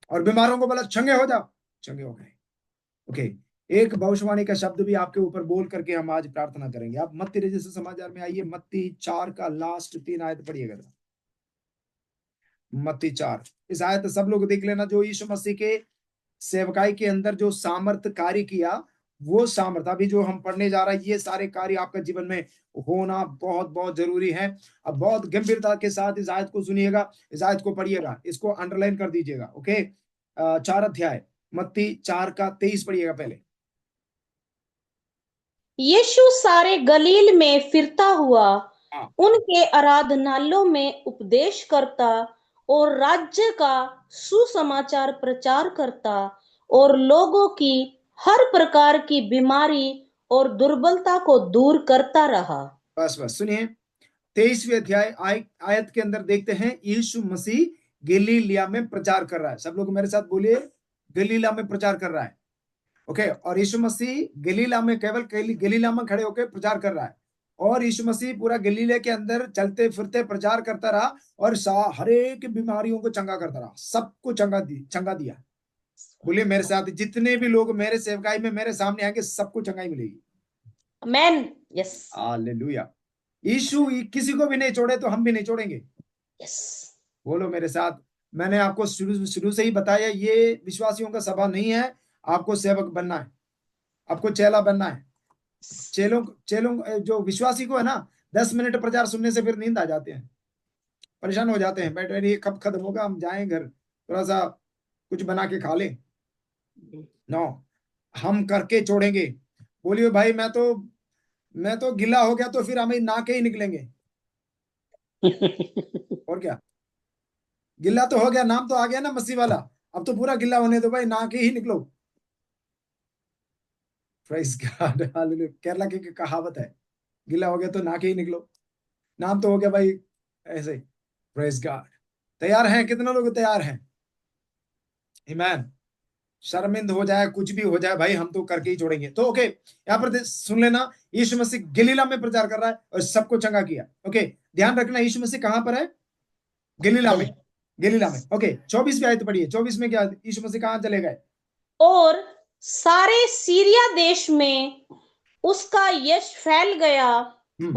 और बीमारों को बोला चंगे हो जाओ, चंगे हो गए। ओके, एक भविष्यवाणी का शब्द भी आपके ऊपर बोल करके हम आज प्रार्थना करेंगे। आप मत्ती रचित समाचार में आइए, मत्ती 4 का लास्ट 3 आयत पढ़िएगा। मत्ती 4, इस आयत सब लोग देख लेना। जो यीशु मसीह के सेवकाई के अंदर जो सामर्थ कार्य किया, वो सामर्थ अभी जो हम पढ़ने जा रहे हैं, ये सारे कार्य आपका जीवन में होना बहुत बहुत जरूरी है। अब बहुत गंभीरता के साथ इस आयत को सुनिएगा, इस आयत को पढ़िएगा, इसको अंडरलाइन कर दीजिएगा। ओके, 4 अध्याय मत्ती 4 का 23 पढ़िएगा पहले। यीशु सारे गलील में फिरता हुआ हाँ, उनके आराधनालयों में उपदेश करता और राज्य का सुसमाचार प्रचार करता और लोगों की हर प्रकार की बीमारी और दुर्बलता को दूर करता रहा। बस बस सुनिए, 23वें अध्याय आयत के अंदर देखते हैं, यीशु मसीह गलीलिया में प्रचार कर रहा है। सब लोग मेरे साथ बोलिए, गलीला में प्रचार कर रहा है। ओके, और यीशु मसीह गलीला में, केवल गलीला में खड़े होकर प्रचार कर रहा है। और यीशु मसीह पूरा गलीले के अंदर चलते फिरते प्रचार करता रहा और हर एक बीमारियों को चंगा करता रहा, सबको चंगा दिया। बोलिए मेरे साथ, जितने भी लोग मेरे सेवकाई में मेरे सामने आएंगे, सबको चंगाई मिलेगी। आमेन, यस, हालेलुया। यीशु किसी को भी नहीं छोड़े तो हम भी नहीं छोड़ेंगे। यस, बोलो मेरे साथ। मैंने आपको शुरू से ही बताया, ये विश्वासियों का सभा नहीं है। आपको सेवक बनना है, आपको चेला बनना है। चेलों चेलों जो विश्वासी को है ना, 10 मिनट प्रचार सुनने से फिर नींद आ जाते हैं, परेशान हो जाते हैं। बैठे ये कब खत्म होगा, हम जाएं घर, थोड़ा सा कुछ बना के खा लें। नो, हम करके छोड़ेंगे। बोलिए भाई, मैं तो गिला हो गया तो फिर हमें नाके ही निकलेंगे। और क्या, गिल्ला तो हो गया, नाम तो आ गया ना मसीह वाला, अब तो पूरा गिल्ला होने दो भाई, नाके ही निकलो। Praise God, hallelujah. केरला की कहावत है, गिल्ला हो गया तो नाके ही निकलो, नाम तो हो गया भाई, ऐसे। Praise God. तैयार हैं? कितने लोग तैयार हैं? आमीन। शर्मिंद हो जाए, कुछ भी हो जाए भाई, हम तो करके ही छोड़ेंगे। तो ओके, यहाँ पर सुन लेना, यीशु मसीह गलीला में प्रचार कर रहा है और सबको चंगा किया। ओके, ध्यान रखना, यीशु मसीह कहां पर है? गलीला में, गलीला में। ओके, 24वीं आयत पढ़िए। 24 में क्या, यीशु मसीह कहां चले गए? और सारे सीरिया देश में उसका यश फैल गया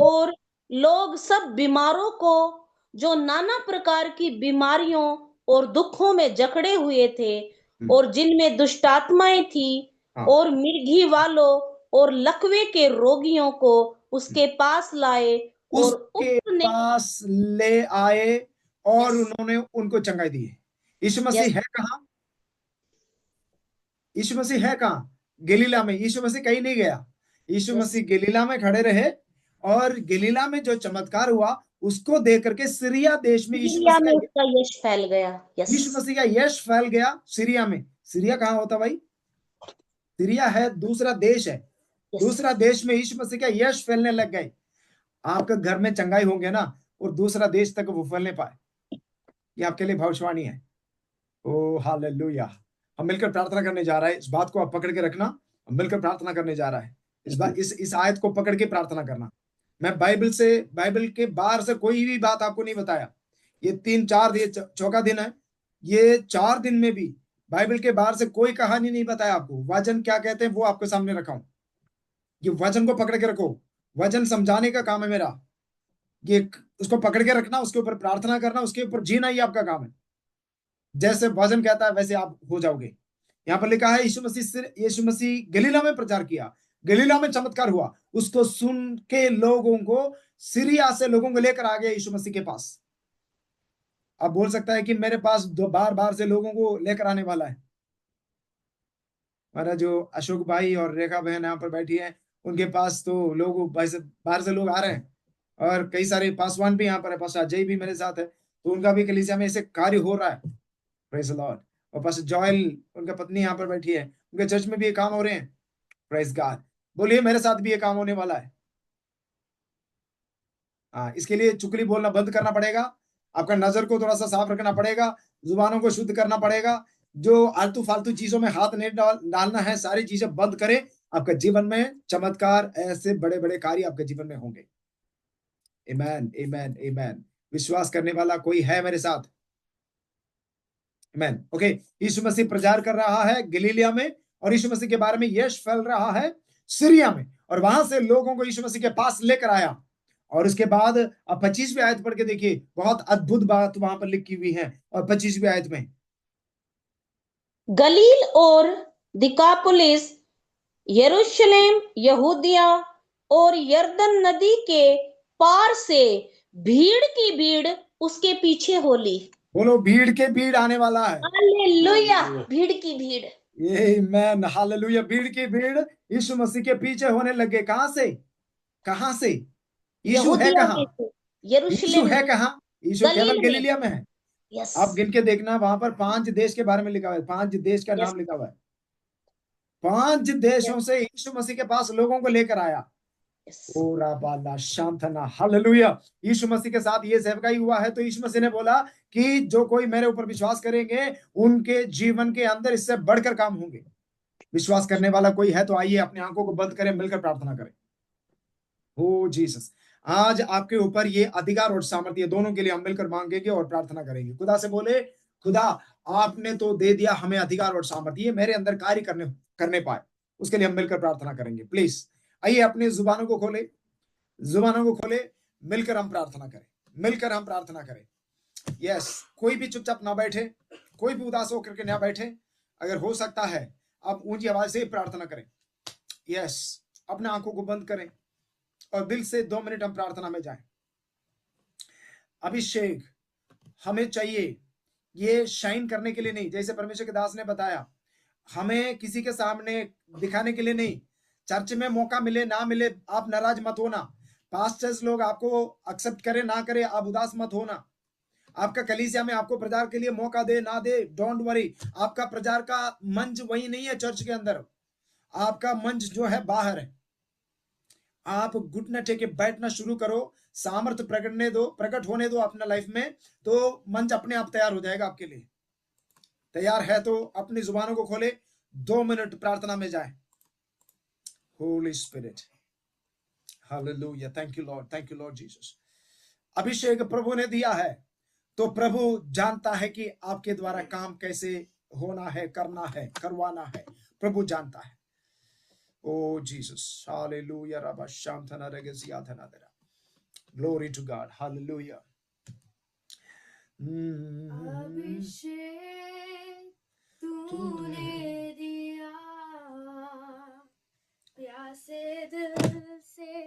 और लोग सब बीमारों को, जो नाना प्रकार की बीमारियों और दुखों में जकड़े हुए थे और जिनमें दुष्टात्माएं थी, हाँ। और मिर्गी वालों और लकवे के रोगियों को उसके पास लाए और उसके उसने, पास ले आए और यस, उन्होंने उनको चंगाई दी है। यीशु मसीह है कहाँ? यीशु मसीह है कहाँ? गलीला में। यीशु मसीह कहीं नहीं गया। यीशु यस, मसीह गलीला में खड़े रहे और गलीला में जो चमत्कार हुआ उसको देख करके सीरिया देश में सीरिया में उसका यश फैल गया। यस, यीशु मसीह का यश फैल गया सीरिया में। सीरिया कहाँ होता भाई? सीरिया है दूसरा देश है। यस, दूसरा देश में यीशु मसीह का यश फैलने लग गए। आपके घर में चंगाई होंगे ना, और दूसरा देश तक वो फैलने पाए, ये आपके लिए भविष्यवाणी है। ओ हालेलुया। हम मिलकर प्रार्थना करने जा रहे हैं, इस बात को आप पकड़ के रखना। हम मिलकर प्रार्थना करने जा रहा है, इस आयत को पकड़ के प्रार्थना करना। मैं बाइबल के बाहर से कोई भी बात आपको नहीं बताया। ये 3-4 ये चौका दिन है, ये 4 दिन में भी बाइबल के बाहर से कोई कहानी नहीं बताया आपको। वचन क्या कहते हैं वो आपके सामने रखा हूं। ये वचन को पकड़ के रखो, वचन समझाने का काम है मेरा। ये उसको पकड़ के रखना, उसके ऊपर प्रार्थना करना, उसके ऊपर जीना, ही आपका काम है। जैसे वचन कहता है वैसे आप हो जाओगे। यहाँ पर लिखा है, यीशु मसीह गलीला में प्रचार किया, गलीला में चमत्कार हुआ। उसको सुन के लोगों को, सीरिया से लोगों को लेकर आ गया यीशु मसीह के पास। अब बोल सकता है कि मेरे पास बार बार से लोगों को लेकर आने वाला है। हमारा जो अशोक भाई और रेखा बहन यहाँ पर बैठी है, उनके पास तो लोग बाहर से लोग आ रहे हैं, और कई सारे पासवान भी यहाँ पर है, पास अजय भी मेरे साथ है, तो उनका भी कलीसिया में ऐसे कार्य हो रहा है। Praise the Lord. और पास्टर जॉयल उनका पत्नी यहाँ पर बैठी है, उनके चर्च में भी ये काम हो रहे हैं। Praise God. बोलिए मेरे साथ भी ये काम होने वाला है। हाँ, इसके लिए चुगली बोलना बंद करना पड़ेगा, आपका नजर को थोड़ा सा साफ रखना पड़ेगा, जुबानों को शुद्ध करना पड़ेगा, जो आलतू फालतू चीजों में हाथ नहीं डालना है, सारी चीजें बंद करें। आपका जीवन में चमत्कार, ऐसे बड़े बड़े कार्य आपके जीवन में होंगे। आमेन, आमेन, आमेन। विश्वास करने वाला कोई है मेरे साथ? आमेन। ओके, यीशु मसीह प्रचार कर रहा है गलीलिया में, और यीशु मसीह के बारे में यश फैल रहा है सीरिया में, और वहां से लोगों को यीशु मसीह के पास लेकर आया। और उसके बाद अब 25वीं आयत पढ़ के देखिए, बहुत अद्भुत बात वहां पर लिखी हुई है। और 25वीं आयत में, गलील और दिकापुलिस, यरूशलेम, यहूदिया और यरदन नदी के पार से भीड़ की भीड़ उसके पीछे हो ली। बोलो भीड़ के भीड़ आने वाला है। हालेलुया, भीड़ की भीड़। आमेन, हालेलुया। भीड़ की भीड़ यीशु मसीह के पीछे होने लगे। कहां से? कहां से? यीशु है यहूदिया कहां? में से, यीशु यरूशलेम है में, कहां? यीशु केवल गलील में। गलीलिया में है। यस, आप गिन के देखना, वहां पर 5 देश के बारे में लिखा हुआ है, 5 देश का यस, नाम लिखा हुआ है। 5 देशों से यीशु मसीह के पास लोगों को लेकर आया। यस। ओरा बाला शांतना, हालेलुया। यीशु मसीह के साथ ये सेवकाई हुआ है, तो यीशु मसीह ने बोला कि जो कोई मेरे ऊपर विश्वास करेंगे, उनके जीवन के अंदर इससे बढ़कर काम होंगे। विश्वास करने वाला कोई है तो आइए अपनी आंखों को बंद करें, मिलकर प्रार्थना करें। ओ जीसस, आज आपके ऊपर ये अधिकार और सामर्थ्य दोनों के लिए हम मिलकर मांगेंगे और प्रार्थना करेंगे। खुदा से बोले, खुदा आपने तो दे दिया हमें अधिकार और सामर्थ्य, ये मेरे अंदर कार्य करने पाए, उसके लिए हम मिलकर प्रार्थना करेंगे। प्लीज आइए अपनी जुबानों को खोले, जुबानों को खोले, मिलकर हम प्रार्थना करें, मिलकर हम प्रार्थना करें। यस, कोई भी चुपचाप ना बैठे, कोई भी उदास होकर के ना बैठे। अगर हो सकता है आप ऊंची आवाज से प्रार्थना करें। यस, अपने आंखों को बंद करें और दिल से 2 मिनट हम प्रार्थना में जाएं। अभिषेक हमें चाहिए, ये शाइन करने के लिए नहीं, जैसे परमेश्वर के दास ने बताया, हमें किसी के सामने दिखाने के लिए नहीं। चर्च में मौका मिले ना मिले, आप नाराज मत होना। पास्टर्स लोग आपको एक्सेप्ट करे ना करे, आप उदास मत होना। आपका कलीसिया में आपको प्रचार के लिए मौका दे ना दे, डोंट वरी। आपका प्रचार का मंच वही नहीं है चर्च के अंदर, आपका मंच जो है बाहर है। आप घुटने टेके बैठना शुरू करो, सामर्थ्य प्रकट होने दो अपना लाइफ में, तो मंच अपने आप तैयार हो जाएगा आपके लिए। तैयार है तो अपनी जुबानों को खोले, 2 मिनट प्रार्थना में जाए। Holy Spirit, hallelujah, thank you Lord, thank you Lord Jesus. अभिषेक प्रभु ने दिया है, तो प्रभु जानता है कि आपके द्वारा काम कैसे होना है, करना है, करवाना है। प्रभु जानता है। Oh Jesus, hallelujah, Rabba Shantana Regesiathana Dera. Glory to God, hallelujah. अभिषेक तूने दिया, प्यासे दिल से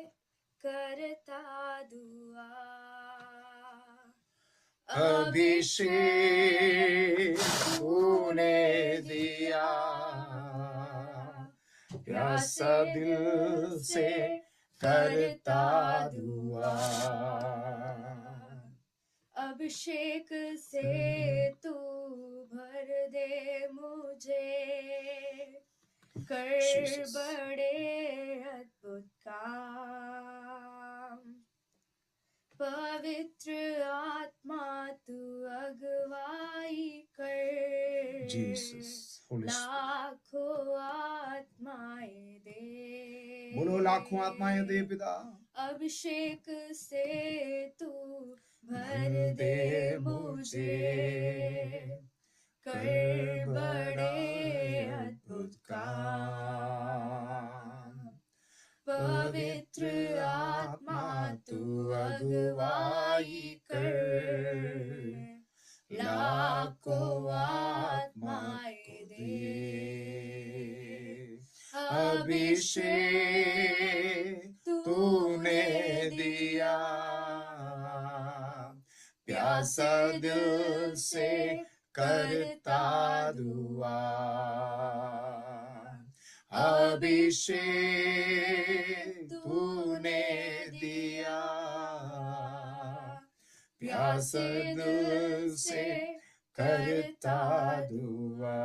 करता दुआ। अभिषेक तूने दिया, प्यासा दिल से करता दुआ। अभिषेक से तू भर दे मुझे, कर बड़े अद्भुत काम। पवित्र आत्मा तू अगुवाई कर, लाखों आत्माएं दे। बोलो लाखों आत्माएं दे पिता। अभिषेक से तू भर दे मुझे, कर बड़े अद्भुत काम। पवित्र आत्मा तू अगुवाई कर, लाखों आत्माएं दे। अभिषेक तूने दिया, प्यासा दिल से करता दुआ। अभिषेक तूने दिया, प्यासा दिल से करता दुआ।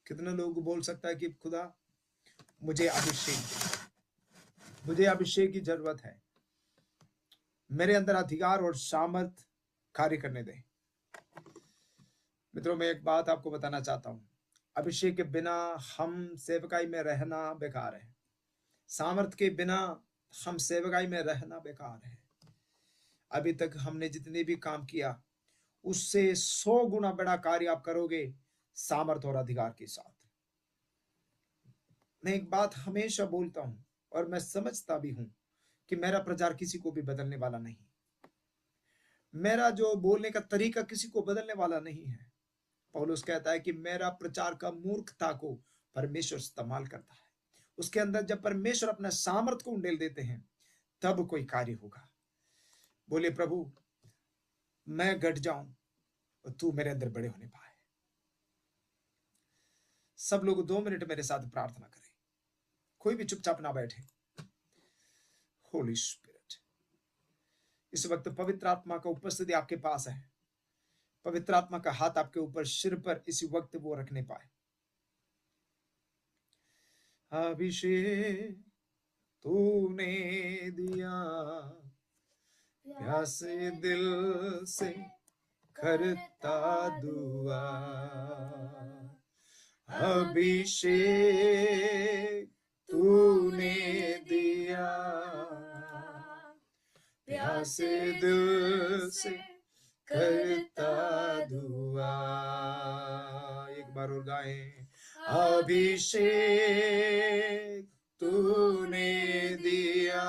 कितने लोग बोल सकता है कि खुदा मुझे अभिषेक की जरूरत है, मेरे अंदर अधिकार और सामर्थ कार्य करने दे। मित्रों, मैं एक बात आपको बताना चाहता हूं, अभिषेक के बिना हम सेवकाई में रहना बेकार है। सामर्थ के बिना हम सेवकाई में रहना बेकार है। अभी तक हमने जितने भी काम किया उससे 100 गुना बड़ा कार्य आप करोगे सामर्थ और अधिकार के साथ। मैं एक बात हमेशा बोलता हूं और मैं समझता भी हूं कि मेरा प्रचार किसी को भी बदलने वाला नहीं, मेरा जो बोलने का तरीका किसी को बदलने वाला नहीं है। पौलुस कहता है कि मेरा प्रचार का मूर्खता को परमेश्वर इस्तेमाल करता है। उसके अंदर जब परमेश्वर अपना सामर्थ को उंडेल देते हैं तब कोई कार्य होगा। बोले प्रभु मैं घट जाऊं और तू मेरे अंदर बड़े होने पाए। सब लोग 2 मिनट मेरे साथ प्रार्थना करें, कोई भी चुपचाप ना बैठे। होली स्पिरिट, इस वक्त पवित्र आत्मा का उपस्थिति आपके पास है। पवित्र आत्मा का हाथ आपके ऊपर सिर पर इसी वक्त वो रखने पाए। अभिषेक तूने दिया, प्यासे दिल से करता दुआ। अभिषेक तूने दिया, प्यासे दिल से करता दुआ। एक बार और गाएं, अभिषेक तूने दिया,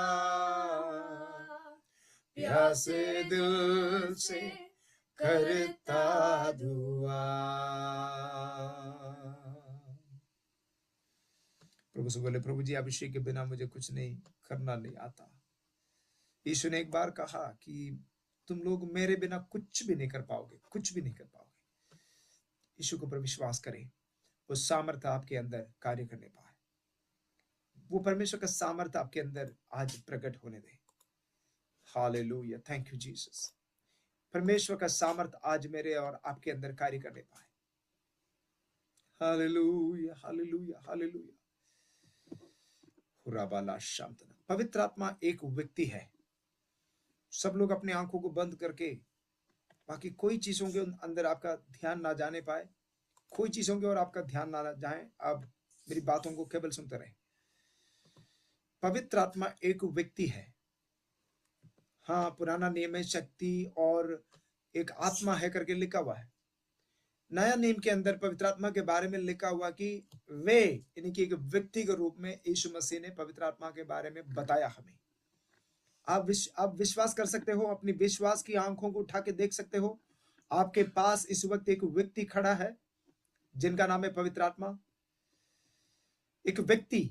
प्यासे दिल से करता दुआ। प्रभु से बोले, प्रभु जी अभिषेक के बिना मुझे कुछ नहीं करना नहीं आता। यीशु ने एक बार कहा कि तुम लोग मेरे बिना कुछ भी नहीं कर पाओगे, कुछ भी नहीं कर पाओगे। यीशु को पर विश्वास करें, वो सामर्थ्य आपके अंदर कार्य करने पाए। वो परमेश्वर का सामर्थ्य आपके अंदर आज प्रकट होने दे। Hallelujah, thank you Jesus. परमेश्वर का सामर्थ्य आज मेरे और आपके अंदर कार्य करने पाए। Hallelujah, hallelujah, hallelujah. हुराबाला शांतना। पवित्र आत्मा एक व्यक्ति है। सब लोग अपनी आंखों को बंद करके, बाकी कोई चीजों के अंदर आपका ध्यान ना जाने पाए, कोई चीजों की ओर आपका ध्यान ना जाए, आप मेरी बातों को केवल सुनते रहे। पवित्र आत्मा एक व्यक्ति है। हाँ, पुराना नियम में शक्ति और एक आत्मा है करके लिखा हुआ है। नया नियम के अंदर पवित्र आत्मा के बारे में लिखा हुआ कि वे, यानी कि एक व्यक्ति के रूप में यीशु मसीह ने पवित्र आत्मा के बारे में बताया हमें। आप विश्वास कर सकते हो, अपनी विश्वास की आंखों को उठा के देख सकते हो। आपके पास इस वक्त एक व्यक्ति खड़ा है जिनका नाम है पवित्र आत्मा। एक व्यक्ति,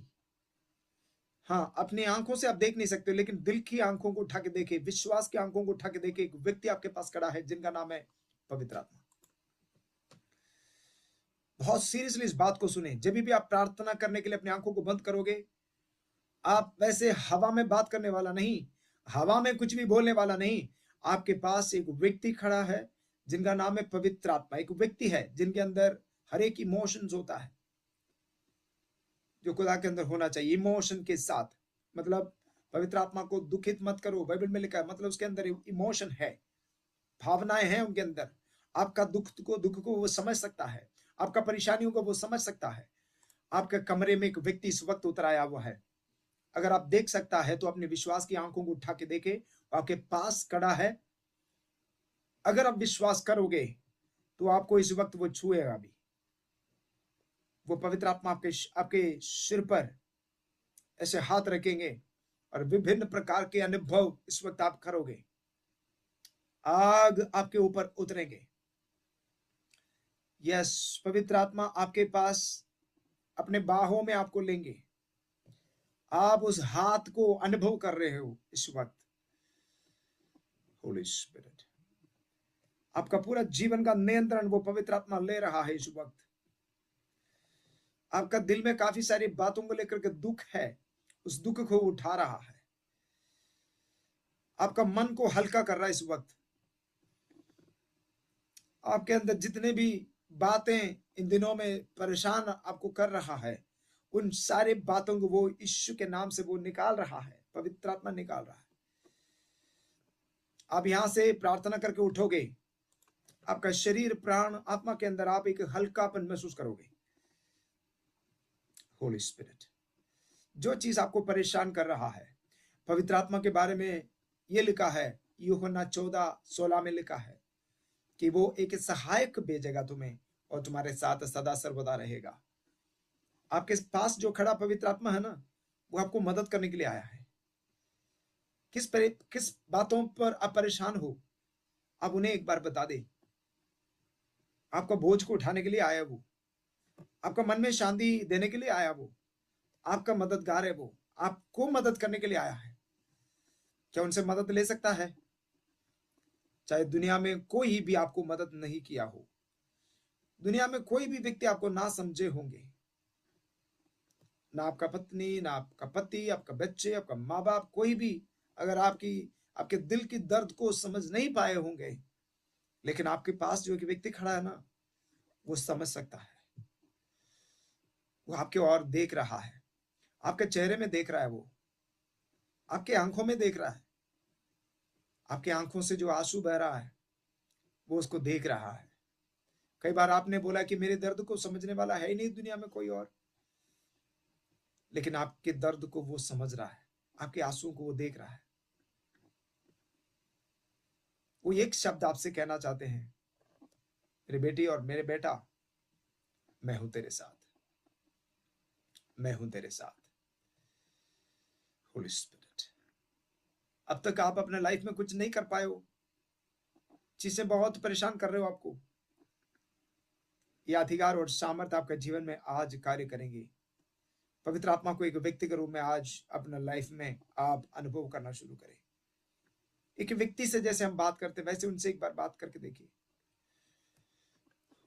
हाँ, अपनी आंखों से आप देख नहीं सकते, लेकिन दिल की आंखों को उठा के देखे, विश्वास की आंखों को उठा के देखे, एक व्यक्ति आपके पास खड़ा है जिनका नाम है पवित्र आत्मा। बहुत सीरियसली इस बात को सुने। जब भी आप प्रार्थना करने के लिए अपनी आंखों को बंद करोगे, आप वैसे हवा में बात करने वाला नहीं, हवा में कुछ भी बोलने वाला नहीं। आपके पास एक व्यक्ति खड़ा है जिनका नाम है पवित्र आत्मा। एक व्यक्ति है जिनके अंदर हर एक इमोशंस होता है जो खुदा के अंदर होना चाहिए, इमोशन के साथ। मतलब पवित्र आत्मा को दुखित मत करो, बाइबल में लिखा है, मतलब उसके अंदर इमोशन है, भावनाएं हैं उनके अंदर। आपका दुख को वो समझ सकता है, आपका परेशानियों को वो समझ सकता है। आपके कमरे में एक व्यक्ति इस वक्त उतर आया हुआ है। अगर आप देख सकता है तो अपने विश्वास की आंखों को उठा के देखे, आपके पास खड़ा है। अगर आप विश्वास करोगे तो आपको इस वक्त वो छुएगा भी। वो पवित्र आत्मा आपके सिर पर ऐसे हाथ रखेंगे और विभिन्न प्रकार के अनुभव इस वक्त आप करोगे। आग आपके ऊपर उतरेंगे। यस, पवित्र आत्मा आपके पास अपने बाहों में आपको लेंगे। आप उस हाथ को अनुभव कर रहे हो इस वक्त। होली स्पिरिट, आपका पूरा जीवन का नियंत्रण वो पवित्र आत्मा ले रहा है इस वक्त। आपका दिल में काफी सारी बातों को लेकर के दुख है, उस दुख को उठा रहा है। आपका मन को हल्का कर रहा है इस वक्त। आपके अंदर जितने भी बातें इन दिनों में परेशान आपको कर रहा है, उन सारे बातों को वो यीशु के नाम से वो निकाल रहा है, पवित्र आत्मा निकाल रहा है। आप यहां से प्रार्थना करके उठोगे, आपका शरीर, प्राण, आत्मा के अंदर आप एक हल्कापन महसूस करोगे। होली स्पिरिट, जो चीज आपको परेशान कर रहा है, पवित्र आत्मा के बारे में ये लिखा है, यूहन्ना 14:16 में लिखा है कि वो एक सहायक भेजेगा तुम्हें और तुम्हारे साथ सदा सर्वदा रहेगा। आपके पास जो खड़ा पवित्र आत्मा है ना, वो आपको मदद करने के लिए आया है। किस बातों पर आप परेशान हो, आप उन्हें एक बार बता दे। आपका बोझ को उठाने के लिए आया वो, आपका मन में शांति देने के लिए आया वो, आपका मददगार है वो, आपको मदद करने के लिए आया है। क्या उनसे मदद ले सकता है? चाहे दुनिया में कोई भी आपको मदद नहीं किया हो, दुनिया में कोई भी व्यक्ति आपको ना समझे होंगे, ना आपका पत्नी, ना आपका पति, आपका बच्चे, आपका माँ बाप, कोई भी अगर आपके दिल की दर्द को समझ नहीं पाए होंगे, लेकिन आपके पास जो एक व्यक्ति खड़ा है ना, वो समझ सकता है। वो आपके ओर देख रहा है, आपके चेहरे में देख रहा है, वो आपके आंखों में देख रहा है, आपके आंखों से जो आंसू बह रहा है वो उसको देख रहा है। कई बार आपने बोला कि मेरे दर्द को समझने वाला है ही नहीं दुनिया में कोई और, लेकिन आपके दर्द को वो समझ रहा है, आपके आंसू को वो देख रहा है। वो एक शब्द आपसे कहना चाहते हैं, मेरी बेटी और मेरे बेटा, मैं हूं तेरे साथ, मैं हूं तेरे साथ। होली स्पिरिट, अब तक आप अपने लाइफ में कुछ नहीं कर पाए हो, चीजें बहुत परेशान कर रहे हो आपको, ये अधिकार और सामर्थ्य आपके जीवन में आज कार्य करेंगे। पवित्र आत्मा को एक व्यक्ति के रूप में आज अपना लाइफ में आप अनुभव करना शुरू करें। एक व्यक्ति से जैसे हम बात करते वैसे उनसे एक बार बात करके देखिए।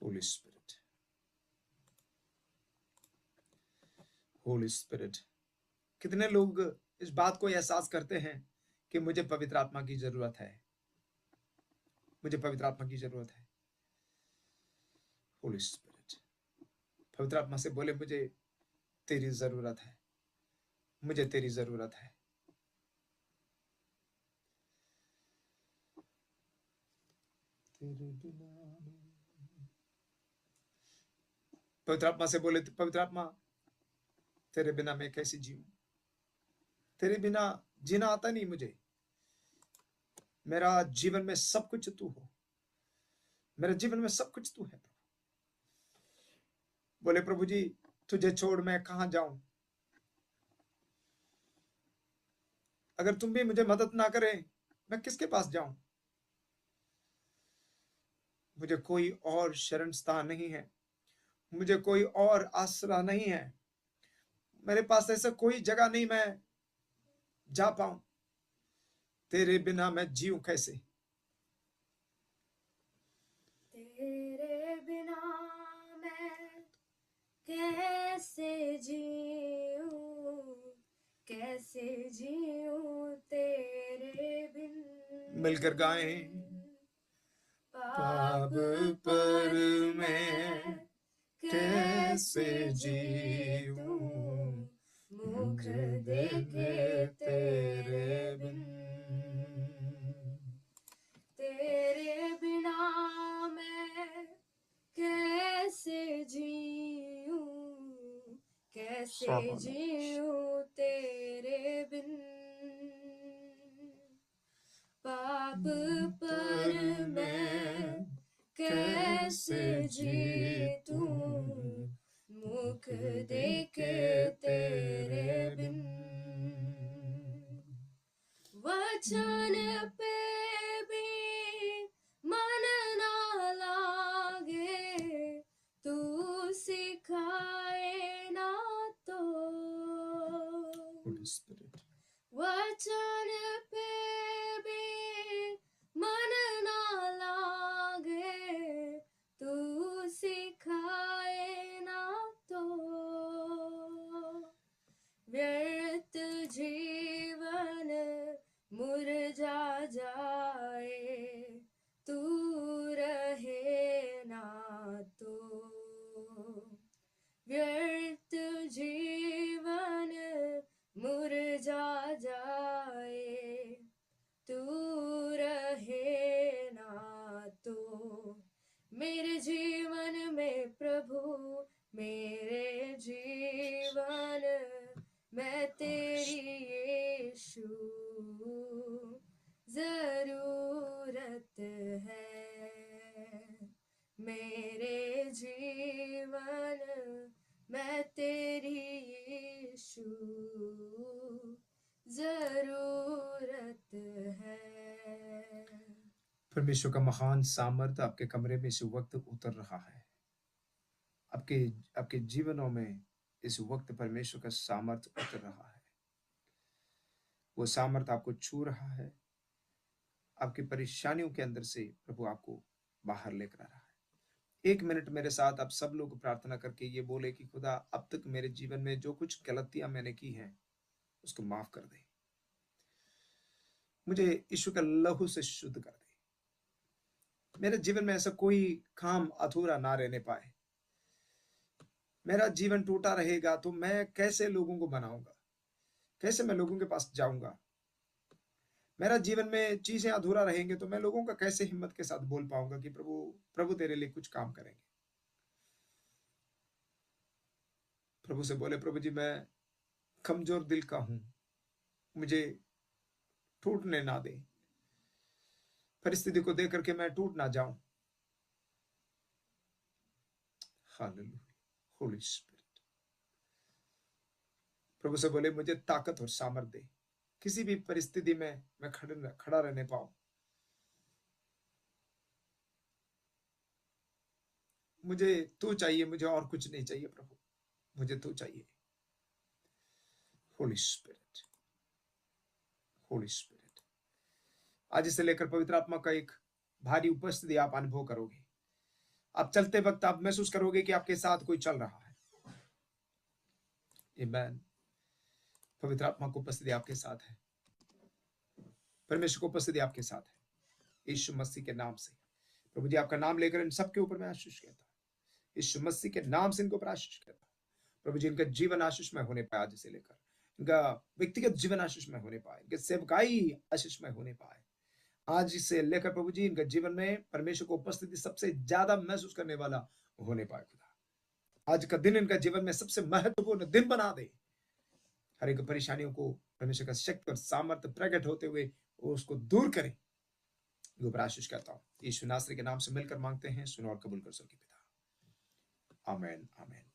होली स्पिरिट, होली स्पिरिट, कितने लोग इस बात को एहसास करते हैं कि मुझे पवित्र आत्मा की जरूरत है, मुझे पवित्र आत्मा की जरूरत है। होली स्पिरिट, पवित्र आत्मा से बोले, मुझे तेरी जरूरत है, मुझे तेरी जरूरत है। तेरे बिना, पवित्र आत्मा से बोले, पवित्र आत्मा, तेरे बिना मैं कैसे जीऊं, तेरे बिना जीना आता नहीं मुझे, मेरा जीवन में सब कुछ तू हो, मेरे जीवन में सब कुछ तू है। बोले, प्रभु जी, तुझे छोड़ मैं कहां जाऊं, अगर तुम भी मुझे मदद ना करें मैं किसके पास जाऊं, मुझे कोई और शरण स्थान नहीं है, मुझे कोई और आसरा नहीं है, मेरे पास ऐसा कोई जगह नहीं मैं जा पाऊं, तेरे बिना मैं जीऊं कैसे। तेरे बिना मैं कैसे जीऊं, कैसे जीऊं तेरे बिन। मिलकर गाएं, पाप पर मैं कैसे जीऊं, मुख देखे तेरे बिन। तेरे बिना मैं कैसे जीऊं, कैसे जीऊं तेरे बिन। पाप पर मैं कैसे जीतूं, मुख देखे तेरे बिन। वचन पे भी मन ना लागे, तू सिखाए ना तो। होली स्पिरिट, वचन पे भी मन ना लागे, तू सिखाए ना तो। व्यर्थ जीवन मुरझा जा जरूरत है मेरे जीवन में तेरी यीशु जरूरत है। परमेश्वर का महान सामर्थ्य आपके कमरे में इस वक्त उतर रहा है। आपके आपके जीवनों में इस वक्त परमेश्वर का सामर्थ्य उतर रहा है। वो सामर्थ्य आपको छू रहा है। आपकी परेशानियों के अंदर से प्रभु आपको बाहर लेकर आ रहा है। 1 मिनट मेरे साथ आप सब लोग प्रार्थना करके ये बोले कि खुदा अब तक मेरे जीवन में जो कुछ गलतियां मैंने की हैं उसको माफ कर दे। मुझे यीशु का लहू से शुद्ध कर दे। मेरे जीवन में ऐसा कोई काम अधूरा ना रहने पाए। मेरा जीवन टूटा रहेगा तो मैं कैसे लोगों को बनाऊंगा, कैसे मैं लोगों के पास जाऊंगा। मेरा जीवन में चीजें अधूरा रहेंगे तो मैं लोगों का कैसे हिम्मत के साथ बोल पाऊंगा कि प्रभु प्रभु तेरे लिए कुछ काम करेंगे। प्रभु से बोले, प्रभु जी मैं कमजोर दिल का हूं, मुझे टूटने ना दे। परिस्थिति को देख करके मैं टूट ना जाऊं। Hallelujah, Holi spirit. प्रभु से बोले मुझे ताकत और सामर्थ दे, किसी भी परिस्थिति में मैं खड़ा रहने पाऊं। मुझे तू चाहिए, मुझे और कुछ नहीं चाहिए प्रभु, मुझे तू चाहिए। Holi spirit, Holi spirit. आज से लेकर पवित्र आत्मा का एक भारी उपस्थिति आप अनुभव करोगे। आप चलते वक्त आप महसूस करोगे कि आपके साथ कोई चल रहा है। आमीन। पवित्र आत्मा की उपस्थिति आपके साथ है, परमेश्वर की उपस्थिति आपके साथ है। यीशु मसीह के नाम से प्रभु जी आपका नाम लेकर इन सबके ऊपर मैं आशीष कहता हूं। यीशु मसीह के नाम से इनको ऊपर आशीष कहता हूं। प्रभु जी इनका जीवन आशीषमय होने पाए, आज से लेकर इनका व्यक्तिगत जीवन आशीषमय होने पाए, इनके सेवकाई आशीषमय होने पाए। आज से लेकर प्रभु जी इनके जीवन में परमेश्वर को उपस्थिति सबसे ज्यादा महसूस करने वाला होने पाए। खुदा आज का दिन इनका जीवन में सबसे महत्वपूर्ण दिन बना दे। हर एक परेशानियों को परमेश्वर का शक्ति और सामर्थ्य प्रकट होते हुए वो उसको दूर करे। ऊपर आशीष करता हूं, यीशु नासरी के नाम से मिलकर मांगते हैं, सुनो और कबूल कर सके पिता। आमीन, आमीन।